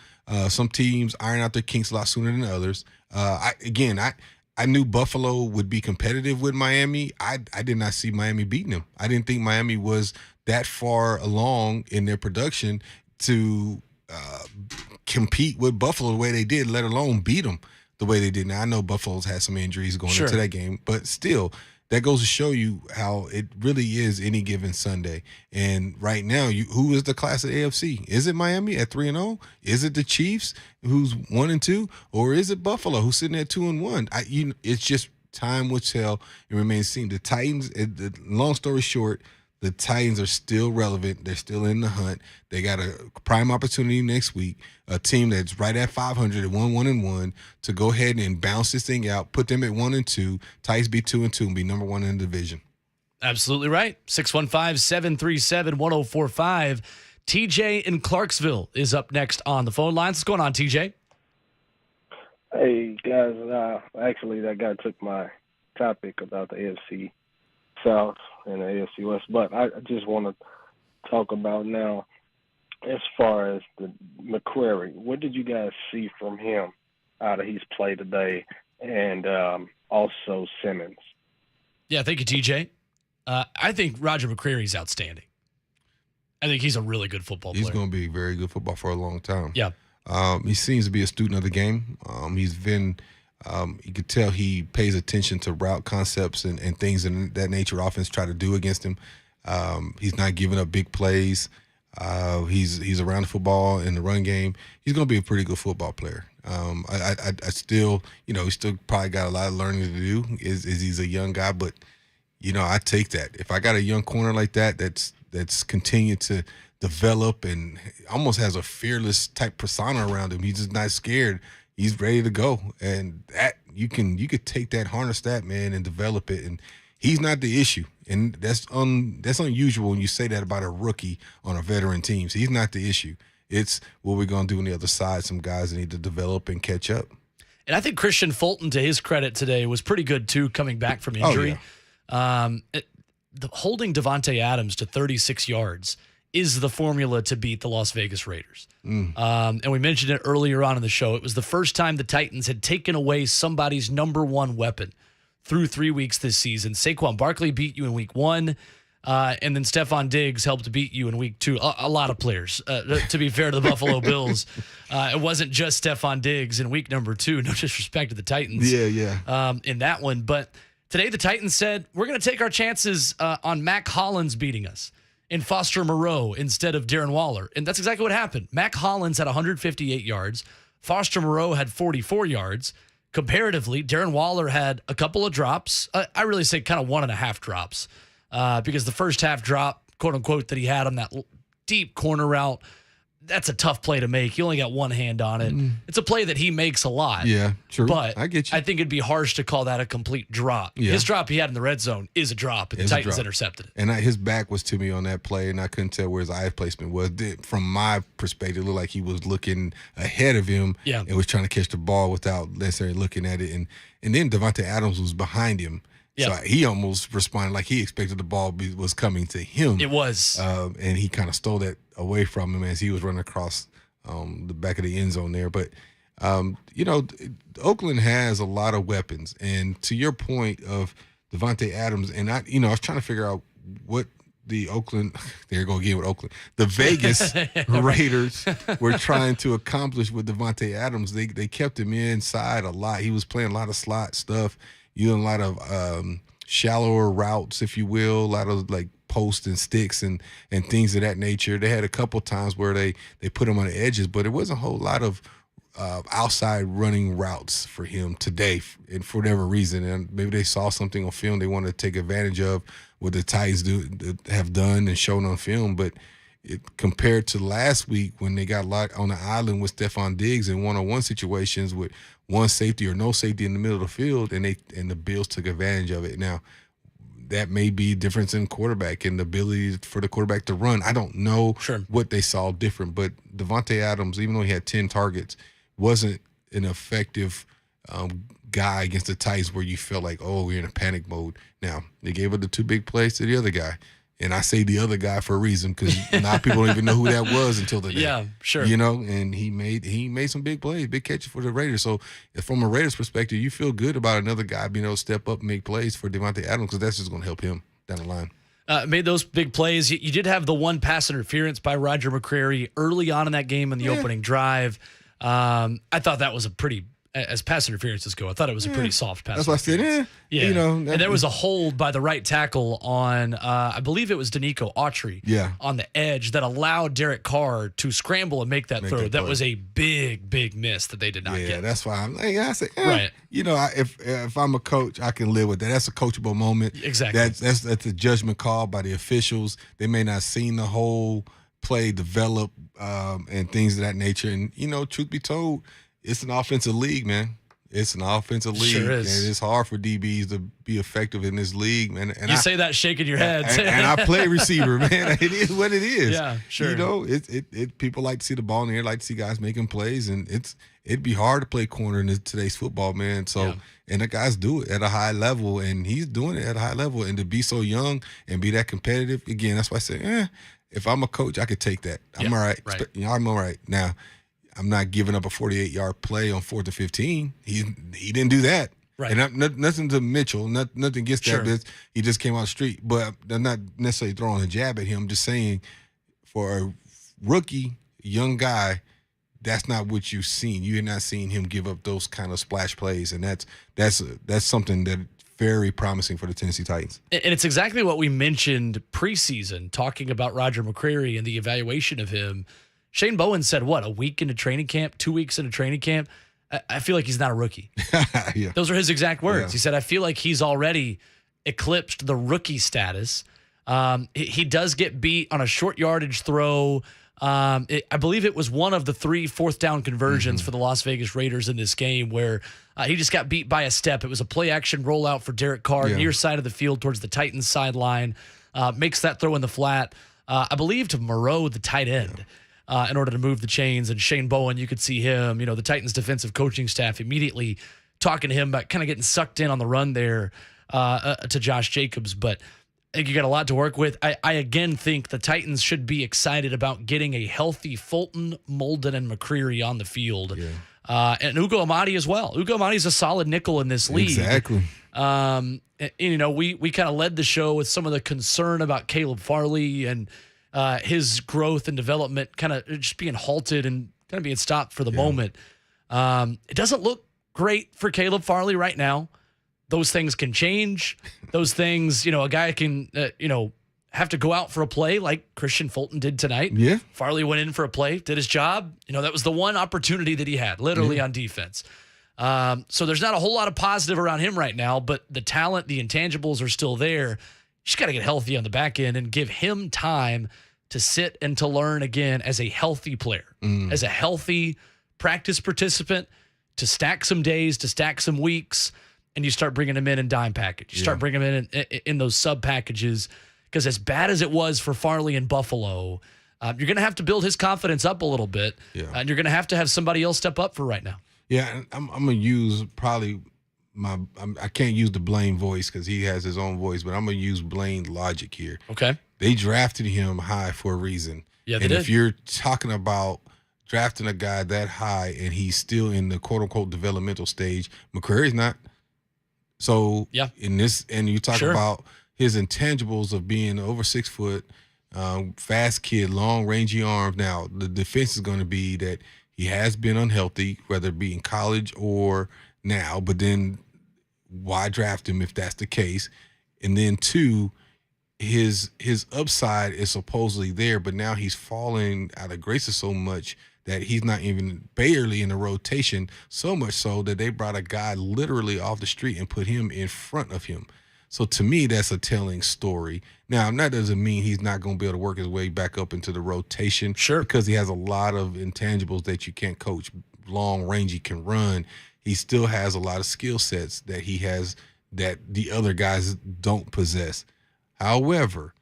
Some teams iron out their kinks a lot sooner than others. I knew Buffalo would be competitive with Miami. I did not see Miami beating them. I didn't think Miami was that far along in their production to compete with Buffalo the way they did, let alone beat them the way they did. Now, I know Buffalo's had some injuries going into that game, but still, that goes to show you how it really is any given Sunday. And right now, who is the class of the AFC? Is it Miami at 3-0? Is it the Chiefs who's 1-2? Or is it Buffalo who's sitting at 2-1? It's just time will tell. It remains seen. The Titans, long story short, the Titans are still relevant. They're still in the hunt. They got a prime opportunity next week, a team that's right at 500 at 1-1, to go ahead and bounce this thing out, put them at 1-2. Titans be 2-2 and be number 1 in the division. Absolutely right. 615-737-1045. TJ in Clarksville is up next on the phone lines. What's going on, TJ? Hey, guys. Actually, that guy took my topic about the AFC South and the AFC West, but I just want to talk about now as far as the McQuarrie. What did you guys see from him out of his play today, and also Simmons? Yeah, thank you, TJ. I think Roger McCreary's outstanding. I think he's a really good football player. He's going to be very good football for a long time. Yeah. He seems to be a student of the game. He's been you could tell he pays attention to route concepts and things in that nature offense try to do against him. He's not giving up big plays. He's around the football in the run game. He's going to be a pretty good football player. I still, he's still probably got a lot of learning to do. He's a young guy, but I take that. If I got a young corner like that, that's continued to develop and almost has a fearless type persona around him. He's just not scared. He's ready to go, and that you could take that, harness that, man, and develop it. And he's not the issue, and that's unusual when you say that about a rookie on a veteran team. So he's not the issue. It's what we're gonna do on the other side. Some guys that need to develop and catch up. And I think Christian Fulton, to his credit today, was pretty good too, coming back from injury. Oh, yeah. Holding Davante Adams to 36 yards is the formula to beat the Las Vegas Raiders. And we mentioned it earlier on in the show. It was the first time the Titans had taken away somebody's number one weapon through 3 weeks this season. Saquon Barkley beat you in week 1, and then Stephon Diggs helped beat you in week 2. A lot of players, to be fair to the Buffalo Bills. It wasn't just Stephon Diggs in week number 2. No disrespect to the Titans. Yeah. In that one. But today the Titans said, we're going to take our chances on Mac Hollins beating us in Foster Moreau instead of Darren Waller. And that's exactly what happened. Mac Hollins had 158 yards. Foster Moreau had 44 yards. Comparatively, Darren Waller had a couple of drops. I really say kind of 1.5 drops because the first half drop, quote unquote, that he had on that deep corner route, that's a tough play to make. You only got one hand on it. It's a play that he makes a lot. Yeah, true. But I get you. I think it'd be harsh to call that a complete drop. Yeah. His drop he had in the red zone is a drop, and the Titans intercepted it. And his back was to me on that play, and I couldn't tell where his eye placement was. From my perspective, it looked like he was looking ahead of him and was trying to catch the ball without necessarily looking at it. And then Davante Adams was behind him. So he almost responded like he expected the ball was coming to him. It was. And he kind of stole that away from him as he was running across the back of the end zone there. But, Oakland has a lot of weapons. And to your point of Davante Adams, and I was trying to figure out what the Oakland, there you go again with Oakland, the Vegas Raiders were trying to accomplish with Davante Adams. They kept him inside a lot. He was playing a lot of slot stuff. A lot of shallower routes, if you will, a lot of like posts and sticks and things of that nature. They had a couple times where they put him on the edges, but it wasn't a whole lot of outside running routes for him today, and for whatever reason. And maybe they saw something on film they wanted to take advantage of what the Titans have done and shown on film. But compared to last week when they got locked on the island with Stephon Diggs in one-on-one situations with one safety or no safety in the middle of the field, and the Bills took advantage of it. Now, that may be difference in quarterback and the ability for the quarterback to run. I don't know what they saw different, but Davante Adams, even though he had 10 targets, wasn't an effective guy against the Titans where you felt like, oh, we're in a panic mode. Now, they gave up the 2 big plays to the other guy. And I say the other guy for a reason because a lot of people don't even know who that was until today. Yeah, sure. And he made some big plays, big catches for the Raiders. So from a Raiders perspective, you feel good about another guy being able to step up and make plays for Davante Adams because that's just going to help him down the line. Made those big plays. You did have the one pass interference by Roger McCreary early on in that game in the opening drive. I thought that was a pretty, as pass interferences go, I thought it was a pretty soft pass. That's why I said, and there was a hold by the right tackle on, I believe it was Danico Autry on the edge that allowed Derek Carr to scramble and make that throw. That was a big, big miss that they did not get. Yeah, that's why I say, right. If I'm a coach, I can live with that. That's a coachable moment. Exactly. That's a judgment call by the officials. They may not have seen the whole play develop and things of that nature. And, truth be told, it's an offensive league, man. It's an offensive league. Sure is. And it's hard for DBs to be effective in this league, man. And you say that shaking your head. And I play receiver, man. It is what it is. Yeah, sure. People like to see the ball in the air, like to see guys making plays, and it'd be hard to play corner in today's football, man. So, and the guys do it at a high level, and he's doing it at a high level. And to be so young and be that competitive, again, that's why I say, if I'm a coach, I could take that. I'm all right. I'm all right. Now, I'm not giving up a 48-yard play on 4th and 15. He didn't do that. Right. And nothing to Mitchell, nothing against Sure. that. He just came out the street. But they're not necessarily throwing a jab at him. I'm just saying, for a rookie, young guy, that's not what you've seen. You're not seeing him give up those kind of splash plays, and that's something that very promising for the Tennessee Titans. And it's exactly what we mentioned preseason, talking about Roger McCreary and the evaluation of him. Shane Bowen said, a week into training camp, 2 weeks into training camp? I feel like he's not a rookie. Yeah. Those are his exact words. Yeah. He said, I feel like he's already eclipsed the rookie status. He does get beat on a short yardage throw. I believe it was one of the 3 fourth down conversions for the Las Vegas Raiders in this game where he just got beat by a step. It was a play action rollout for Derek Carr, near side of the field towards the Titans sideline. Makes that throw in the flat, I believe to Moreau, the tight end, in order to move the chains. And Shane Bowen, you could see him, the Titans defensive coaching staff immediately talking to him about kind of getting sucked in on the run there to Josh Jacobs. But I think you got a lot to work with. I again think the Titans should be excited about getting a healthy Fulton, Molden, and McCreary on the field. Yeah. And Ugo Amadi as well. Ugo Amadi is a solid nickel in this league. Exactly. We kind of led the show with some of the concern about Caleb Farley and his growth and development kind of just being halted and kind of being stopped for the moment. It doesn't look great for Caleb Farley right now. Those things can change. Those things, a guy can, have to go out for a play like Christian Fulton did tonight. Yeah. Farley went in for a play, did his job. That was the one opportunity that he had, literally on defense. So there's not a whole lot of positive around him right now, but the talent, the intangibles are still there. You just got to get healthy on the back end and give him time to sit and to learn again as a healthy player, as a healthy practice participant, to stack some days, to stack some weeks. And you start bringing them in dime package. You start bringing them in those sub packages, because as bad as it was for Farley in Buffalo, you're going to have to build his confidence up a little bit, and you're going to have somebody else step up for right now. Yeah, I'm going to use probably I can't use the Blaine voice because he has his own voice, but I'm going to use Blaine logic here. Okay. They drafted him high for a reason. Yeah, they and did. If you're talking about drafting a guy that high and he's still in the quote-unquote developmental stage, McCreary's not. So in this, and you talk about his intangibles of being over 6 foot, fast kid, long rangy arms. Now the defense is going to be that he has been unhealthy, whether it be in college or now. But then why draft him if that's the case? And then 2, his upside is supposedly there, but now he's falling out of graces so much that he's not even barely in the rotation, so much so that they brought a guy literally off the street and put him in front of him. So to me, that's a telling story. Now, that doesn't mean he's not going to be able to work his way back up into the rotation. Sure. Because he has a lot of intangibles that you can't coach. Long range, he can run. He still has a lot of skill sets that he has that the other guys don't possess. However,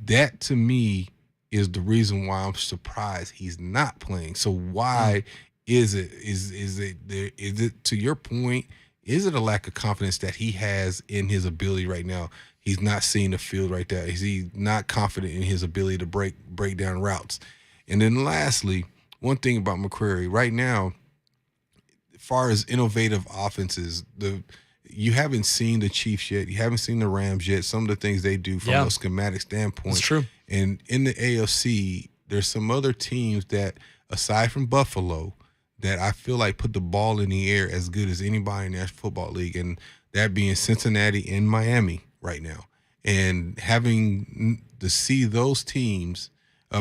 that to me is the reason why I'm surprised he's not playing. So why is it? Is it to your point? Is it a lack of confidence that he has in his ability right now? He's not seeing the field right there. Is he not confident in his ability to break down routes? And then lastly, one thing about McCreary right now, as far as innovative offenses, you haven't seen the Chiefs yet. You haven't seen the Rams yet. Some of the things they do from a schematic standpoint. That's true. And in the AFC, there's some other teams that, aside from Buffalo, that I feel like put the ball in the air as good as anybody in the National Football League, and that being Cincinnati and Miami right now. And having to see those teams,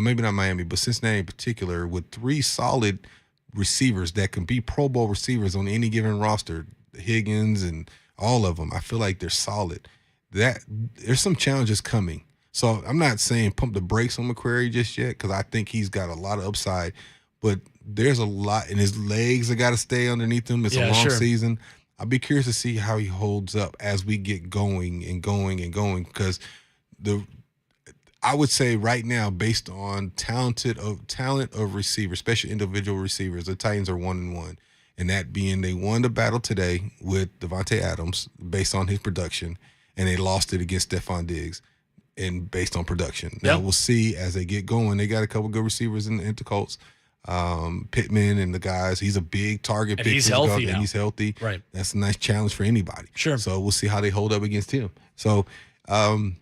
maybe not Miami, but Cincinnati in particular, with 3 solid receivers that can be Pro Bowl receivers on any given roster, Higgins and all of them, I feel like they're solid. That there's some challenges coming. So I'm not saying pump the brakes on McCreary just yet, because I think he's got a lot of upside, but there's a lot, and his legs have got to stay underneath him. It's a long season. I'll be curious to see how he holds up as we get going and going and going, because I would say right now, based on talent of receivers, especially individual receivers, the Titans are 1-1. And that being they won the battle today with Devontae Adams based on his production, and they lost it against Stephon Diggs and based on production. Now we'll see as they get going. They got a couple good receivers in the Colts. Pittman and the guys. He's a big target. And big he's physical, healthy and now. he's healthy. Right. That's a nice challenge for anybody. Sure. So we'll see how they hold up against him. So, and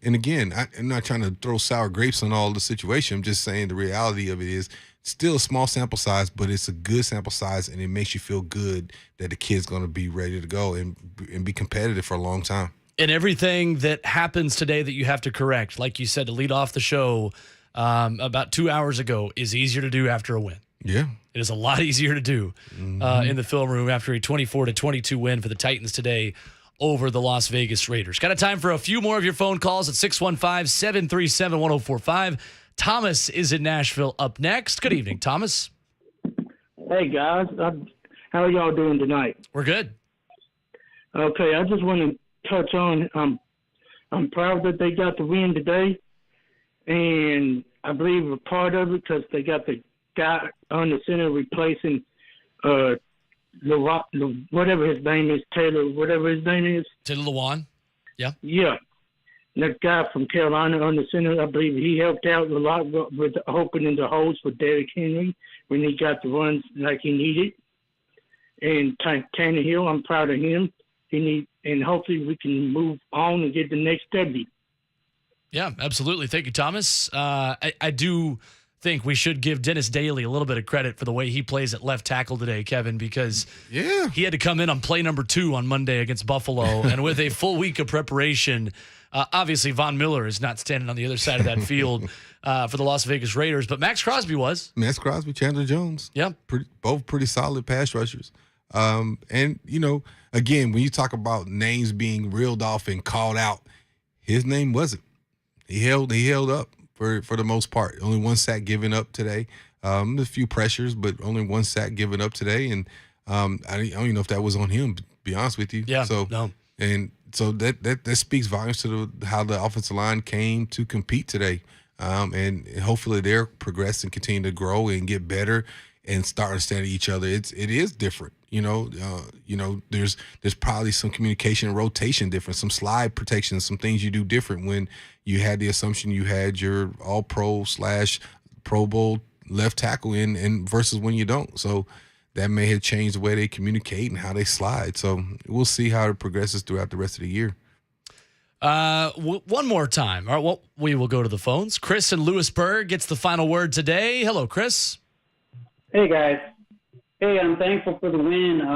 again, I'm not trying to throw sour grapes on all the situation. I'm just saying the reality of it is still a small sample size, but it's a good sample size, and it makes you feel good that the kid's going to be ready to go and be competitive for a long time. And everything that happens today that you have to correct, like you said, to lead off the show about 2 hours ago, is easier to do after a win. Yeah. It is a lot easier to do in the film room after a 24-22 win for the Titans today over the Las Vegas Raiders. Got a time for a few more of your phone calls at 615-737-1045. Thomas is in Nashville up next. Good evening, Thomas. Hey, guys. How are y'all doing tonight? We're good. Okay, I just want to touch on, I'm proud that they got the win today, and I believe a part of it because they got the guy on the center replacing whatever his name is, Taylor, whatever his name is. Taylor Lewan? Yeah. Yeah. That guy from Carolina on the center, I believe he helped out a lot with opening the holes for Derrick Henry when he got the runs like he needed. And Tannehill, I'm proud of him. And hopefully we can move on and get the next W. Yeah, absolutely. Thank you, Thomas. I do think we should give Dennis Daly a little bit of credit for the way he plays at left tackle today, Kevin, because he had to come in on play number 2 on Monday against Buffalo, and with a full week of preparation, obviously Von Miller is not standing on the other side of that field for the Las Vegas Raiders, but Max Crosby was. Max Crosby, Chandler Jones. Yeah. Both pretty solid pass rushers. And, again, when you talk about names being reeled off and called out, his name wasn't. He held up for the most part. Only one sack given up today. A few pressures, but only one sack given up today. And I don't even know if that was on him, to be honest with you. Yeah, So that speaks volumes to how the offensive line came to compete today. And hopefully they're progressing, continue to grow and get better and start understanding each other. It is different. There's probably some communication and rotation difference, some slide protection, some things you do different when you had the assumption you had your all-pro / Pro Bowl left tackle in versus when you don't. So that may have changed the way they communicate and how they slide. So we'll see how it progresses throughout the rest of the year. One more time. All right, well, we will go to the phones. Chris in Lewisburg gets the final word today. Hello, Chris. Hey, guys. Hey, I'm thankful for the win.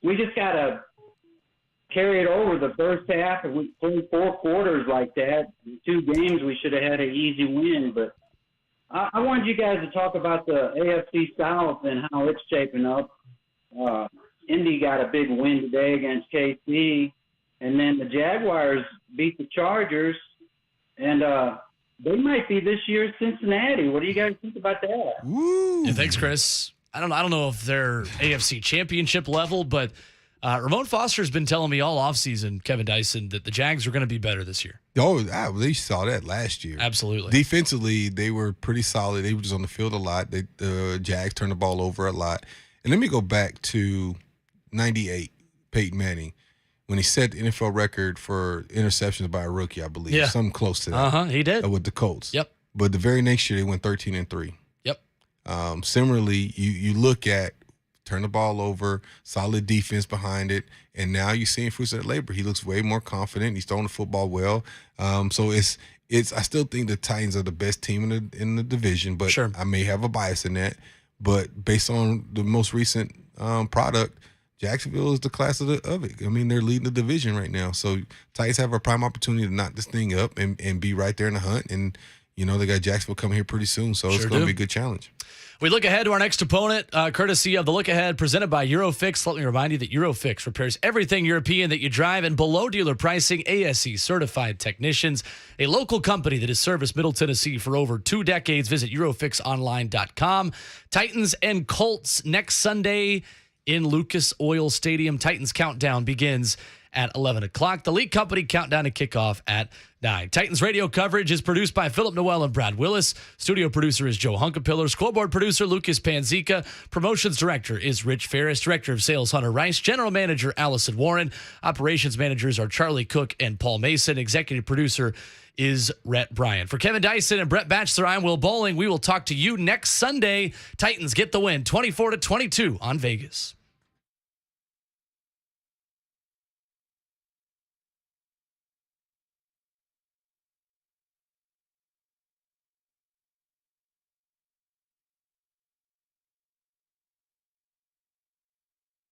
We just got to carry it over the first half, and we played 4 quarters like that. In 2 games, we should have had an easy win. But I wanted you guys to talk about the AFC South and how it's shaping up. Indy got a big win today against KC, and then the Jaguars beat the Chargers, and they might be this year's Cincinnati. What do you guys think about that? Yeah, thanks, Chris. I don't know if they're AFC Championship level, but Ramon Foster's been telling me all offseason, Kevin Dyson, that the Jags are going to be better this year. Oh, they saw that last year. Absolutely. Defensively, they were pretty solid. They were just on the field a lot. The Jags turned the ball over a lot. And let me go back to 98, Peyton Manning, when he set the NFL record for interceptions by a rookie, I believe. Yeah. Something close to that. He did. With the Colts. Yep. But the very next year, they went 13-3. Yep. Similarly, you look at turn the ball over, solid defense behind it, and now you're seeing fruits of that labor. He looks way more confident. He's throwing the football well. So it's I still think the Titans are the best team in the division, but sure, I may have a bias in that. But based on the most recent product, Jacksonville is the class of it. I mean, they're leading the division right now. So Titans have a prime opportunity to knock this thing up and be right there in the hunt. And, they got Jacksonville coming here pretty soon, so it's going to be a good challenge. We look ahead to our next opponent, courtesy of the Look Ahead presented by Eurofix. Let me remind you that Eurofix repairs everything European that you drive and below dealer pricing. ASE certified technicians, a local company that has serviced Middle Tennessee for over 2 decades. Visit EurofixOnline.com. Titans and Colts next Sunday in Lucas Oil Stadium. Titans countdown begins at 11 o'clock. The League Company countdown to kickoff at 9. Titans radio coverage is produced by Philip Noel and Brad Willis. Studio producer is Joe Hunkapiller. Scoreboard producer Lucas Panzica. Promotions director is Rich Ferris. Director of sales Hunter Rice. General manager Allison Warren. Operations managers are Charlie Cook and Paul Mason. Executive producer is Rhett Bryan. For Kevin Dyson and Brett Batchelor, I'm Will Boling. We will talk to you next Sunday. Titans get the win 24-22 on Vegas.